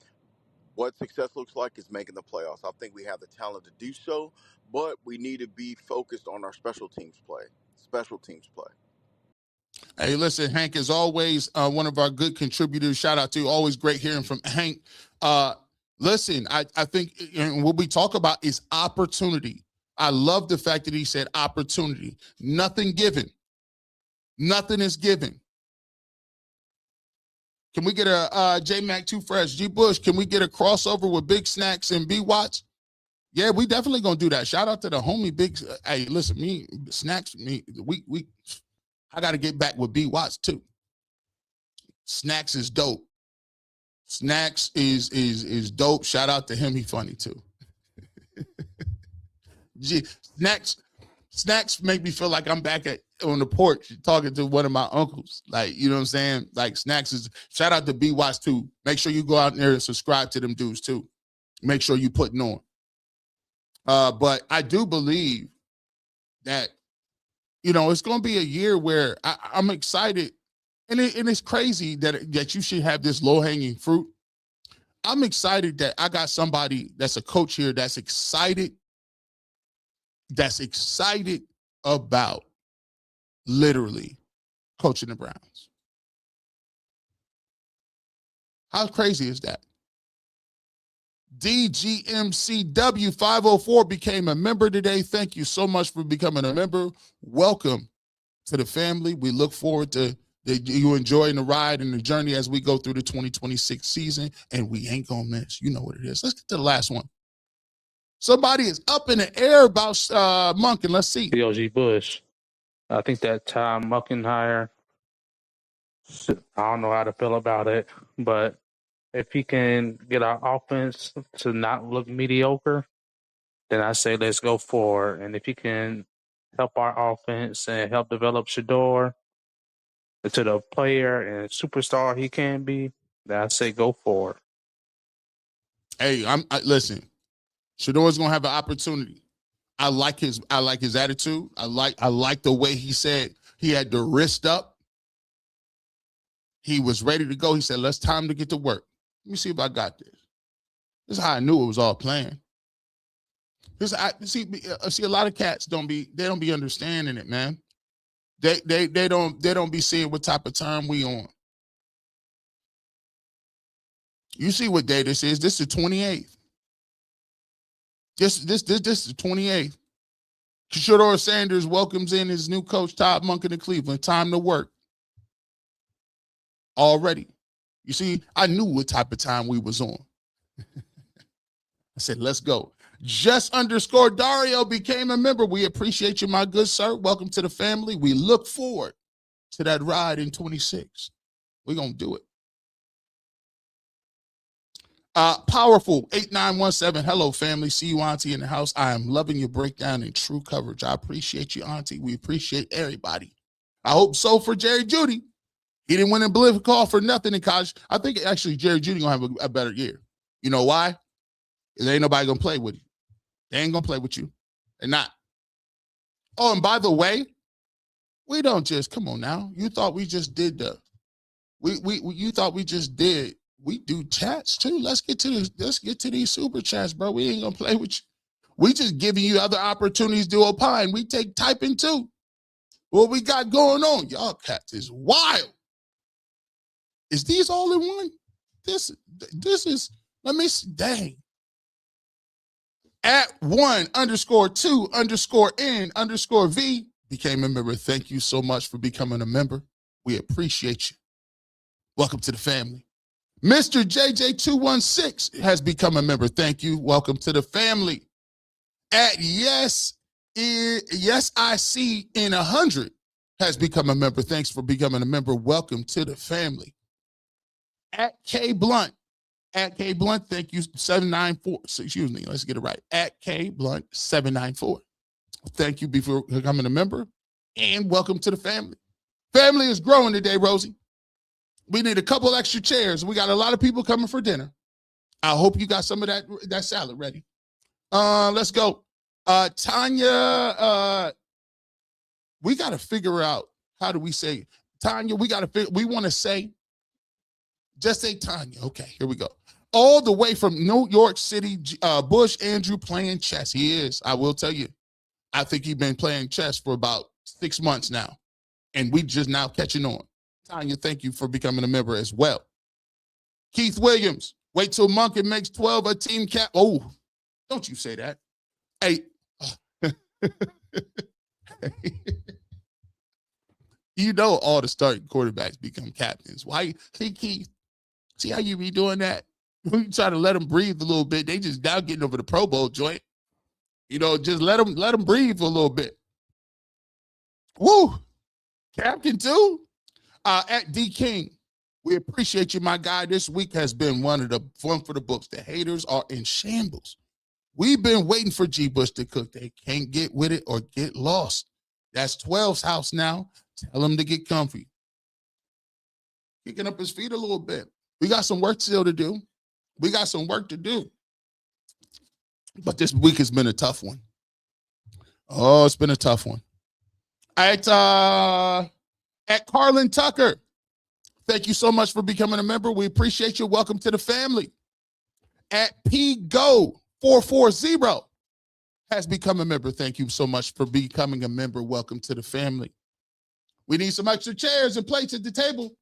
what success looks like is making the playoffs. I think we have the talent to do so, but we need to be focused on our special teams play. Hey, listen, Hank is always one of our good contributors. Shout out to you. Always great hearing from Hank. Listen, I think what we talk about is opportunity. I love the fact that he said opportunity. Nothing given. Nothing is given. Can we get a J-Mac 2 Fresh? G. Bush, can we get a crossover with Big Snacks and B. Watts? Yeah, we definitely going to do that. Shout out to the homie Big. Hey, listen, I got to get back with B. Watts too. Snacks is dope. Snacks is dope. Shout out to him. He funny too. Snacks make me feel like I'm back on the porch talking to one of my uncles. Like, you know what I'm saying? Like Snacks is, shout out to B. Watts too. Make sure you go out there and subscribe to them dudes too. Make sure you putting on. But I do believe that, it's going to be a year where I'm excited. And it's crazy that you should have this low-hanging fruit. I'm excited that I got somebody that's a coach here that's excited about literally coaching the Browns. How crazy is that? DGMCW 504 became a member today. Thank you so much for becoming a member. Welcome to the family. We look forward to you enjoying the ride and the journey as we go through the 2026 season, and we ain't gonna miss. You know what it is. Let's get to the last one. Somebody is up in the air about Monkin. Let's see. G. Bush. I think that Todd Monken hire, I don't know how to feel about it, but if he can get our offense to not look mediocre, then I say let's go for it. And if he can help our offense and help develop Shedeur to the player and superstar he can be, then I say go for it. Hey, listen. Shedeur's gonna have an opportunity. I like his attitude. I like the way he said he had the wrist up. He was ready to go. He said, "Let's time to get to work. Let me see if I got this." This is how I knew it was all planned. See, a lot of cats don't be understanding it, man. They don't be seeing what type of time we on. You see what day this is? This is the 28th. This is the 28th. Shedeur Sanders welcomes in his new coach, Todd Monken in Cleveland. Time to work. Already. You see, I knew what type of time we was on. I said, let's go. Just_Dario became a member. We appreciate you, my good sir. Welcome to the family. We look forward to that ride in 26. We're going to do it. Powerful 8917. Hello, family. See you, Auntie, in the house. I am loving your breakdown and true coverage. I appreciate you, Auntie. We appreciate everybody. I hope so for Jerry Judy. He didn't win a Bliff call for nothing in college. I think actually Jerry Judy gonna have a better year. You know why? There ain't nobody gonna play with you. They ain't gonna play with you. They're not. Oh, and by the way, we don't just come on now. You thought we just did the you thought we just did. We do chats too. Let's get to these super chats, bro. We ain't gonna play with you. We just giving you other opportunities to opine. We take typing too. What we got going on? Y'all cats is wild. Is these all in one? This is, let me see, dang. At 1_2_N_V became a member. Thank you so much for becoming a member. We appreciate you. Welcome to the family. Mr. JJ216 has become a member. Thank you. Welcome to the family. At I see in 100 has become a member. Thanks for becoming a member. Welcome to the family. At K Blunt, thank you, 794. Excuse me, let's get it right. At K Blunt 794. Thank you for becoming a member. And welcome to the family. Family is growing today, Rosie. We need a couple extra chairs. We got a lot of people coming for dinner. I hope you got some of that salad ready. Let's go. Tanya, we got to figure out, how do we say it? Tanya, we want to say, just say Tanya. Okay, here we go. All the way from New York City, Bush Andrew playing chess. He is. I will tell you. I think he's been playing chess for about 6 months now. And we just now catching on. Tanya, thank you for becoming a member as well. Keith Williams, wait till Monkin makes 12 a team cap. Oh, don't you say that. Hey. You know all the starting quarterbacks become captains. Why? See, Keith, see how you be doing that? We try to let them breathe a little bit. They just now getting over the Pro Bowl joint. You know, just let them breathe a little bit. Woo! Captain too? At D King, we appreciate you, my guy. This week has been one for the books. The haters are in shambles. We've been waiting for G. Bush to cook. They can't get with it or get lost. That's 12's house now. Tell him to get comfy. Kicking up his feet a little bit. We got some work still to do. But this week has been a tough one. Oh, it's been a tough one. At Carlin Tucker, thank you so much for becoming a member. We appreciate you. Welcome to the family. At PGO440 has become a member. Thank you so much for becoming a member. Welcome to the family. We need some extra chairs and plates at the table.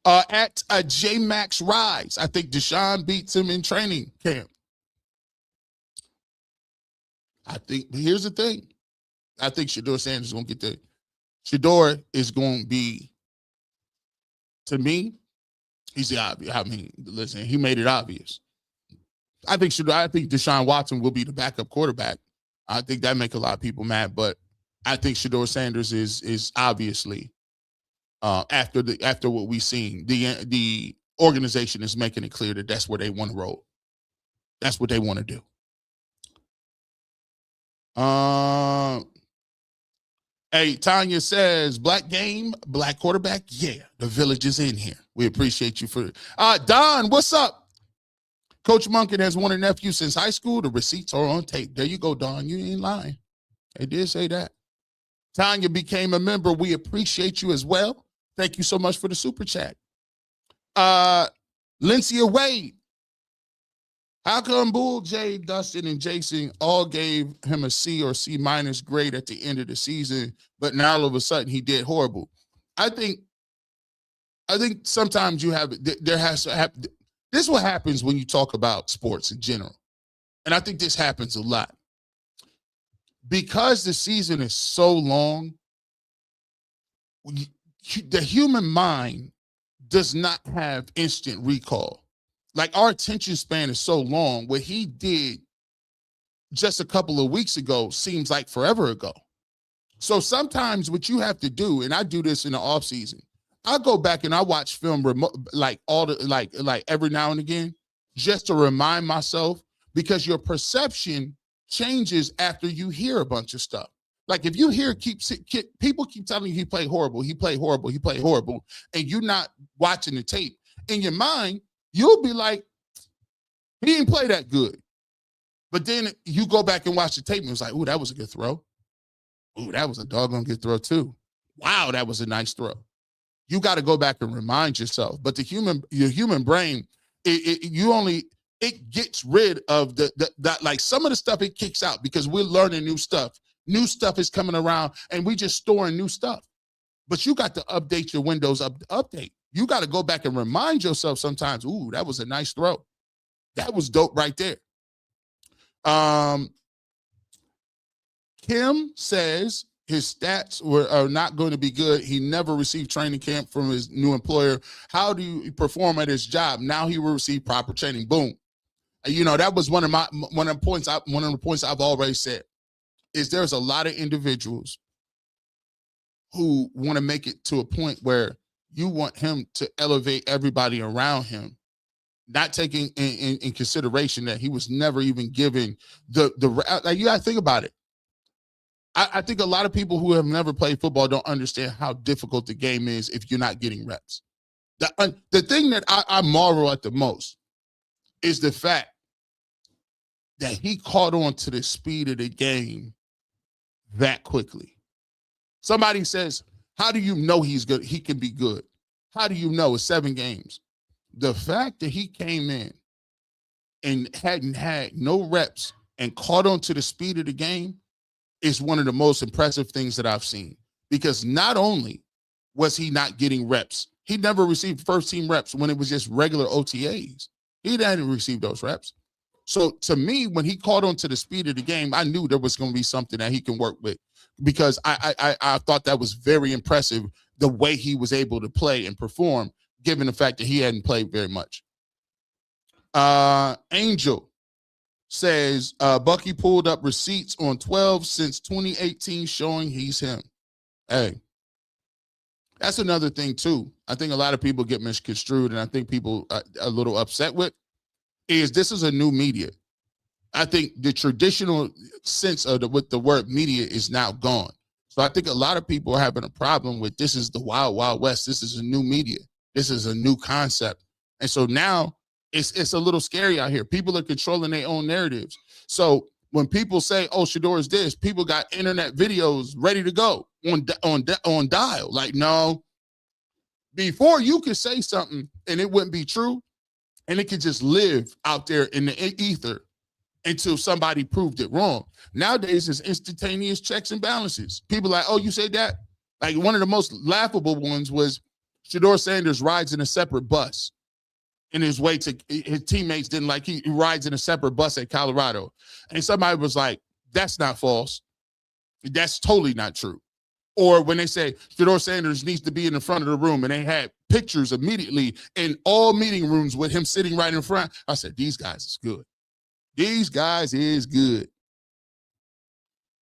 At J Max Rise, I think Deshaun beats him in training camp. Here's the thing. I think Shedeur Sanders is going to get there. Shedeur is going to be, to me, he's the obvious. I mean, listen, he made it obvious. I think Deshaun Watson will be the backup quarterback. I think that make a lot of people mad, but I think Shedeur Sanders is obviously after what we've seen, the organization is making it clear that that's where they want to roll. That's what they want to do. Hey, Tanya says, black game, black quarterback. Yeah, the village is in here. We appreciate you for Don, what's up? Coach Monkin has won a nephew since high school. The receipts are on tape. There you go, Don. You ain't lying. They did say that. Tanya became a member. We appreciate you as well. Thank you so much for the super chat. Lincia Wade. How come Bull, Jay, Dustin, and Jason all gave him a C or C- grade at the end of the season, but now all of a sudden he did horrible? I think sometimes you have there has to have this is what happens when you talk about sports in general. And I think this happens a lot. Because the season is so long, the human mind does not have instant recall. Like our attention span is so long. What he did just a couple of weeks ago seems like forever ago. So sometimes what you have to do, and I do this in the off season, I go back and I watch film like all the like every now and again, just to remind myself, because your perception changes after you hear a bunch of stuff. Like if you hear people keep telling you he played horrible, and you're not watching the tape, in your mind, you'll be like, he didn't play that good. But then you go back and watch the tape and it's like, ooh, that was a good throw. Ooh, that was a doggone good throw too. Wow, that was a nice throw. You got to go back and remind yourself. But your human brain, it gets rid of that, like some of the stuff it kicks out because we're learning new stuff. New stuff is coming around and we just storing new stuff. But you got to update your Windows update. You got to go back and remind yourself sometimes, ooh, that was a nice throw. That was dope right there. Kim says his stats are not going to be good. He never received training camp from his new employer. How do you perform at his job? Now he will receive proper training. Boom. You know, that was one of the points I've already said, is there's a lot of individuals who want to make it to a point where you want him to elevate everybody around him, not taking in consideration that he was never even given like, you got to think about it. I think a lot of people who have never played football don't understand how difficult the game is if you're not getting reps. The thing that I marvel at the most is the fact that he caught on to the speed of the game that quickly. Somebody says, how do you know he's good? He can be good. How do you know? It's 7 games. The fact that he came in and hadn't had no reps and caught on to the speed of the game is one of the most impressive things that I've seen. Because not only was he not getting reps, he never received first team reps when it was just regular OTAs. He didn't receive those reps. So to me, when he caught on to the speed of the game, I knew there was going to be something that he can work with, because I thought that was very impressive, the way he was able to play and perform, given the fact that he hadn't played very much. Angel says, Bucky pulled up receipts on 12 since 2018 showing he's him. Hey, that's another thing too. I think a lot of people get misconstrued, and I think people are a little upset with, is this is a new media. I think the traditional sense of with the word media is now gone. So I think a lot of people are having a problem with, this is the wild, wild west. This is a new media. This is a new concept. And so now it's a little scary out here. People are controlling their own narratives. So when people say, oh, Shedeur is this, people got internet videos ready to go on dial. Like, no, before you could say something and it wouldn't be true, and it could just live out there in the ether until somebody proved it wrong. Nowadays, it's instantaneous checks and balances. People like, oh, you said that? Like, one of the most laughable ones was Shedeur Sanders rides in a separate bus in his way to his teammates didn't like, he rides in a separate bus at Colorado. And somebody was like, that's not false. That's totally not true. Or when they say Shedeur Sanders needs to be in the front of the room, and they had pictures immediately in all meeting rooms with him sitting right in front. I said, these guys is good. These guys is good.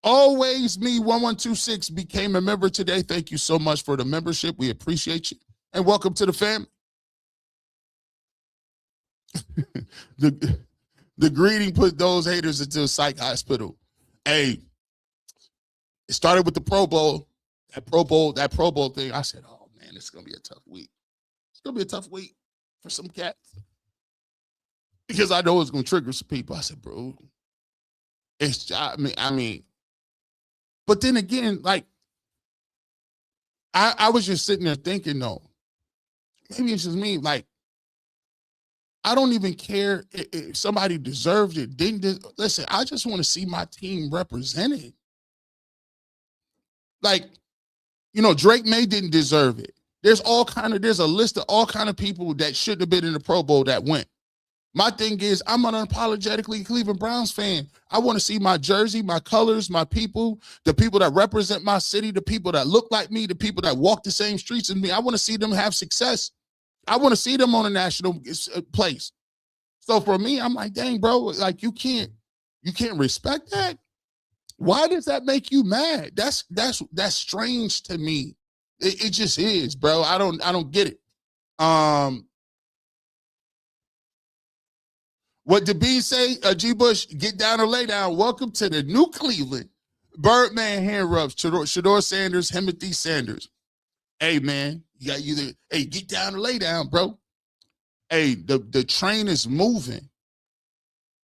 Always Me 1126 became a member today. Thank you so much for the membership. We appreciate you. And welcome to the family. the greeting put those haters into a psych hospital. Hey, it started with the Pro Bowl. That Pro Bowl thing. I said, oh man, it's gonna be a tough week. It's gonna be a tough week for some cats. Because I know it's gonna trigger some people. I said, bro, it's I mean, but then again, like I was just sitting there thinking, no, maybe it's just me. Like, I don't even care if somebody deserved it. Listen, I just want to see my team represented. Like, you know, Drake May didn't deserve it. There's a list of all kind of people that should have been in the Pro Bowl that went. My thing is, I'm an unapologetically Cleveland Browns fan. I want to see my jersey, my colors, my people, the people that represent my city, the people that look like me, the people that walk the same streets as me. I want to see them have success. I want to see them on a national place. So for me, I'm like, dang, bro, like you can't respect that. Why does that make you mad? That's strange to me. It just is, bro. I don't get it. What did B say? G. Bush, get down or lay down. Welcome to the new Cleveland. Birdman hand rubs. Shedeur Sanders, Timothy Sanders. Hey, man, you got either, hey, get down or lay down, bro. Hey, the train is moving.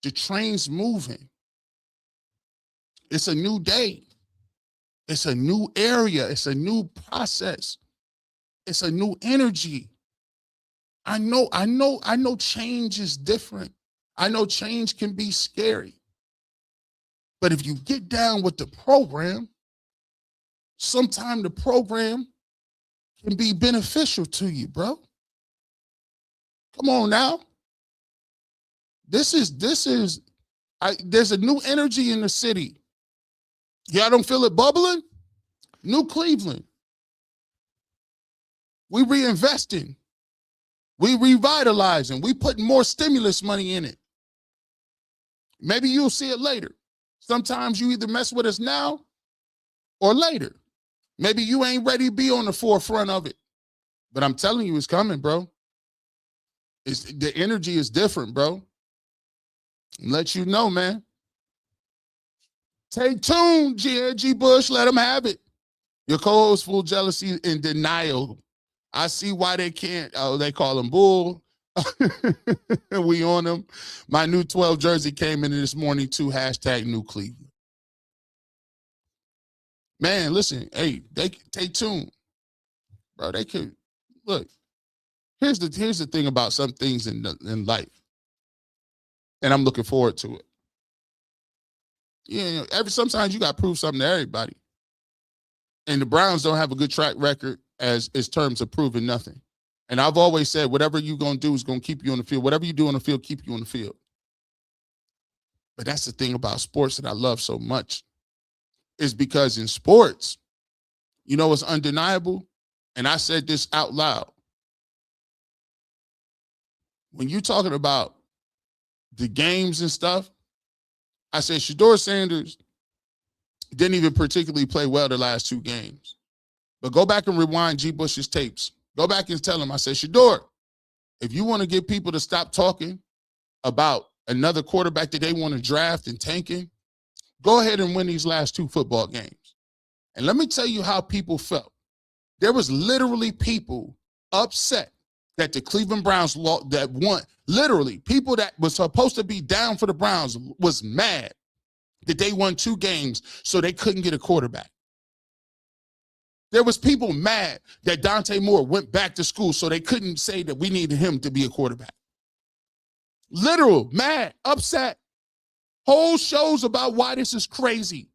The train's moving. It's a new day. It's a new area. It's a new process. It's a new energy. I know change is different. I know change can be scary. But if you get down with the program, sometimes the program can be beneficial to you, bro. Come on now. There's a new energy in the city. Y'all don't feel it bubbling? New Cleveland. We reinvesting. We revitalizing. We putting more stimulus money in it. Maybe you'll see it later. Sometimes you either mess with us now or later. Maybe you ain't ready to be on the forefront of it. But I'm telling you, it's coming, bro. The energy is different, bro. Let you know, man. Take tune, G. Bush. Let them have it. Your co-host full jealousy and denial. I see why they can't. Oh, they call him bull. We on them. My new 12 jersey came in this morning too. # new Cleveland. Man, listen. Hey, they take tune, bro. They could look. Here's the thing about some things in life, and I'm looking forward to it. You know, sometimes you got to prove something to everybody. And the Browns don't have a good track record as terms of proving nothing. And I've always said, whatever you're going to do is going to keep you on the field. Whatever you do on the field, keep you on the field. But that's the thing about sports that I love so much, is because in sports, you know what's undeniable? And I said this out loud. When you're talking about the games and stuff, I said Shedeur Sanders didn't even particularly play well the last 2 games. But go back and rewind G. Bush's tapes. Go back and tell him, I said, Shedeur, if you want to get people to stop talking about another quarterback that they want to draft and tanking, go ahead and win these last 2 football games. And let me tell you how people felt. There was literally people upset that the Cleveland Browns that won. Literally, people that was supposed to be down for the Browns was mad that they won 2 games so they couldn't get a quarterback. There was people mad that Dante Moore went back to school so they couldn't say that we needed him to be a quarterback. Literal, mad, upset. Whole shows about why this is crazy.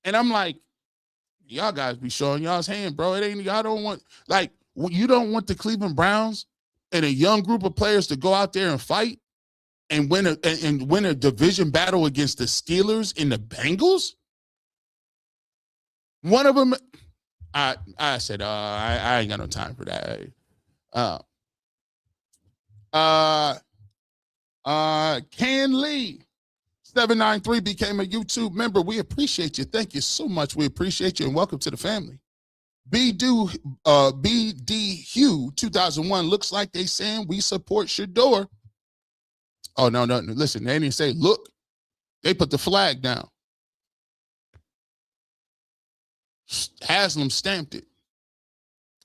And I'm like, y'all guys be showing y'all's hand, bro. It ain't, y'all don't want, like, you don't want the Cleveland Browns and a young group of players to go out there and fight and win a division battle against the Steelers and the Bengals? One of them, I said, I ain't got no time for that. Ken Lee, 793 became a YouTube member. We appreciate you. Thank you so much. We appreciate you and welcome to the family. BD Hugh, 2001, looks like they saying we support Shedeur. Oh, no. Listen, they didn't say, look. They put the flag down. Haslam stamped it.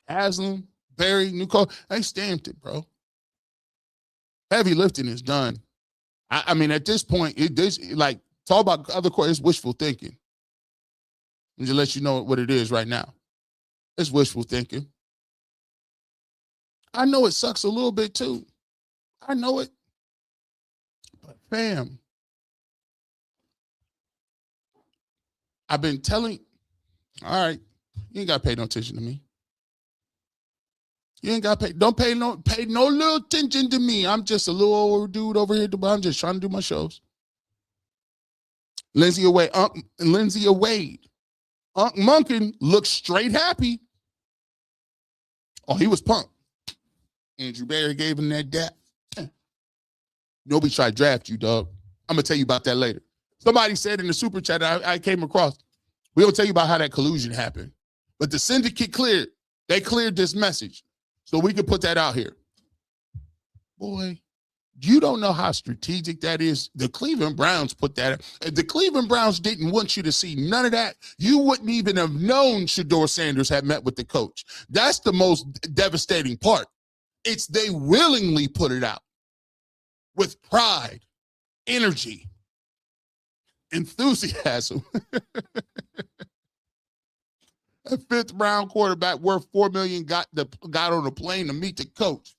Haslam, Barry, Nuko, they stamped it, bro. Heavy lifting is done. I mean, at this point, like, talk about other court, it's wishful thinking. I'm just let you know what it is right now. It's wishful thinking. I know it sucks a little bit too. I know it. But fam, I've been telling, all right, you ain't got to pay no attention to me. You ain't got to pay, don't pay no little attention to me. I'm just a little old dude over here. I'm just trying to do my shows. Lindsay Wade. Unc Monkin looked straight happy. Oh, he was pumped. Andrew Barry gave him that dap. Nobody tried to draft you, dog. I'm going to tell you about that later. Somebody said in the super chat I came across, we'll tell you about how that collusion happened. But the syndicate cleared. They cleared this message so we could put that out here. Boy, you don't know how strategic that is. The Cleveland Browns put that. If the Cleveland Browns didn't want you to see none of that, you wouldn't even have known Shedeur Sanders had met with the coach. That's the most devastating part. It's they willingly put it out with pride, energy, enthusiasm. A fifth-round quarterback worth $4 million got on a plane to meet the coach.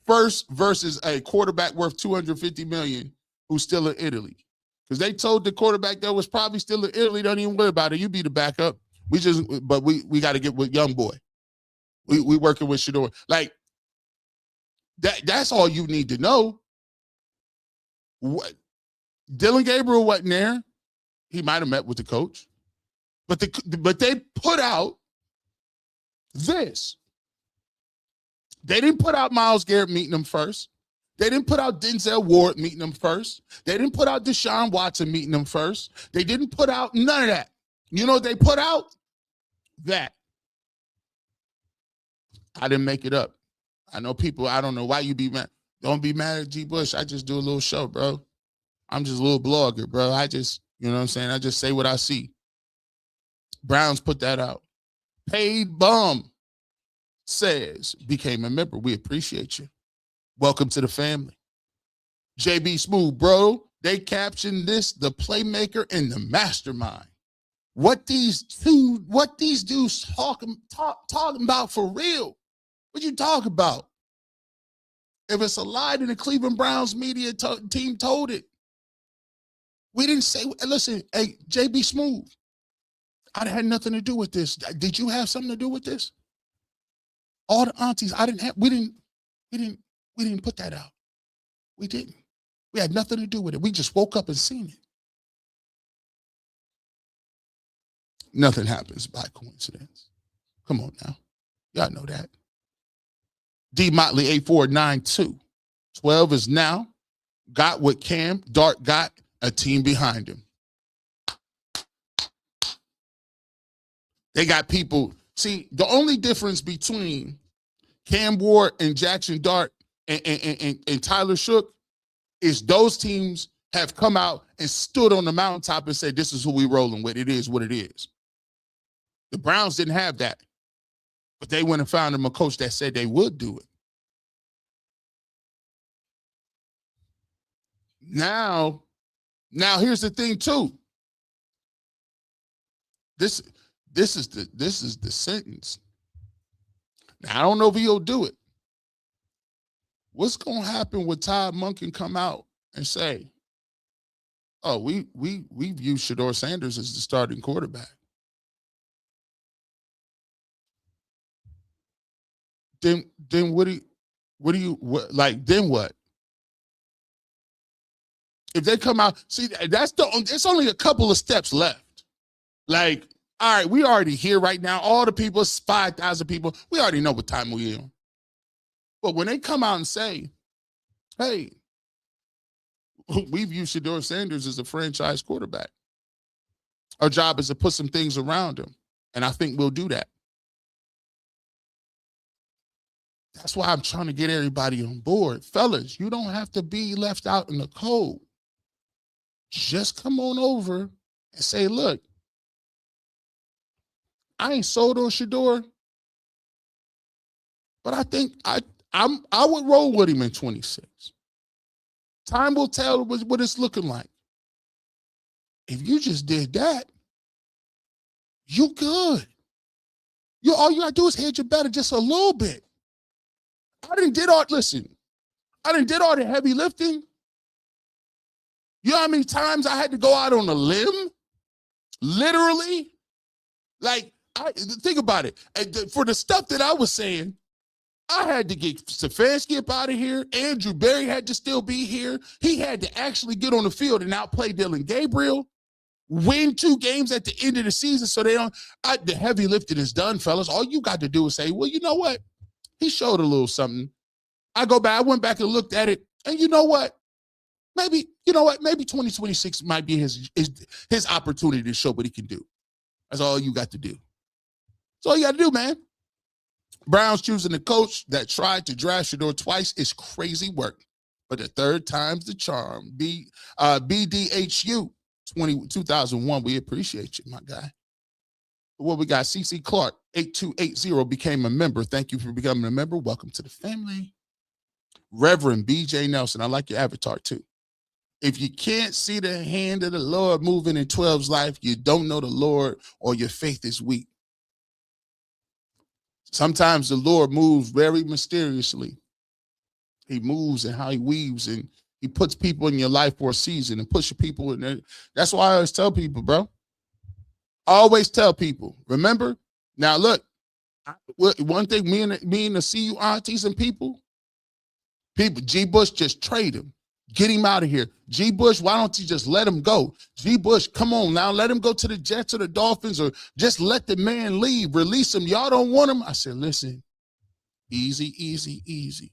First versus a quarterback worth $250 million who's still in Italy. Because they told the quarterback that was probably still in Italy, don't even worry about it. You be the backup. We got to get with young boy. We working with Shadeur. Like, that's all you need to know. What, Dylan Gabriel wasn't there. He might have met with the coach. But they put out this. They didn't put out Myles Garrett meeting them first. They didn't put out Denzel Ward meeting them first. They didn't put out Deshaun Watson meeting them first. They didn't put out none of that. You know what they put out? That. I didn't make it up. I know people, I don't know why you be mad. Don't be mad at G. Bush. I just do a little show, bro. I'm just a little blogger, bro. I just, you know what I'm saying? I just say what I see. Browns put that out. Paid Bum says, became a member. We appreciate you. Welcome to the family. JB Smooth, bro. They captioned this, the playmaker and the mastermind. What these dudes talking about for real? What you talking about? If it's a lie, then the Cleveland Browns media team told it. We didn't say, listen, hey, JB Smooth, I had nothing to do with this. Did you have something to do with this? All the aunties, we didn't put that out. We didn't. We had nothing to do with it. We just woke up and seen it. Nothing happens by coincidence. Come on now. Y'all know that. D Motley 8492. 12 is now. Got what Cam. Dart got a team behind him. They got people. See, the only difference between Cam Ward and Jackson Dart and Tyler Shook is those teams have come out and stood on the mountaintop and said, this is who we rolling with. It is what it is. The Browns didn't have that. But they went and found them a coach that said they would do it. Now here's the thing too. This is the sentence. Now, I don't know if he'll do it. What's going to happen when Todd Monken come out and say, oh, we view Shedeur Sanders as the starting quarterback? Then what then what? If they come out, see, it's only a couple of steps left. Like, all right, we already here right now. All the people, 5,000 people, we already know what time we in. But when they come out and say, hey, we view Shedeur Sanders as a franchise quarterback. Our job is to put some things around him. And I think we'll do that. That's why I'm trying to get everybody on board. Fellas, you don't have to be left out in the cold. Just come on over and say, look, I ain't sold on Shedeur, but I think I would roll with him in 26. Time will tell what it's looking like. If you just did that, you good. All you gotta do is hedge your better just a little bit. I done did all the heavy lifting. You know how many times I had to go out on a limb? Literally. Like, think about it. For the stuff that I was saying, I had to get Stefanski up out of here. Andrew Berry had to still be here. He had to actually get on the field and outplay Dylan Gabriel, win 2 games at the end of the season so the heavy lifting is done, fellas. All you got to do is say, well, you know what? He showed a little something. I went back and looked at it, and you know what? Maybe 2026 might be his opportunity to show what he can do. That's all you got to do. That's all you got to do, man. Browns choosing a coach that tried to draft Shedeur twice is crazy work. But the third time's the charm. BDHU 2001. We appreciate you, my guy. What we got? CC Clark 8280 became a member. Thank you for becoming a member. Welcome to the family. Reverend BJ Nelson. I like your avatar too. If you can't see the hand of the Lord moving in 12's life, you don't know the Lord or your faith is weak. Sometimes the Lord moves very mysteriously. He moves and how he weaves, and he puts people in your life for a season and puts people in there. That's why I always tell people, bro. Always tell people. Remember? Now, look, one thing, me and the CU aunties and people, G. Bush, just trade him. Get him out of here. G. Bush, why don't you just let him go? G. Bush, come on now. Let him go to the Jets or the Dolphins, or just let the man leave. Release him. Y'all don't want him. I said, listen, easy, easy, easy.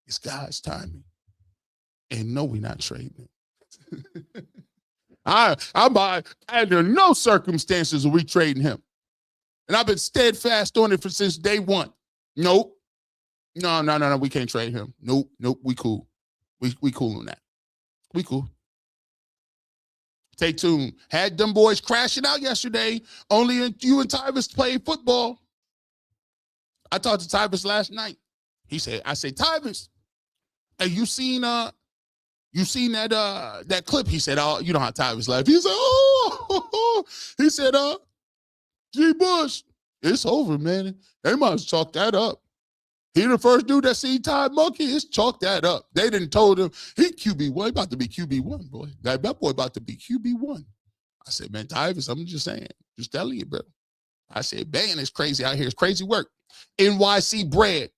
It's God's timing. And no, we're not trading him. Under no circumstances are we trading him. And I've been steadfast on it since day one. Nope. No. We can't trade him. Nope. We cool. We cool on that. We cool. Take two. Had them boys crashing out yesterday. Only you and Tyvus played football. I talked to Tyvus last night. I said, Tyvus, hey, you seen that clip? He said, oh, you know how Tyvus laughed. He said, oh, he said, G. Bush, it's over, man. They must chalk that up. He the first dude that seen Todd Monken. It's chalk that up. They didn't told him he QB1. He about to be QB1, boy. That boy about to be QB1. I said, man, Tyvus, I'm just saying. Just telling you, bro. I said, man, it's crazy out here. It's crazy work. NYC bread.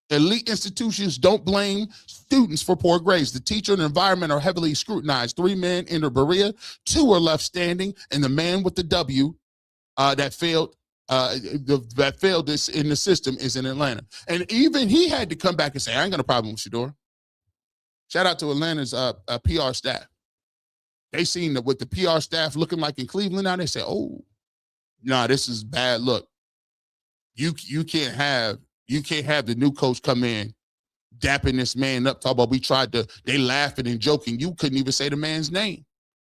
Elite institutions don't blame students for poor grades. The teacher and environment are heavily scrutinized. 3 men enter Berea. 2 are left standing, and the man with the W that failed this in the system is in Atlanta. And even he had to come back and say, I ain't got a problem with Shedeur. Shout out to Atlanta's PR staff. They seen that with the PR staff looking like in Cleveland now, they say, oh, no, this is bad look. You can't have the new coach come in dapping this man up, talk about they laughing and joking. You couldn't even say the man's name.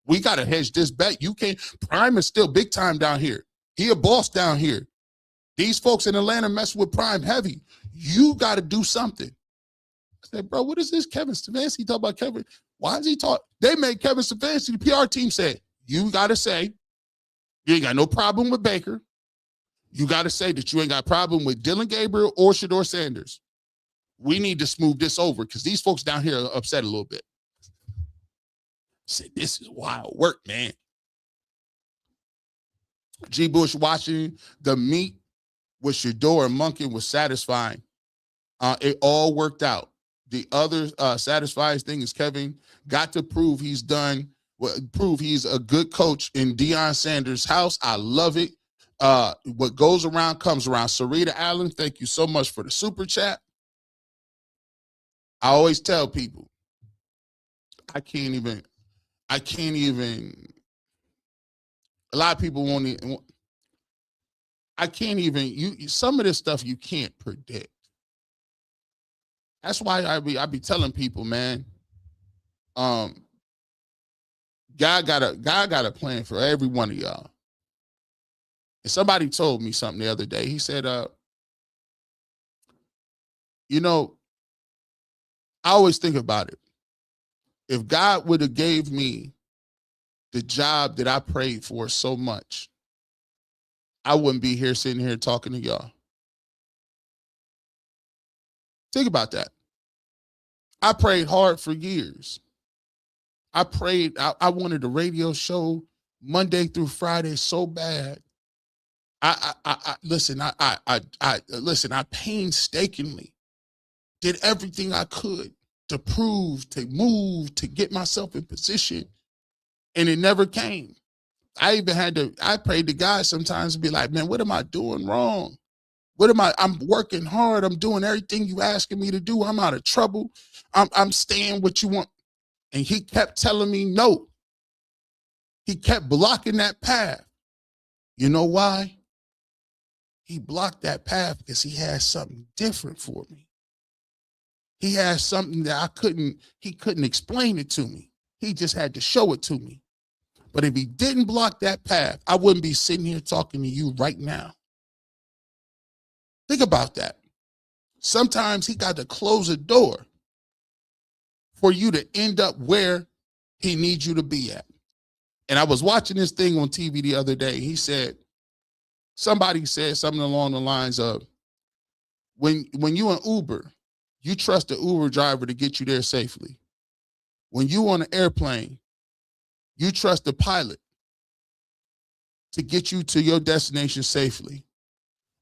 We got to hedge this bet. You can't. Prime is still big time down here. He a boss down here. These folks in Atlanta mess with Prime heavy. You got to do something. I said, bro, what is this Kevin Stefanski talk about Kevin? Why is he talk? They made Kevin Stefanski, the PR team said, you got to say you ain't got no problem with Baker. You got to say that you ain't got a problem with Dylan Gabriel or Shedeur Sanders. We need to smooth this over because these folks down here are upset a little bit. I said, this is wild work, man. G. Bush watching the meet with Shedeur and Monkin was satisfying. It all worked out. The other satisfying thing is Kevin got to prove he's a good coach in Deion Sanders' house. I love it. What goes around comes around. Sarita Allen, thank you so much for the super chat. I always tell people, I can't even, a lot of people some of this stuff you can't predict. That's why I be telling people, man, God got a plan for every one of y'all. And somebody told me something the other day. He said, I always think about it. If God would have gave me the job that I prayed for so much, I wouldn't be here sitting here talking to y'all. Think about that. I prayed hard for years. I wanted a radio show Monday through Friday so bad. Listen, I painstakingly did everything I could to prove, to move, to get myself in position, and it never came. I prayed to God sometimes and be like, man, what am I doing wrong? I'm working hard. I'm doing everything you asking me to do. I'm out of trouble. I'm staying what you want. And he kept telling me no. He kept blocking that path. You know why? He blocked that path because he had something different for me. He had something that he couldn't explain it to me. He just had to show it to me. But if he didn't block that path, I wouldn't be sitting here talking to you right now. Think about that. Sometimes he got to close a door for you to end up where he needs you to be at. And I was watching this thing on TV the other day. Somebody said something along the lines of, when you in Uber, you trust the Uber driver to get you there safely. When you on an airplane, you trust the pilot to get you to your destination safely.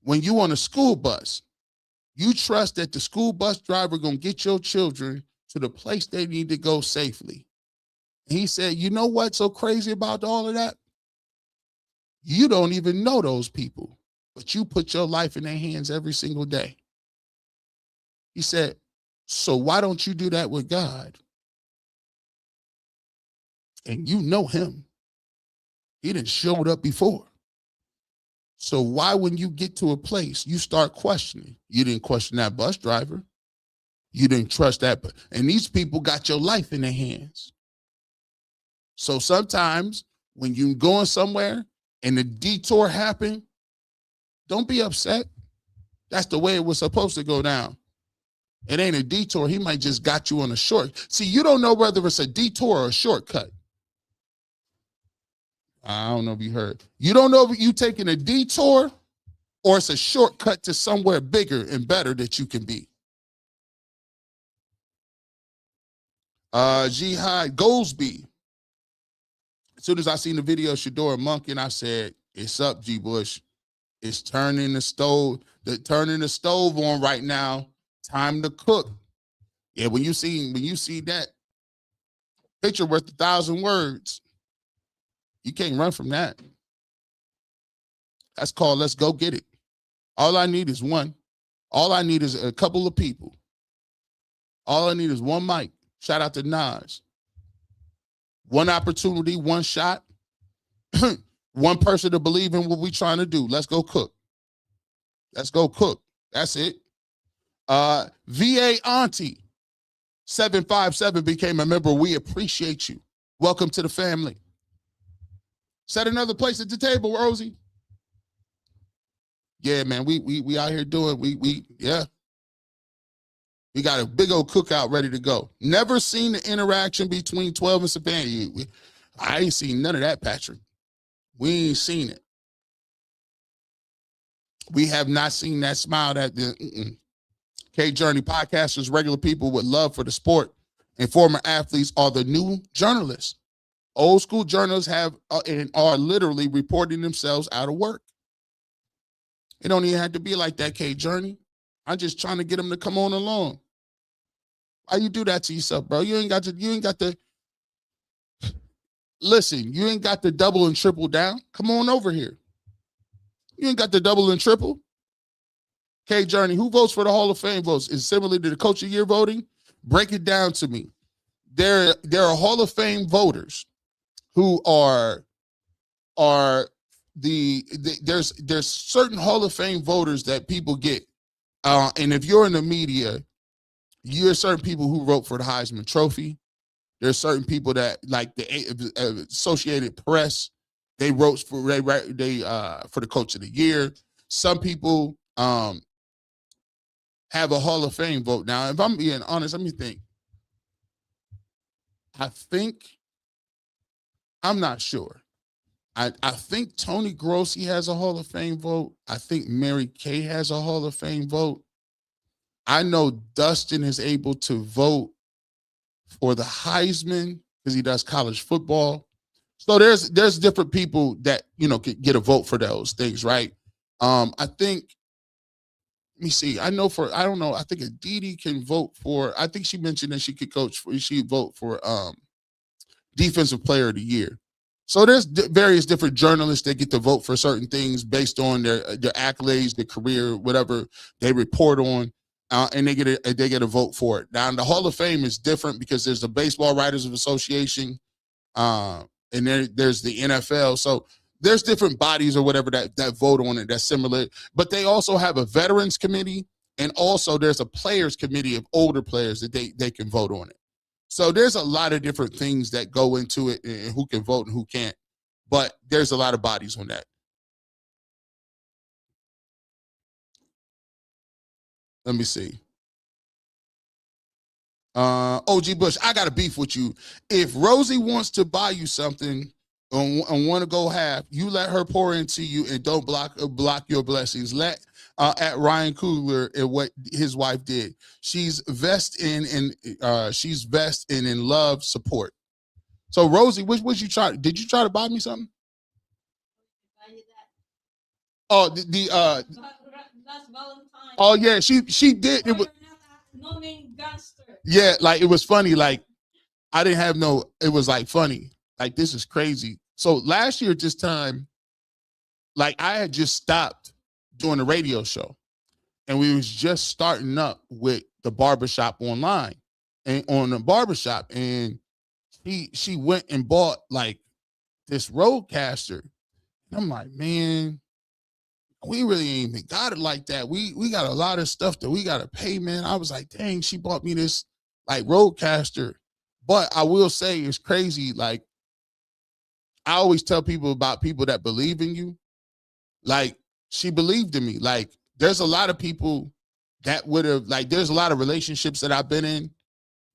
When you on a school bus, you trust that the school bus driver gonna get your children to the place they need to go safely. And he said, you know what's so crazy about all of that? You don't even know those people, but you put your life in their hands every single day. He said, so why don't you do that with God? And you know him. He done showed up before. So why, when you get to a place, you start questioning? You didn't question that bus driver. You didn't trust that. And these people got your life in their hands. So sometimes when you're going somewhere and the detour happened, don't be upset. That's the way it was supposed to go down. It ain't a detour. He might just got you on a short. See, you don't know whether it's a detour or a shortcut. I don't know if you heard. You don't know if you taking a detour or it's a shortcut to somewhere bigger and better that you can be. Jihad Goldsby. As soon as I seen the video of Shedeur Monkin, I said, it's up, G. Bush. It's turning the stove on right now. Time to cook. Yeah, when you see that picture worth 1,000 words, you can't run from that. That's called let's go get it. All I need is one. All I need is a couple of people. All I need is one mic. Shout out to Nas. One opportunity, one shot. One person to believe in what we're trying to do. Let's go cook. Let's go cook. That's it. VA Auntie 757 became a member. We appreciate you. Welcome to the family. Set another place at the table, Rosie. Yeah, man, we out here doing, yeah. We got a big old cookout ready to go. Never seen the interaction between 12 and Savannah. I ain't seen none of that, Patrick. We ain't seen it. We have not seen that smile. K-Journey podcasters, regular people with love for the sport and former athletes are the new journalists. Old school journalists have and are literally reporting themselves out of work. It don't even have to be like that, K-Journey. I'm just trying to get them to come on along. Why you do that to yourself, bro? You ain't got to listen, you ain't got to double and triple down. Come on over here. You ain't got the double and triple. K-Journey, who votes for the Hall of Fame votes? Is similar to the Coach of the Year voting? Break it down to me. There are Hall of Fame voters who there's certain Hall of Fame voters that people get. And if you're in the media, you're certain people who vote for the Heisman Trophy. There's certain people that, like the Associated Press, they vote for for the Coach of the Year. Some people have a Hall of Fame vote. Now, if I'm being honest, let me think. I'm not sure. I think Tony Grossi has a Hall of Fame vote. I think Mary Kay has a Hall of Fame vote. I know Dustin is able to vote for the Heisman because he does college football. So there's different people that, could get a vote for those things, right? I think, let me see. I don't know. I think Aditi can vote for, I think she mentioned that she'd vote for Defensive Player of the Year. So there's various different journalists that get to vote for certain things based on their accolades, their career, whatever they report on, and they get a vote for it. Now, the Hall of Fame is different because there's the Baseball Writers Association, and there's the NFL. So there's different bodies or whatever that vote on it that's similar, but they also have a veterans committee, and also there's a players committee of older players that they can vote on it. So there's a lot of different things that go into it and who can vote and who can't, but there's a lot of bodies on that. Let me see. OG Bush, I got a beef with you. If Rosie wants to buy you something and want to go half, you let her pour into you and don't block your blessings. Let at Ryan Coogler and what his wife did. She's vested in love, support. So Rosie, what was you try? Did you try to buy me something? Oh, last Valentine. Oh yeah, she did. It was no name gangster. Yeah, like it was funny. Like I didn't have no. It was like funny. Like this is crazy. So last year at this time, like I had just stopped doing the radio show, and we was just starting up with the Barbershop online and on the Barbershop, and she went and bought like this Roadcaster. And I'm like, man, we really ain't even got it like that. We got a lot of stuff that we got to pay, man. I was like, dang, she bought me this like Roadcaster. But I will say it's crazy. Like I always tell people about people that believe in you. Like she believed in me. Like there's a lot of people that would have, like there's a lot of relationships that I've been in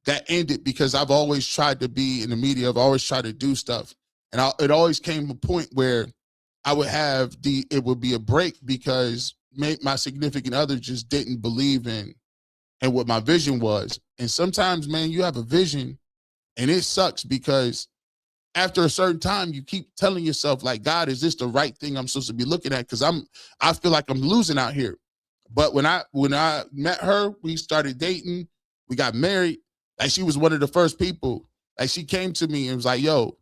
that ended because I've always tried to be in the media. I've always tried to do stuff. And it always came to a point where I would have it would be a break because my significant other just didn't believe in what my vision was. And sometimes, man, you have a vision and it sucks because after a certain time, you keep telling yourself like, God, is this the right thing I'm supposed to be looking at? Cause I feel like I'm losing out here. But when I met her, we started dating, we got married. Like she was one of the first people. Like she came to me and was like, yo,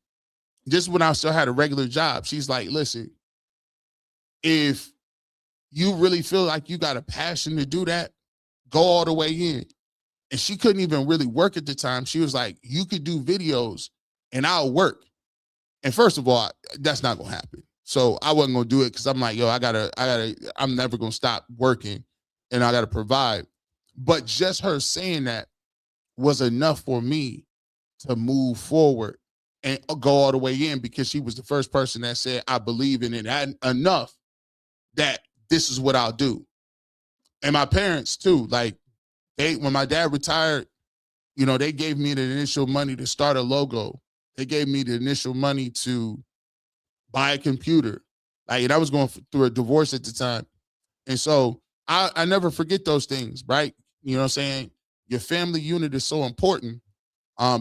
just when I still had a regular job, she's like, listen, if you really feel like you got a passion to do that, go all the way in. And she couldn't even really work at the time. She was like, you could do videos and I'll work. And first of all, that's not going to happen. So I wasn't going to do it because I'm like, yo, I'm never going to stop working and I got to provide. But just her saying that was enough for me to move forward and go all the way in because she was the first person that said, I believe in it enough that this is what I'll do. And my parents too, like when my dad retired, you know, they gave me the initial money to start a logo. They gave me the initial money to buy a computer. Like, and I was going through a divorce at the time. And so I never forget those things, right? You know what I'm saying? Your family unit is so important.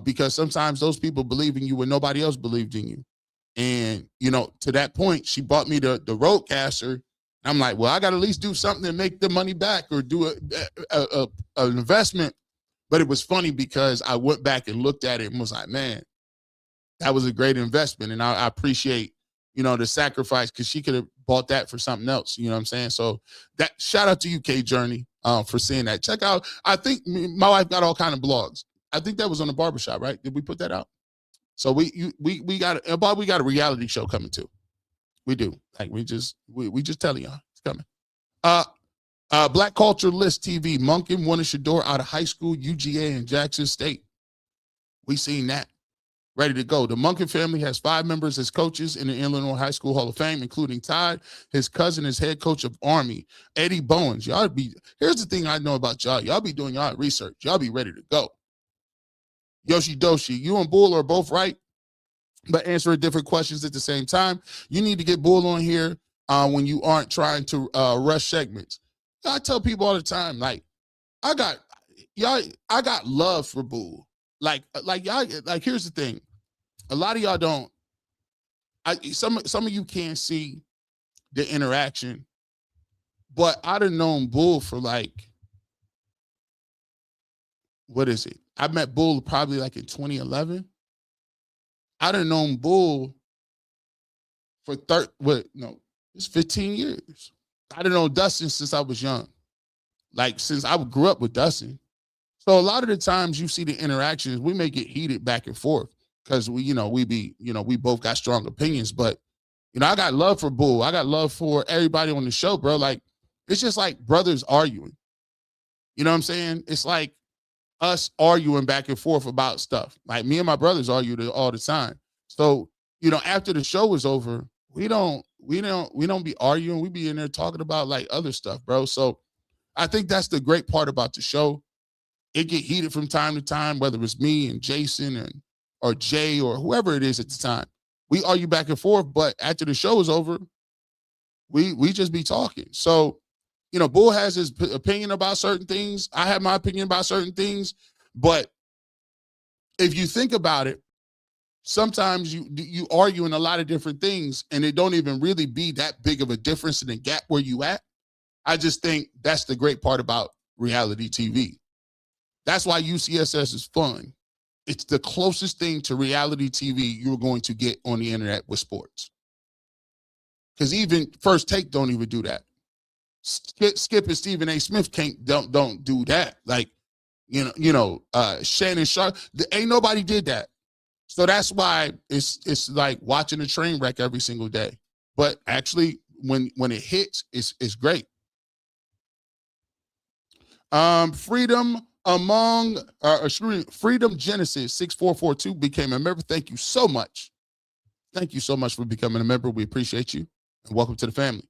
Because sometimes those people believe in you when nobody else believed in you. And, you know, to that point, she bought me the Roadcaster. I'm like, well, I got to at least do something to make the money back or do an investment. But it was funny because I went back and looked at it and was like, man, that was a great investment. And I appreciate, you know, the sacrifice because she could have bought that for something else. You know what I'm saying? So that shout out to you, K Journey, for seeing that. Check out, I think my wife got all kind of blogs. I think that was on the Barbershop, right? Did we put that out? So we got a reality show coming too. We do. Like we just telling y'all it's coming. Black Culture List TV. Monkin won a Shedeur out of high school, UGA in Jackson State. We seen that. Ready to go. The Monkin family has 5 members as coaches in the Illinois High School Hall of Fame, including Todd. His cousin is head coach of Army, Eddie Bowens. Here's the thing I know about y'all. Y'all be doing y'all research. Y'all be ready to go. Yoshi Doshi, you and Bull are both right, but answering different questions at the same time. You need to get Bull on here when you aren't trying to rush segments. I tell people all the time, like, I got love for Bull. Like y'all, like here's the thing. A lot of y'all don't. Some of you can't see the interaction, but I'd have known Bull for like, what is it? I met Bull probably like in 2011. I'd have known Bull for it's 15 years. I'd have known Dustin since I was young. Like since I grew up with Dustin. So a lot of the times you see the interactions, we may get heated back and forth because we both got strong opinions, but You know, I got love for Bull. I got love for everybody on the show, bro. Like, it's just like brothers arguing. You know what I'm saying? It's like us arguing back and forth about stuff. Like me and my brothers argue all the time. So, you know, after the show is over, we don't be arguing. We be in there talking about like other stuff, bro. So I think that's the great part about the show. It get heated from time to time, whether it's me and Jason or Jay or whoever it is at the time. We argue back and forth, but after the show is over, we just be talking. So, you know, Bull has his opinion about certain things. I have my opinion about certain things. But if you think about it, sometimes you argue in a lot of different things and it don't even really be that big of a difference in the gap where you at. I just think that's the great part about reality TV. That's why UCSS is fun. It's the closest thing to reality TV you're going to get on the internet with sports. Because even First Take don't even do that. Skip and Stephen A. Smith don't do that. Like, Shannon Sharp, ain't nobody did that. So that's why it's like watching a train wreck every single day. But actually, when it hits, it's great. Freedom Genesis 6442 became a member. Thank you so much. Thank you so much for becoming a member. We appreciate you. And welcome to the family.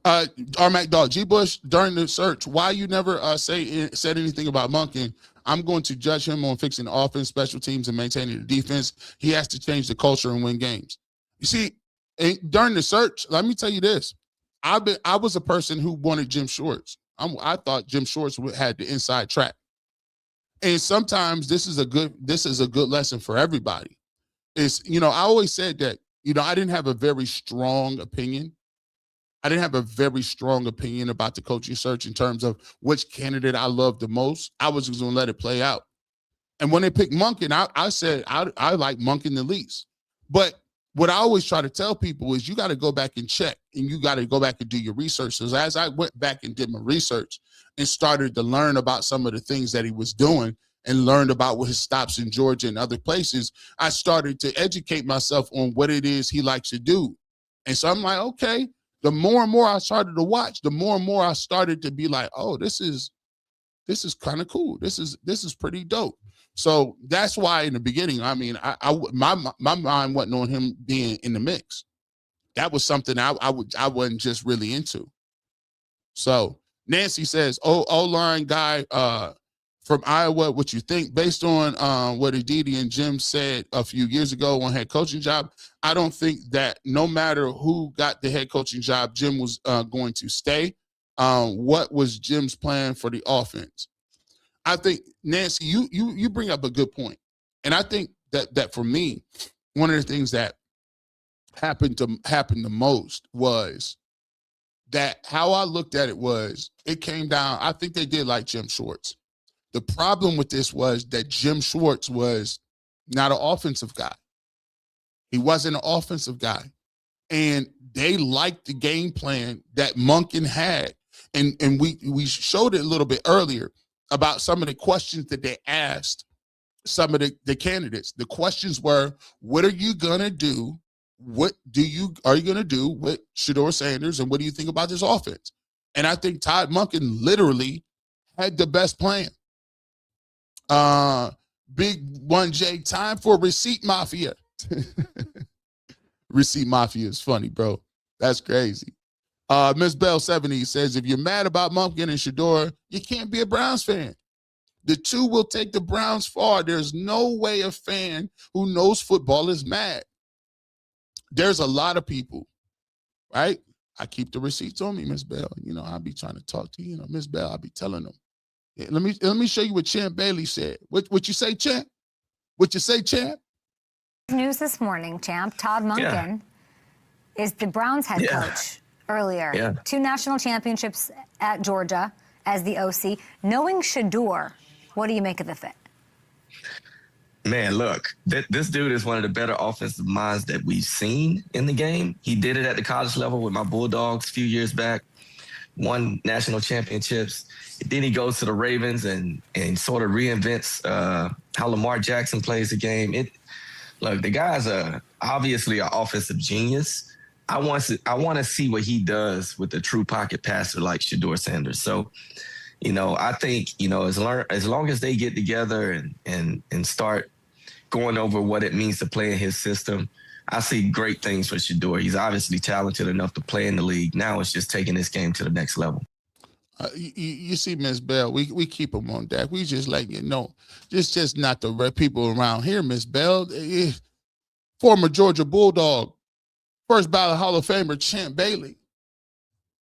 Mac Dog, G. Bush, during the search, why you never said anything about Monkin? I'm going to judge him on fixing the offense, special teams, and maintaining the defense. He has to change the culture and win games. You see, during the search, let me tell you this. I was a person who wanted Jim Schwartz. I thought Jim Schwartz had the inside track. And sometimes this is a good lesson for everybody. It's, I always said that, I didn't have a very strong opinion. I didn't have a very strong opinion about the coaching search in terms of which candidate I loved the most. I was just going to let it play out. And when they picked Monkin, I said I like Monkin the least. But what I always try to tell people is you got to go back and check, and you got to go back and do your research. So as I went back and did my research and started to learn about some of the things that he was doing and learned about his stops in Georgia and other places, I started to educate myself on what it is he likes to do. And so I'm like, okay. The more and more I started to watch, the more and more I started to be like, oh, this is kind of cool. This is pretty dope. So that's why in the beginning, I mean, my mind wasn't on him being in the mix. That was something I wasn't just really into. So Nancy says, O-line guy from Iowa, what you think? Based on what Aditi and Jim said a few years ago on head coaching job, I don't think that no matter who got the head coaching job, Jim was going to stay. What was Jim's plan for the offense? I think, Nancy, you bring up a good point. And I think that for me, one of the things that happened the most was that how I looked at it was it came down, I think they did like Jim Schwartz. The problem with this was that Jim Schwartz was not an offensive guy. He wasn't an offensive guy. And they liked the game plan that Monkin had. And we showed it a little bit earlier about some of the questions that they asked some of the candidates. The questions were, what are you going to do? What are you going to do with Shedeur Sanders? And what do you think about this offense? And I think Todd Monken literally had the best plan. Big 1J, time for Receipt Mafia. Receipt Mafia is funny, bro. That's crazy. Miss Bell 70 says, if you're mad about Monkin and Shedeur, you can't be a Browns fan. The two will take the Browns far. There's no way a fan who knows football is mad. There's a lot of people, right? I keep the receipts on me, Miss Bell. I'll be trying to talk to you. Miss Bell, I'll be telling them. Yeah, let me show you what Champ Bailey said. What you say, Champ? What you say, Champ? News this morning, Champ. Todd Monken is the Browns head coach earlier. Yeah. 2 national championships at Georgia as the OC. Knowing Shedeur, what do you make of the fit? Man, look, this dude is one of the better offensive minds that we've seen in the game. He did it at the college level with my Bulldogs a few years back. won national championships. Then he goes to the Ravens and sort of reinvents how Lamar Jackson plays the game. Look, the guy's obviously an offensive genius. I want to see what he does with a true pocket passer like Shedeur Sanders. So, I think, as long as they get together and start going over what it means to play in his system, I see great things for Shedeur. He's obviously talented enough to play in the league. Now it's just taking this game to the next level. You see, Miss Bell, we keep him on deck. We just letting you know. Just not the people around here, Miss Bell. Former Georgia Bulldog, first ballot Hall of Famer Champ Bailey.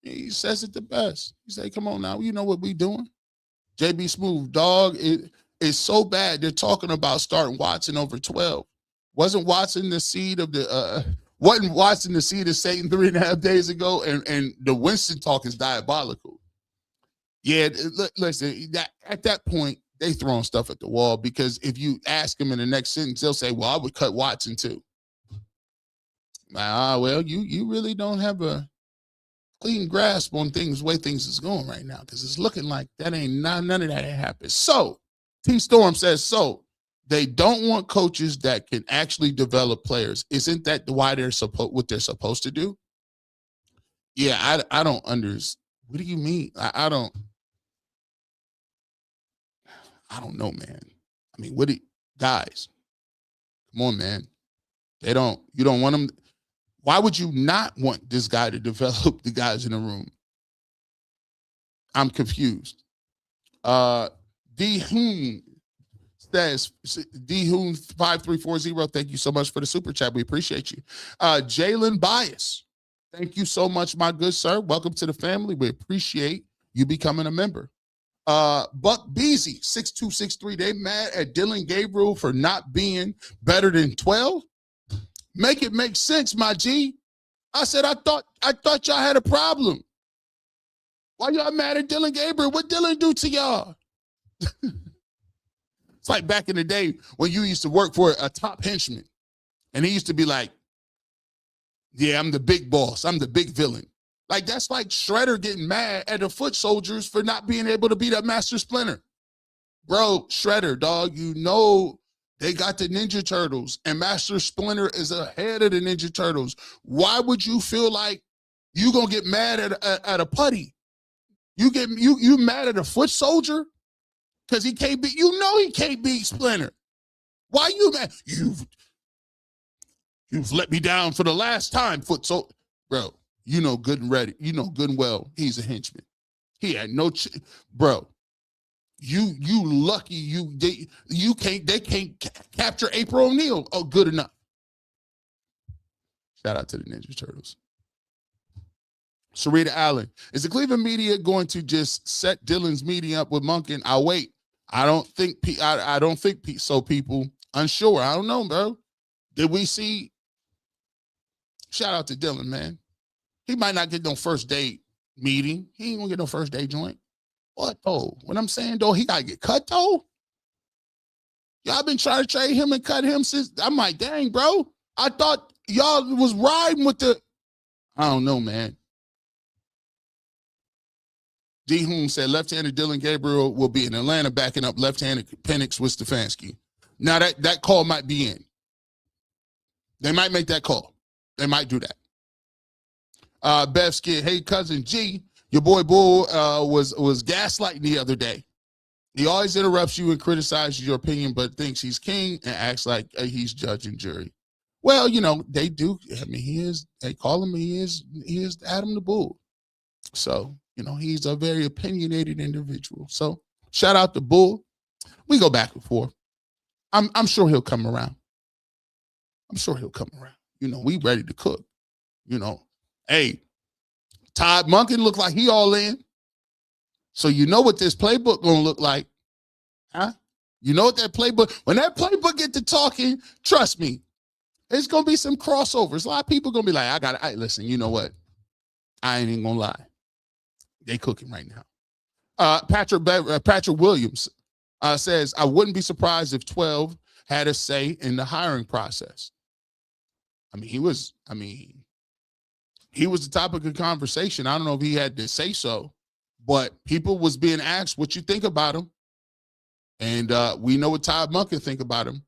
He says it the best. He say, come on now, you know what we doing. JB Smooth, dog, it's so bad they're talking about starting Watson over 12. Wasn't Watson the seed of Satan 3.5 days ago? And the Winston talk is diabolical. Yeah, listen, at that point, they throwing stuff at the wall because if you ask them in the next sentence, they'll say, well, I would cut Watson too. Well, you really don't have a clean grasp on things, the way things is going right now, because it's looking like none of that happened. So, T Storm says, so they don't want coaches that can actually develop players. Isn't that why what they're supposed to do? Yeah, I don't understand. What do you mean? I don't know, man. I mean, guys, come on, man. You don't want them. Why would you not want this guy to develop the guys in the room? I'm confused. D Hoon says, D Hoon 5340, thank you so much for the super chat. We appreciate you. Jalen Bias, thank you so much, my good sir. Welcome to the family. We appreciate you becoming a member. Buck Beasy 6263, they mad at Dylan Gabriel for not being better than 12. Make it make sense, my G. I said I thought y'all had a problem. Why y'all mad at Dylan Gabriel? What Dylan do to y'all? It's like back in the day when you used to work for a top henchman, and he used to be like, yeah, I'm the big boss. I'm the big villain. Like, that's like Shredder getting mad at the foot soldiers for not being able to beat up Master Splinter. Bro, Shredder, dog, they got the Ninja Turtles, and Master Splinter is ahead of the Ninja Turtles. Why would you feel like you gonna get mad at a putty? You mad at a foot soldier because he can't beat? He can't beat Splinter. Why you mad? You've let me down for the last time, foot soldier. Bro, good and ready. Good and well he's a henchman. He had no bro. You lucky they can't capture April O'Neil. Oh, good enough. Shout out to the Ninja Turtles. Sarita Allen, is the Cleveland media going to just set Dylan's meeting up with Monkin? I'll wait. I don't think so. People unsure. I don't know, bro. Did we see? Shout out to Dylan, man. He might not get no first date meeting. He ain't gonna get no first date joint. What though? What I'm saying though, he gotta get cut though. Y'all been trying to trade him and cut him since. I'm like, dang, bro. I thought y'all was riding with the. I don't know, man. D. Hoon said left-handed Dylan Gabriel will be in Atlanta backing up left-handed Penix with Stefanski. Now that call might be in. They might make that call. They might do that. Bev Skid, hey cousin G, your boy Bull was gaslighting the other day. He always interrupts you and criticizes your opinion, but thinks he's king and acts like he's judge and jury. Well, they do. I mean, they call him, he is Adam the Bull. So, he's a very opinionated individual. So shout out to Bull. We go back and forth. I'm sure he'll come around. We ready to cook. Hey, Todd Monken look like he all in. So what this playbook gonna look like, huh? What that playbook, when that playbook get to talking, trust me, it's gonna be some crossovers. A lot of people gonna be like, listen, you know what? I ain't even gonna lie. They cooking right now. Patrick Williams says, I wouldn't be surprised if 12 had a say in the hiring process. He he was the topic of conversation. I don't know if he had to say so, but people was being asked what you think about him. And we know what Todd Monken think about him.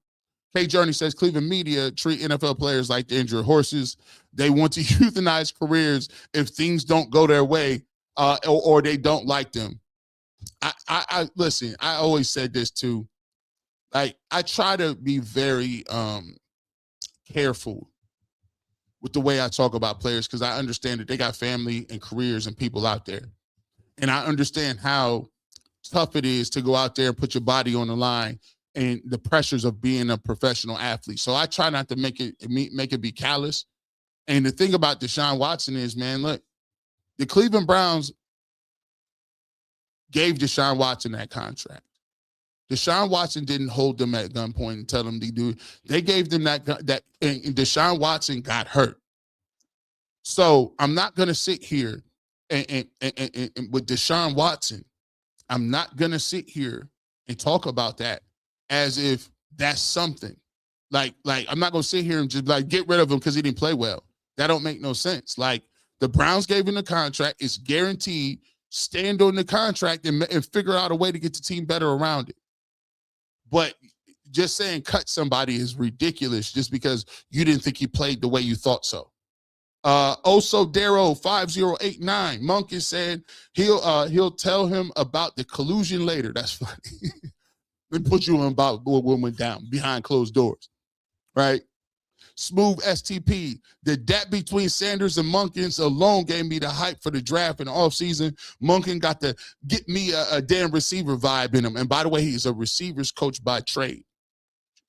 K Journey says Cleveland media treat NFL players like the injured horses. They want to euthanize careers if things don't go their way or they don't like them. I listen, I always said this too. Like, I try to be very careful with the way I talk about players because I understand that they got family and careers and people out there. And I understand how tough it is to go out there and put your body on the line and the pressures of being a professional athlete. So I try not to make it be callous. And the thing about Deshaun Watson is, man, look, the Cleveland Browns gave Deshaun Watson that contract. Deshaun Watson didn't hold them at gunpoint and tell them to do it. They gave them that and Deshaun Watson got hurt. So I'm not going to sit here and with Deshaun Watson, I'm not going to sit here and talk about that as if that's something. Like I'm not going to sit here and just like get rid of him because he didn't play well. That don't make no sense. Like, the Browns gave him the contract. It's guaranteed. Stand on the contract and figure out a way to get the team better around it. But just saying cut somebody is ridiculous just because you didn't think he played the way you thought so. Daro 5089 Monkin said he'll tell him about the collusion later. That's funny. They put you on about what went down behind closed doors, right? Smooth STP. The debt between Sanders and Monkin alone gave me the hype for the draft in the offseason. Monkin got to get me a damn receiver vibe in him. And by the way, he's a receivers coach by trade.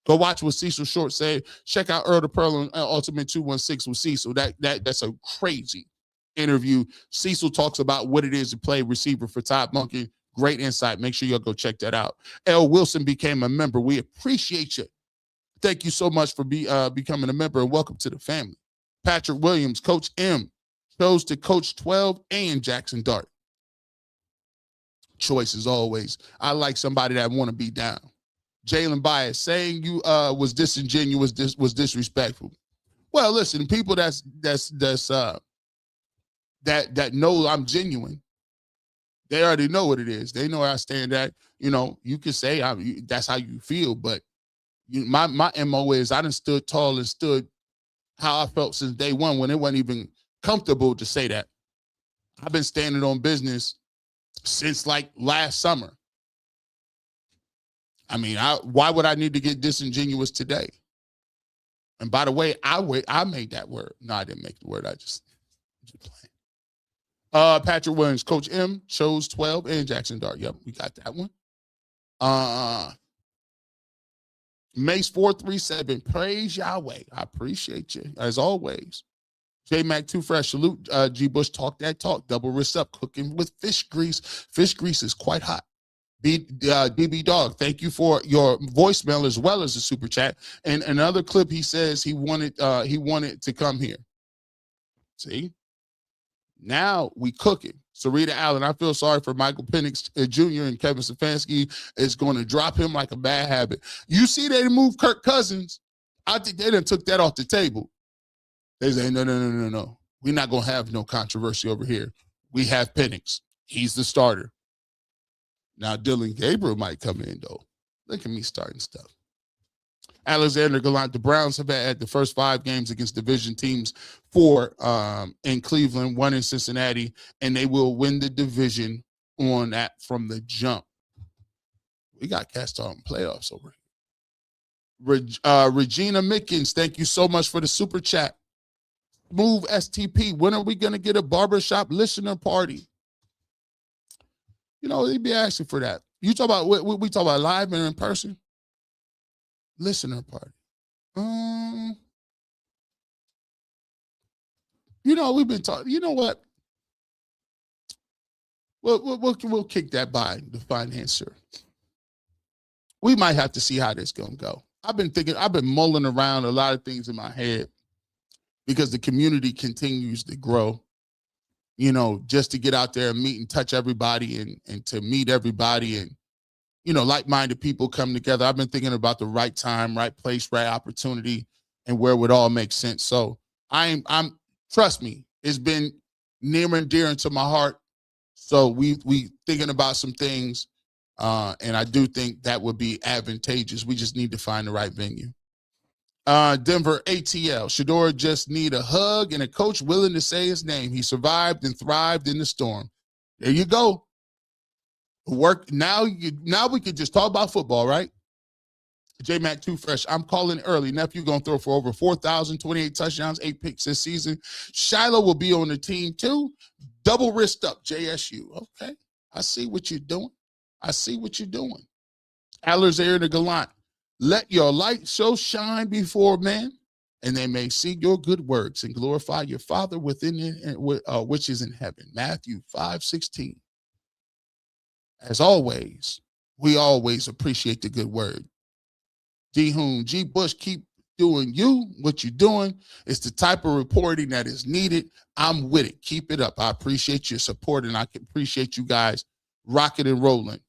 Go watch what Cecil Short said. Check out Earl the Pearl on Ultimate 216 with Cecil. That's a crazy interview. Cecil talks about what it is to play receiver for Todd Monken. Great insight. Make sure you'll go check that out. L. Wilson became a member. We appreciate you. Thank you so much for becoming a member and welcome to the family. Patrick Williams, Coach M, chose to coach 12 and Jackson Dart. Choice as always. I like somebody that want to be down. Jalen Bias, saying you was disingenuous, was disrespectful. Well, listen, people that know I'm genuine, they already know what it is. They know where I stand at. You know, you can say that's how you feel, but my MO is I done stood tall and stood how I felt since day one when it wasn't even comfortable to say that. I've been standing on business since like last summer. I mean, why would I need to get disingenuous today? And by the way, I made that word. No, I didn't make the word. I just playing. Patrick Williams, Coach M, chose 12 and Jackson Dart. Yep, we got that one. Mace 437, praise Yahweh. I appreciate you as always. J Mac Too Fresh, salute. G Bush, talk that talk. Double wrist up, cooking with fish grease. Fish grease is quite hot. DB Dog, thank you for your voicemail as well as the super chat. And another clip, he says he wanted to come here. See, now we cooking. Sarita Allen, I feel sorry for Michael Penix Jr. and Kevin Stefanski is going to drop him like a bad habit. You see, they moved Kirk Cousins. I think they done took that off the table. They say, no. We're not going to have no controversy over here. We have Penix. He's the starter. Now, Dylan Gabriel might come in, though. Look at me starting stuff. Alexander Gallant, the Browns have had the first 5 games against division teams, 4 in Cleveland, 1 in Cincinnati, and they will win the division on that from the jump. We got cast on playoffs over here. Regina Mickens, thank you so much for the super chat. Move STP, when are we going to get a barbershop listener party? You know, they'd be asking for that. You talk about what we talk about live and in person? Listener party. You know, we've been talking. You know what? We'll kick that by the financer. We might have to see how this gonna go. I've been mulling around a lot of things in my head because the community continues to grow. You know, just to get out there and meet and touch everybody and to meet everybody and, you know, like-minded people come together. I've been thinking about the right time, right place, right opportunity, and where it would all make sense. So I'm trust me, it's been near and dear to my heart. So we thinking about some things, and I do think that would be advantageous. We just need to find the right venue. Denver ATL. Shedeur just need a hug and a coach willing to say his name. He survived and thrived in the storm. There you go. Work now. Now we could just talk about football, right? J-Mac Too Fresh. I'm calling early. Nephew going to throw for over 4,028 touchdowns, 8 picks this season. Shiloh will be on the team too. Double wrist up, JSU. Okay. I see what you're doing. I see what you're doing. Alexander the Gallant. Let your light so shine before men, and they may see your good works and glorify your Father within it, which is in heaven. Matthew 5:16. As always, we always appreciate the good word. D. Hoon, G. Bush, keep doing what you're doing. It's the type of reporting that is needed. I'm with it. Keep it up. I appreciate your support, and I can appreciate you guys rocking and rolling.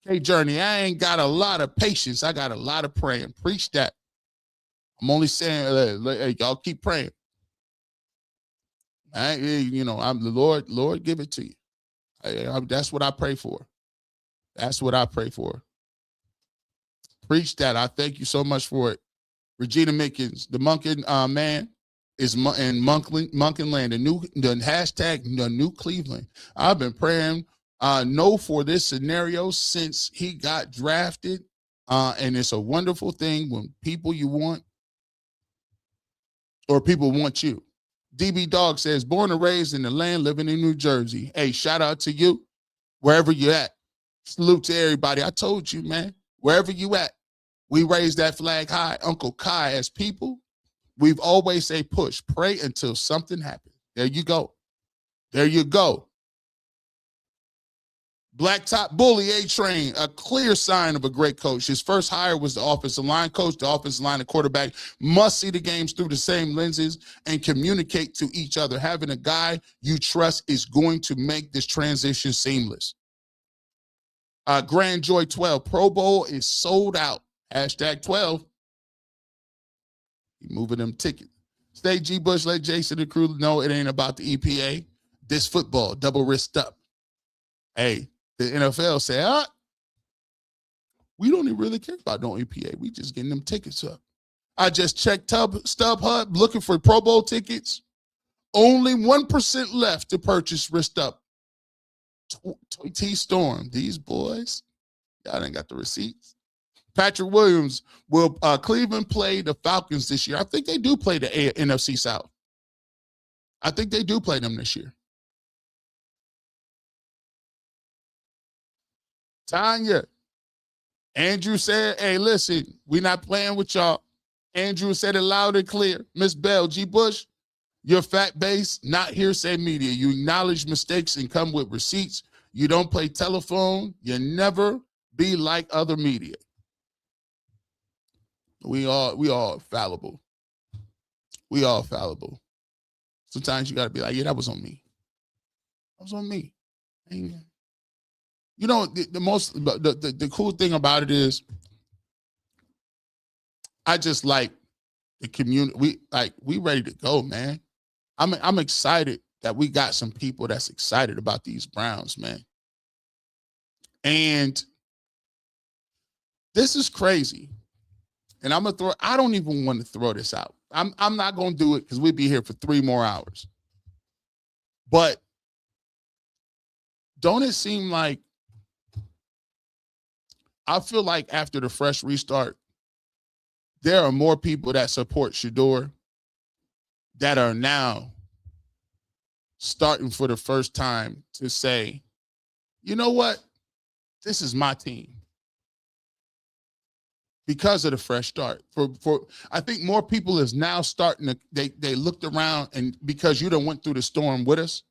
Hey, Journey, I ain't got a lot of patience. I got a lot of praying. Preach that. I'm only saying, hey, y'all keep praying. I'm the Lord, give it to you. That's what I pray for. That's what I pray for. Preach that. I thank you so much for it. Regina Mickens, the Monkin man is in Monkin land, the hashtag the new Cleveland. I've been praying no for this scenario since he got drafted. And it's a wonderful thing when people you want or people want you. DB Dog says, born and raised in the land, living in New Jersey. Hey, shout out to you, wherever you're at. Salute to everybody. I told you, man, wherever you at, we raise that flag high. Uncle Kai, as people, we've always say push, pray until something happens. There you go. There you go. Blacktop Bully A-Train, a clear sign of a great coach. His first hire was the offensive line coach. The offensive line and quarterback must see the games through the same lenses and communicate to each other. Having a guy you trust is going to make this transition seamless. Grand Joy 12, Pro Bowl is sold out. Hashtag 12. You moving them tickets. Stay G. Bush, let Jason and the crew know it ain't about the EPA. This football, double wrist up. Hey, the NFL say, we don't even really care about no EPA. We just getting them tickets up. I just checked StubHub looking for Pro Bowl tickets. Only 1% left to purchase wrist up. T-Storm, these boys, y'all ain't got the receipts. Patrick Williams, will Cleveland play the Falcons this year? I think they do play the NFC South. I think they do play them this year. Tanya, Andrew said, hey, listen, we're not playing with y'all. Andrew said it loud and clear. Miss Bell, G. Bush, you're fact-based, not hearsay media. You acknowledge mistakes and come with receipts. You don't play telephone. You never be like other media. We all fallible. We all fallible. Sometimes you got to be like, yeah, that was on me. That was on me. Amen. You know, the cool thing about it is I just like the community. We ready to go, man. I'm excited that we got some people that's excited about these Browns, man. And this is crazy. And I don't even want to throw this out. I'm not going to do it because we'd be here for 3 more hours. But don't it seem like I feel like after the fresh restart, there are more people that support Shedeur that are now starting for the first time to say, you know what? This is my team. Because of the fresh start. I think more people is now starting to, they looked around, and because you done went through the storm with us,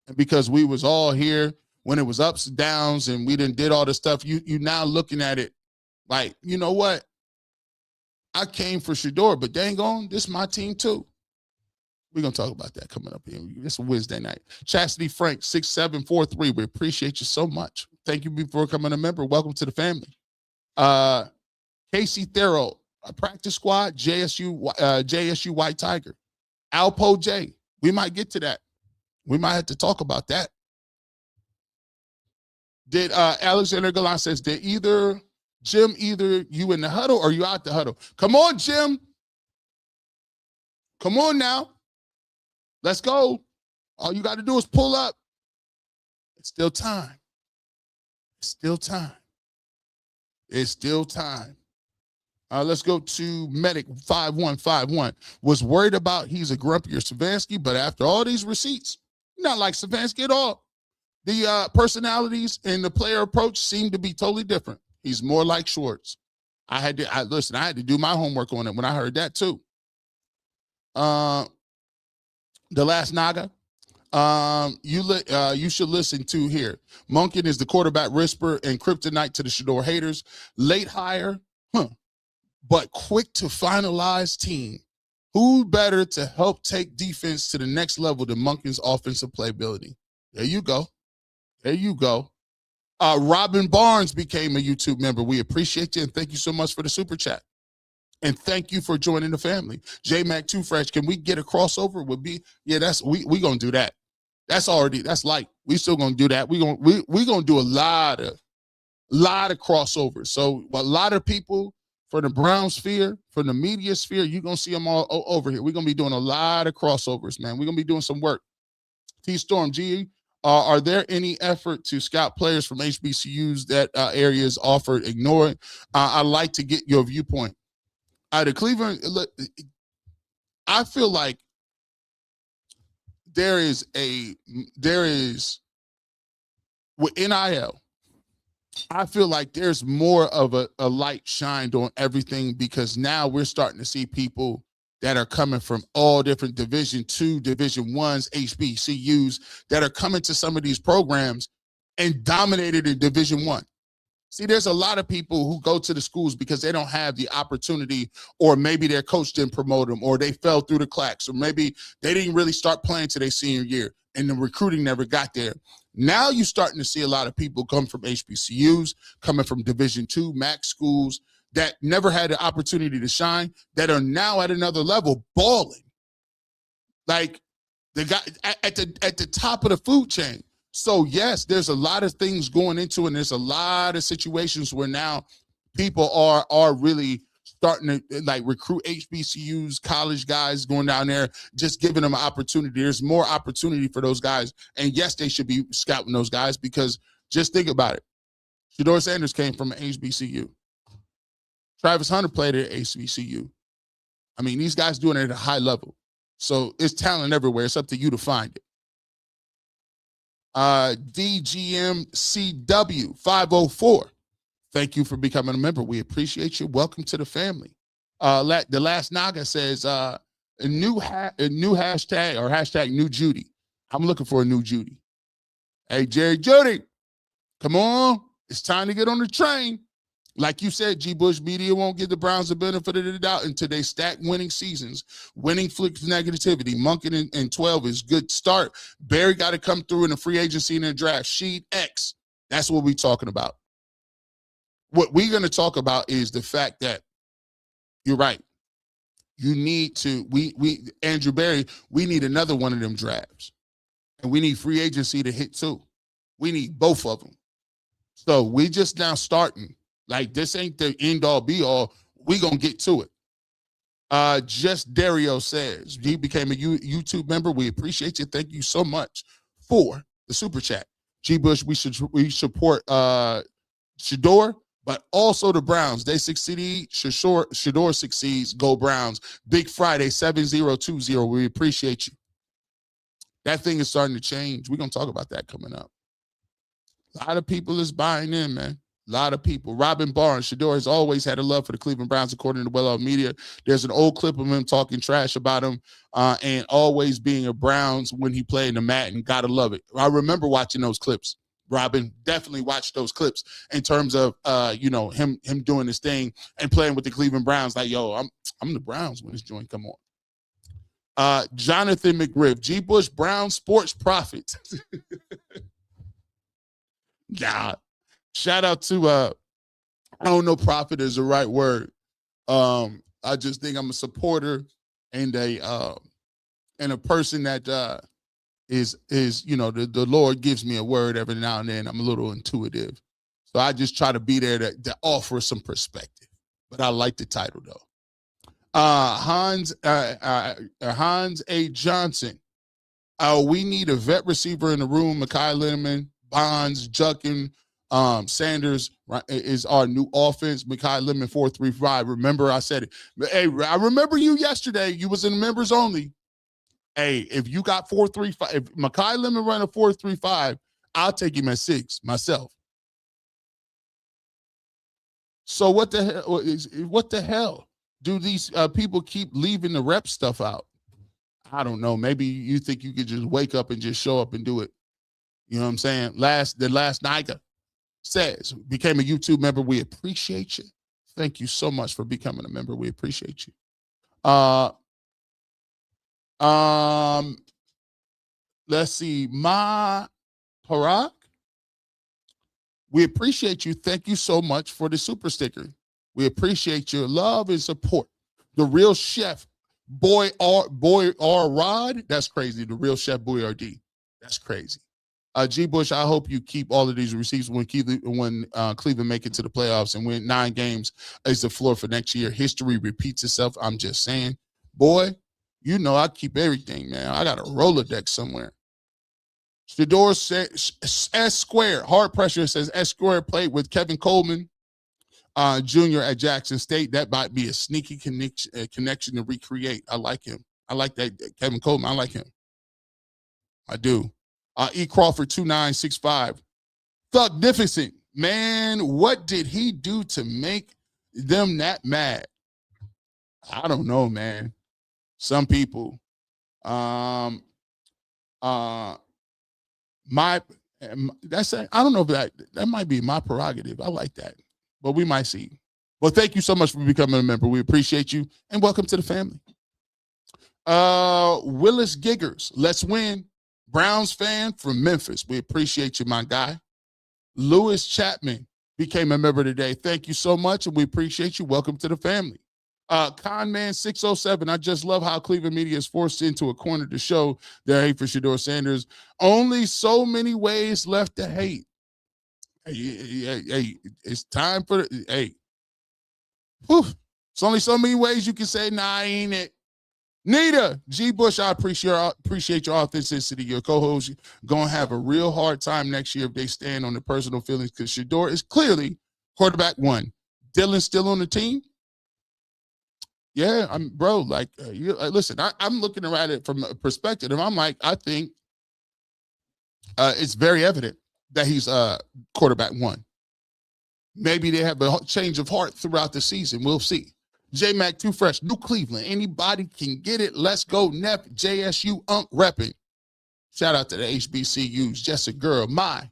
and because we was all here when it was ups and downs and we did all this stuff, you now looking at it like, you know what? I came for Shedeur, but dang on, this is my team too. We're going to talk about that coming up here. It's a Wednesday night. Chastity Frank, 6743. We appreciate you so much. Thank you for becoming a member. Welcome to the family. Casey Theroux, practice squad, JSU White Tiger. Alpo J, we might get to that. We might have to talk about that. Did Alexander Galan says, did Jim, either you in the huddle or you out the huddle? Come on, Jim. Come on now. Let's go. All you got to do is pull up. It's still time. It's still time. It's still time. Let's go to Medic 5151. Was worried about he's a grumpier Savansky, but after all these receipts, not like Savansky at all. The personalities and the player approach seem to be totally different. He's more like Schwartz. I had to do my homework on it when I heard that too. The last Naga, you should listen to here. Monkin is the quarterback whisperer and kryptonite to the Shedeur haters. Late hire, but quick to finalize team. Who better to help take defense to the next level than Monkin's offensive playability? There you go. There you go. Robin Barnes became a YouTube member. We appreciate you and thank you so much for the super chat. And thank you for joining the family. J-Mac Too Fresh, can we get a crossover? Yeah, we gonna do that. That's light. We still gonna do that. We gonna do a lot of crossovers. So a lot of people from the Brown sphere, from the media sphere, you're gonna see them all over here. We're gonna be doing a lot of crossovers, man. We're gonna be doing some work. T-Storm G, are there any effort to scout players from HBCUs that areas offered? Ignore it. I'd like to get your viewpoint. The Cleveland, I feel like there is with NIL, I feel like there's more of a light shined on everything because now we're starting to see people that are coming from all different Division II, Division Is, HBCUs that are coming to some of these programs and dominated in Division I. See, there's a lot of people who go to the schools because they don't have the opportunity, or maybe their coach didn't promote them, or they fell through the cracks, or maybe they didn't really start playing till their senior year and the recruiting never got there. Now you're starting to see a lot of people come from HBCUs, coming from Division II, MAC schools, that never had the opportunity to shine, that are now at another level balling. Like the guy at the top of the food chain. So yes, there's a lot of things going into it, and there's a lot of situations where now people are really starting to like recruit HBCUs, college guys going down there, just giving them an opportunity. There's more opportunity for those guys. And yes, they should be scouting those guys because just think about it. Shedeur Sanders came from an HBCU. Travis Hunter played at HBCU. I mean, these guys doing it at a high level. So it's talent everywhere. It's up to you to find it. DGMCW 504. Thank you for becoming a member. We appreciate you. Welcome to the family. The last Naga says a new hashtag or hashtag new Judy. I'm looking for a new Judy. Hey, Jerry Judy, come on. It's time to get on the train. Like you said, G. Bush, media won't give the Browns the benefit of the doubt until they stack winning seasons. Winning flicks negativity. Monkin and 12 is good start. Barry got to come through in the free agency and the draft. Sheet X. That's what we're talking about. What we're going to talk about is the fact that you're right. You need to, Andrew Barry, we need another one of them drafts. And we need free agency to hit too. We need both of them. So we just now starting. Like, this ain't the end-all, be-all. We going to get to it. Just Dario says, he became a YouTube member. We appreciate you. Thank you so much for the super chat. G. Bush, we support Shedeur, but also the Browns. They succeed. Shedeur succeeds. Go Browns. Big Friday, 7020. We appreciate you. That thing is starting to change. We're going to talk about that coming up. A lot of people is buying in, man. A lot of people. Robin Barnes, Shedeur has always had a love for the Cleveland Browns, according to well-off media. There's an old clip of him talking trash about him and always being a Browns when he played in the Madden. Gotta love it. I remember watching those clips. Robin definitely watched those clips in terms of him doing his thing and playing with the Cleveland Browns. Like, yo, I'm the Browns when this joint come on. Jonathan McGriff, G. Bush, Brown Sports Profit. Nah. Shout out to I don't know, profit is the right word. I just think I'm a supporter and a person that is the Lord gives me a word every now and then. I'm a little intuitive. So I just try to be there to offer some perspective. But I like the title though. Hans A. Johnson. We need a vet receiver in the room. Mekhi Linneman, Bonds, Juckin, Sanders is our new offense. Mekhi Linneman 4-3-5. Remember, I said it. Hey, I remember you yesterday. You was in members only. Hey, if you got 4-3-5, if Mekhi Linneman run a 4-3-5, I'll take him at 6 myself. So what the hell do these people keep leaving the rep stuff out? I don't know. Maybe you think you could just wake up and just show up and do it. You know what I'm saying? The last Niger says, became a YouTube member. We appreciate you. Thank you so much for becoming a member. We appreciate you. Let's see. Ma Parak. We appreciate you. Thank you so much for the super sticker. We appreciate your love and support. The real chef, Boy R Rod. That's crazy. The real chef Boyardee. That's crazy. G Bush, I hope you keep all of these receipts when Cleveland make it to the playoffs and win 9 games is the floor for next year. History repeats itself. I'm just saying, boy, you know I keep everything, man. I got a Rolodex somewhere. Shedeur S Square. Hard pressure says S Square played with Kevin Coleman Jr. at Jackson State. That might be a sneaky connection to recreate. I like him. I like that Kevin Coleman. I like him. I do. E. Crawford 2965. Thugnificent. Man, what did he do to make them that mad? I don't know, man. Some people. That's I don't know if that might be my prerogative. I like that, but we might see. Well, thank you so much for becoming a member. We appreciate you and welcome to the family. Willis Giggers, let's win. Browns fan from Memphis. We appreciate you, my guy. Lewis Chapman became a member today. Thank you so much, and we appreciate you. Welcome to the family. Conman 607. I just love how Cleveland media is forced into a corner to show their hate for Shedeur Sanders. Only so many ways left to hate. Hey, it's time for hey. Whew. It's only so many ways you can say, nah, ain't it? Nita, G. Bush, I appreciate your authenticity. Your co-host going to have a real hard time next year if they stand on the personal feelings because Shedeur is clearly quarterback 1. Dylan's still on the team? Yeah, listen, I'm looking at it from a perspective, and I'm like, I think it's very evident that he's quarterback 1. Maybe they have a change of heart throughout the season. We'll see. J-Mac, Too Fresh, New Cleveland. Anybody can get it. Let's go, Neff, JSU, repping. Shout out to the HBCUs. Just a girl. My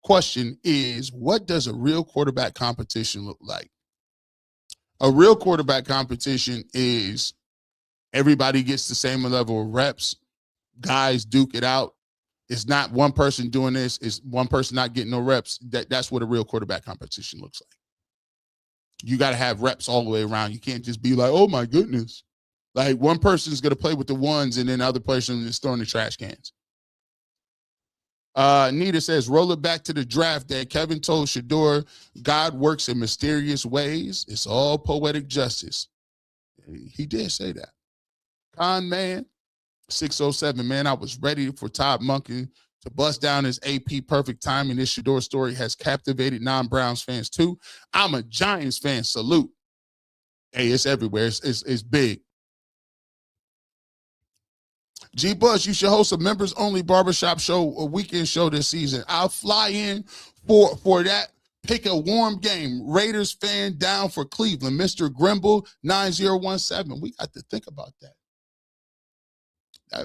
question is, what does a real quarterback competition look like? A real quarterback competition is everybody gets the same level of reps. Guys duke it out. It's not one person doing this. It's one person not getting no reps. That's what a real quarterback competition looks like. You got to have reps all the way around. You can't just be like, oh, my goodness. Like one person is going to play with the ones and then the other person is throwing the trash cans. Nita says, roll it back to the draft day. Kevin told Shedeur, God works in mysterious ways. It's all poetic justice. He did say that. Con Man, 607, man, I was ready for Todd Monken to bust down his AP perfect timing. This Shedeur story has captivated non-Browns fans too. I'm a Giants fan. Salute. Hey, it's everywhere. It's big. G. Bush, you should host a members-only barbershop show, a weekend show this season. I'll fly in for that. Pick a warm game. Raiders fan down for Cleveland. Mr. Grimble, 9017. We got to think about that.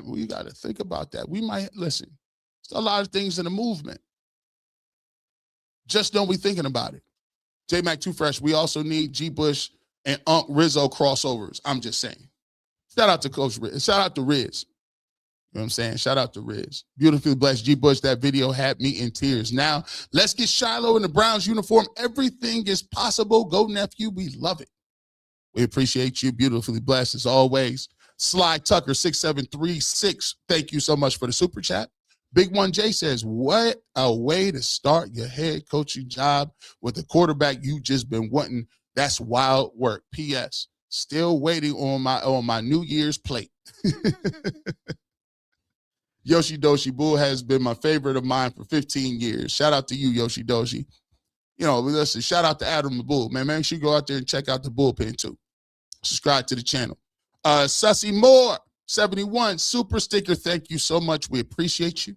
We got to think about that. We might, listen, there's a lot of things in the movement. Just don't be thinking about it. J-Mac Too Fresh, we also need G. Bush and Unc Rizzo crossovers. I'm just saying. Shout out to Coach Riz. Shout out to Riz. You know what I'm saying? Shout out to Riz. Beautifully blessed. G. Bush, that video had me in tears. Now, let's get Shiloh in the Browns uniform. Everything is possible. Go, nephew. We love it. We appreciate you. Beautifully blessed as always. Sly Tucker 6736. Thank you so much for the super chat. Big One J says, what a way to start your head coaching job with a quarterback you just been wanting. That's wild work. P.S. Still waiting on my New Year's plate. Yoshi Doshi Bull has been my favorite of mine for 15 years. Shout out to you, Yoshi Doshi. You know, listen, shout out to Adam the Bull. Man, make sure you go out there and check out the bullpen too. Subscribe to the channel. Sussy Moore, 71, super sticker. Thank you so much. We appreciate you.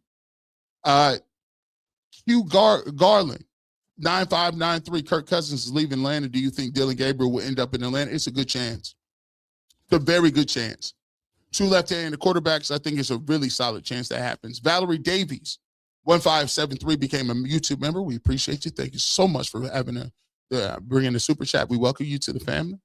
Hugh Garland, 9593. Kirk Cousins is leaving Atlanta. Do you think Dylan Gabriel will end up in Atlanta? It's a good chance. It's a very good chance. Two left-handed quarterbacks, I think it's a really solid chance that happens. Valerie Davies, 1573, became a YouTube member. We appreciate you. Thank you so much for having bringing the super chat. We welcome you to the family.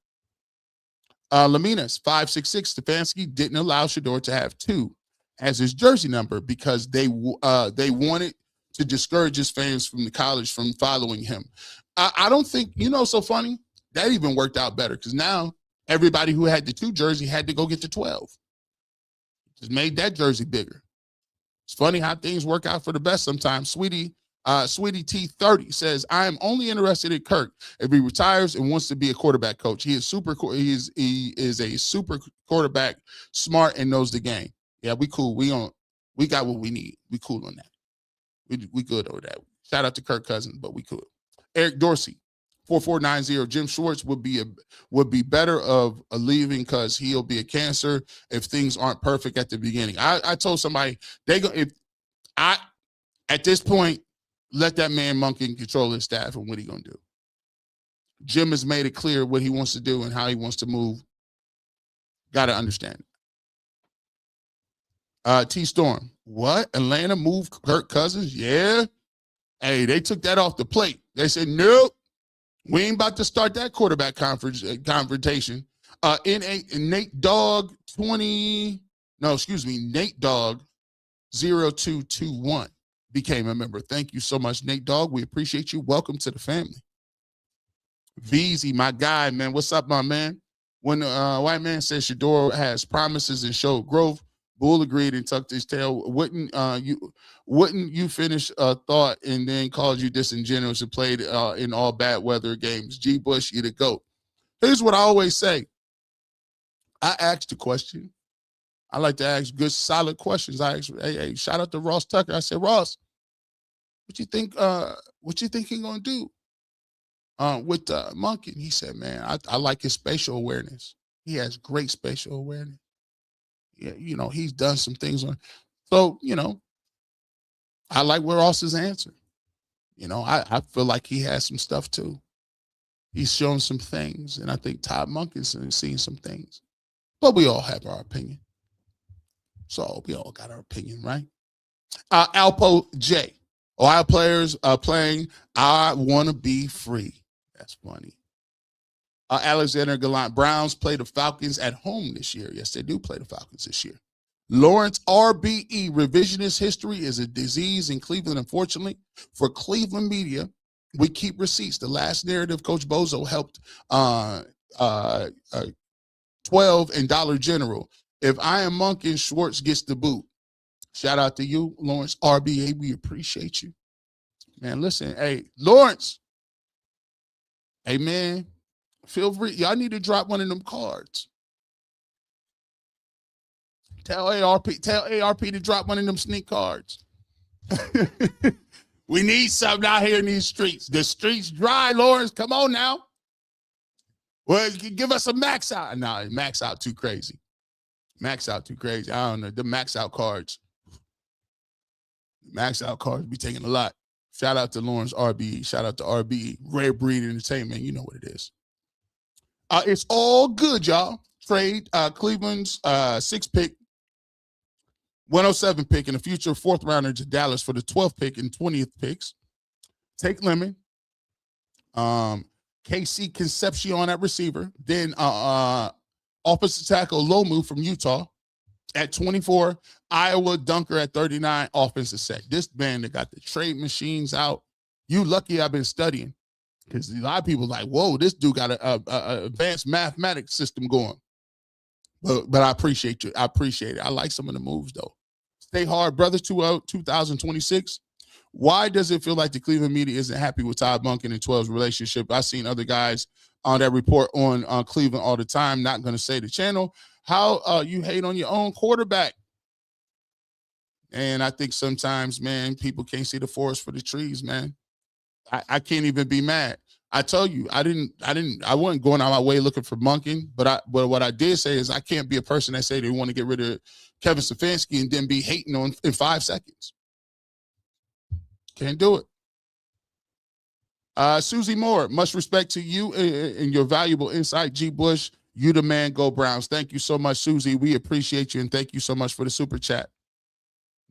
Laminas, 566, Stefanski didn't allow Shedeur to have 2 as his jersey number because they wanted to discourage his fans from the college from following him. I don't think, so funny, that even worked out better because now everybody who had the 2 jersey had to go get the 12. Just made that jersey bigger. It's funny how things work out for the best sometimes. Sweetie T30 says, I am only interested in Kirk if he retires and wants to be a quarterback coach. He is a super quarterback, smart and knows the game. Yeah, we cool. We got what we need. We cool on that. We good over that. Shout out to Kirk Cousins, but we cool. Eric Dorsey, 4490. Jim Schwartz would be better of leaving because he'll be a cancer if things aren't perfect at the beginning. I told somebody at this point, let that man Monkin control his staff and what he gonna do. Jim has made it clear what he wants to do and how he wants to move. Got to understand. T Storm, what? Atlanta moved Kirk Cousins? Yeah. Hey, they took that off the plate. They said, nope, we ain't about to start that quarterback confrontation. Nate Dogg 0221 became a member. Thank you so much, Nate Dogg. We appreciate you. Welcome to the family. VZ, my guy, man. What's up, my man? When white man says Shedeur has promises and showed growth, Bull agreed and tucked his tail. Wouldn't you finish a thought and then called you disingenuous and played in all bad weather games? G. Bush, you the GOAT. Here's what I always say. I asked a question. I like to ask good, solid questions. I asked, hey, shout out to Ross Tucker. I said, Ross, what you think he gonna do with Monkin? He said, man, I like his spatial awareness. He has great spatial awareness. Yeah, he's done some things on. So, I like where Ross's answer. I feel like he has some stuff too. He's shown some things, and I think Todd Monken's seen some things. But we all have our opinion. So we all got our opinion, right? Alpo J. Ohio players playing I Want to Be Free. That's funny. Alexander Gallant, Browns play the Falcons at home this year. Yes, they do play the Falcons this year. Lawrence RBE, revisionist history is a disease in Cleveland. Unfortunately, for Cleveland media, we keep receipts. The last narrative, Coach Bozo helped 12 and Dollar General. If I am Monkin, Schwartz gets the boot. Shout out to you, Lawrence RBA. We appreciate you. Man, listen, hey, Lawrence. Hey, man. Feel free. Y'all need to drop one of them cards. Tell ARP to drop one of them sneak cards. We need something out here in these streets. The streets dry, Lawrence. Come on now. Well, give us a max out. No, max out too crazy. Max out too crazy. I don't know. The max out cards. Max out cards be taking a lot. Shout out to Lawrence RBE. Shout out to RBE. Rare Breed Entertainment. You know what it is. It's all good, y'all. Trade Cleveland's 6th pick, 107 pick, and a future 4th rounder to Dallas for the 12th pick and 20th picks. Take Lemon. KC Concepcion at receiver. Then offensive tackle Lomu from Utah at 24. Iowa Dunker at 39. Offensive set. This man that got the trade machines out. You lucky I've been studying. Because a lot of people are like, whoa, this dude got an advanced mathematics system going. But I appreciate you. I appreciate it. I like some of the moves, though. Stay hard, brothers, 2026. Why does it feel like the Cleveland media isn't happy with Todd Monken and 12's relationship? I've seen other guys on that report on Cleveland all the time. Not going to say the channel. How you hate on your own quarterback. And I think sometimes, man, people can't see the forest for the trees, man. I can't even be mad. I tell you, I wasn't going out my way looking for Monken, but what I did say is I can't be a person that say they want to get rid of Kevin Stefanski and then be hating on in 5 seconds. Can't do it. Susie Moore, much respect to you and your valuable insight. G. Bush, you the man, go Browns. Thank you so much, Susie. We appreciate you, and thank you so much for the super chat.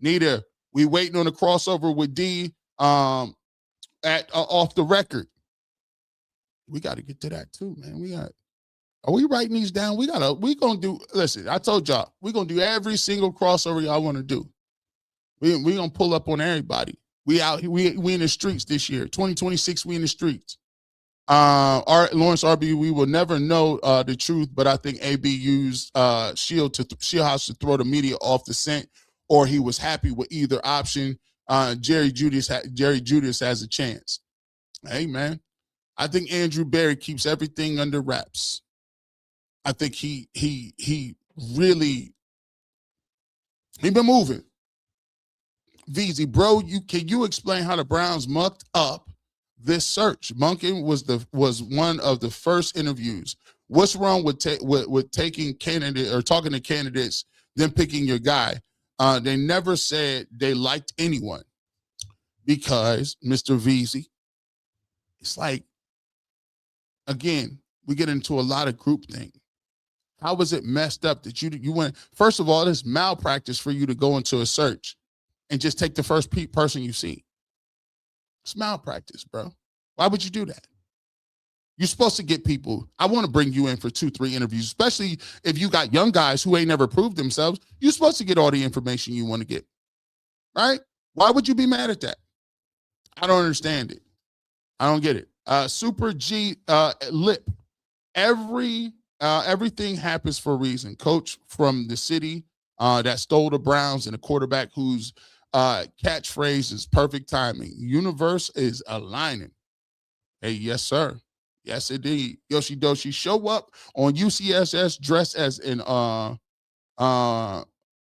Nita, we waiting on a crossover with D at off the record. We got to get to that too, man. Are we writing these down? We gonna do, listen, I told y'all, we're gonna do every single crossover y'all want to do. We gonna pull up on everybody. We in the streets this year. 2026, we in the streets. Lawrence RB, we will never know the truth, but I think AB used Shieldhouse to throw the media off the scent, or he was happy with either option. Jerry Judas has a chance. Hey, man. I think Andrew Berry keeps everything under wraps. I think he really been moving. VZ, bro, can you explain how the Browns mucked up this search? Monken was one of the first interviews. What's wrong with taking candidate or talking to candidates, then picking your guy? They never said they liked anyone because Mr. VZ, it's like, again, we get into a lot of groupthink. How was it messed up that you went? First of all, it's malpractice for you to go into a search and just take the first person you see. It's malpractice, bro. Why would you do that? You're supposed to get people. I want to bring you in for 2-3 interviews, especially if you got young guys who ain't never proved themselves. You're supposed to get all the information you want to get, right? Why would you be mad at that? I don't understand it. I don't get it. Super G Lip. Everything happens for a reason. Coach from the city that stole the Browns and a quarterback whose catchphrase is perfect timing. Universe is aligning. Hey, yes, sir. Yes, indeed. Yoshi Doshi, show up on UCSS dressed as an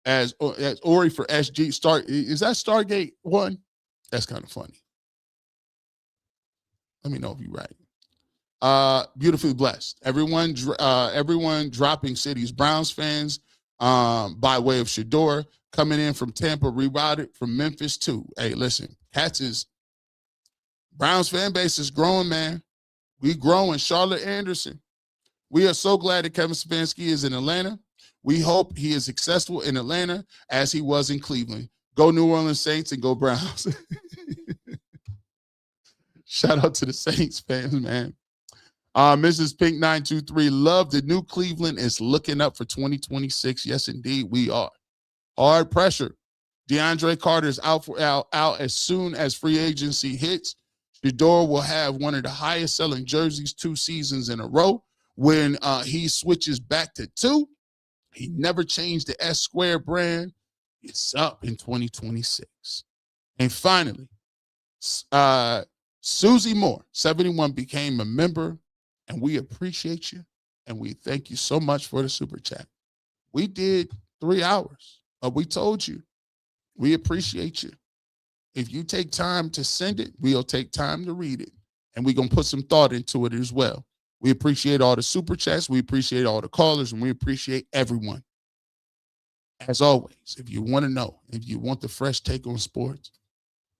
as Ori for SG. Is that Stargate 1? That's kind of funny. Let me know if you're right. Beautifully blessed. Everyone dropping cities. Browns fans by way of Shedeur coming in from Tampa, rerouted from Memphis too. Hey, listen, Browns fan base is growing, man. We growing. Charlotte Anderson. We are so glad that Kevin Stefanski is in Atlanta. We hope he is successful in Atlanta as he was in Cleveland. Go New Orleans Saints and go Browns. Shout out to the Saints fans, man. Mrs. Pink 923, love the new Cleveland is looking up for 2026. Yes, indeed, we are. Hard pressure. DeAndre Carter is out as soon as free agency hits. Shedeur will have one of the highest selling jerseys 2 seasons in a row. When he switches back to 2, he never changed the S Square brand. It's up in 2026. And finally, Susie Moore, 71, became a member, and we appreciate you, and we thank you so much for the super chat. We did 3 hours, but we told you we appreciate you. If you take time to send it, we'll take time to read it, and we're going to put some thought into it as well. We appreciate all the super chats. We appreciate all the callers, and we appreciate everyone. As always, if you want to know, if you want the fresh take on sports,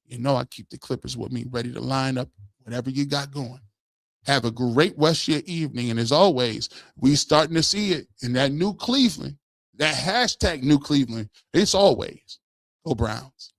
you know I keep the Clippers with me ready to line up whatever you got going. Have a great Westshire evening. And as always, we starting to see it in that new Cleveland, that hashtag new Cleveland. It's always go Browns.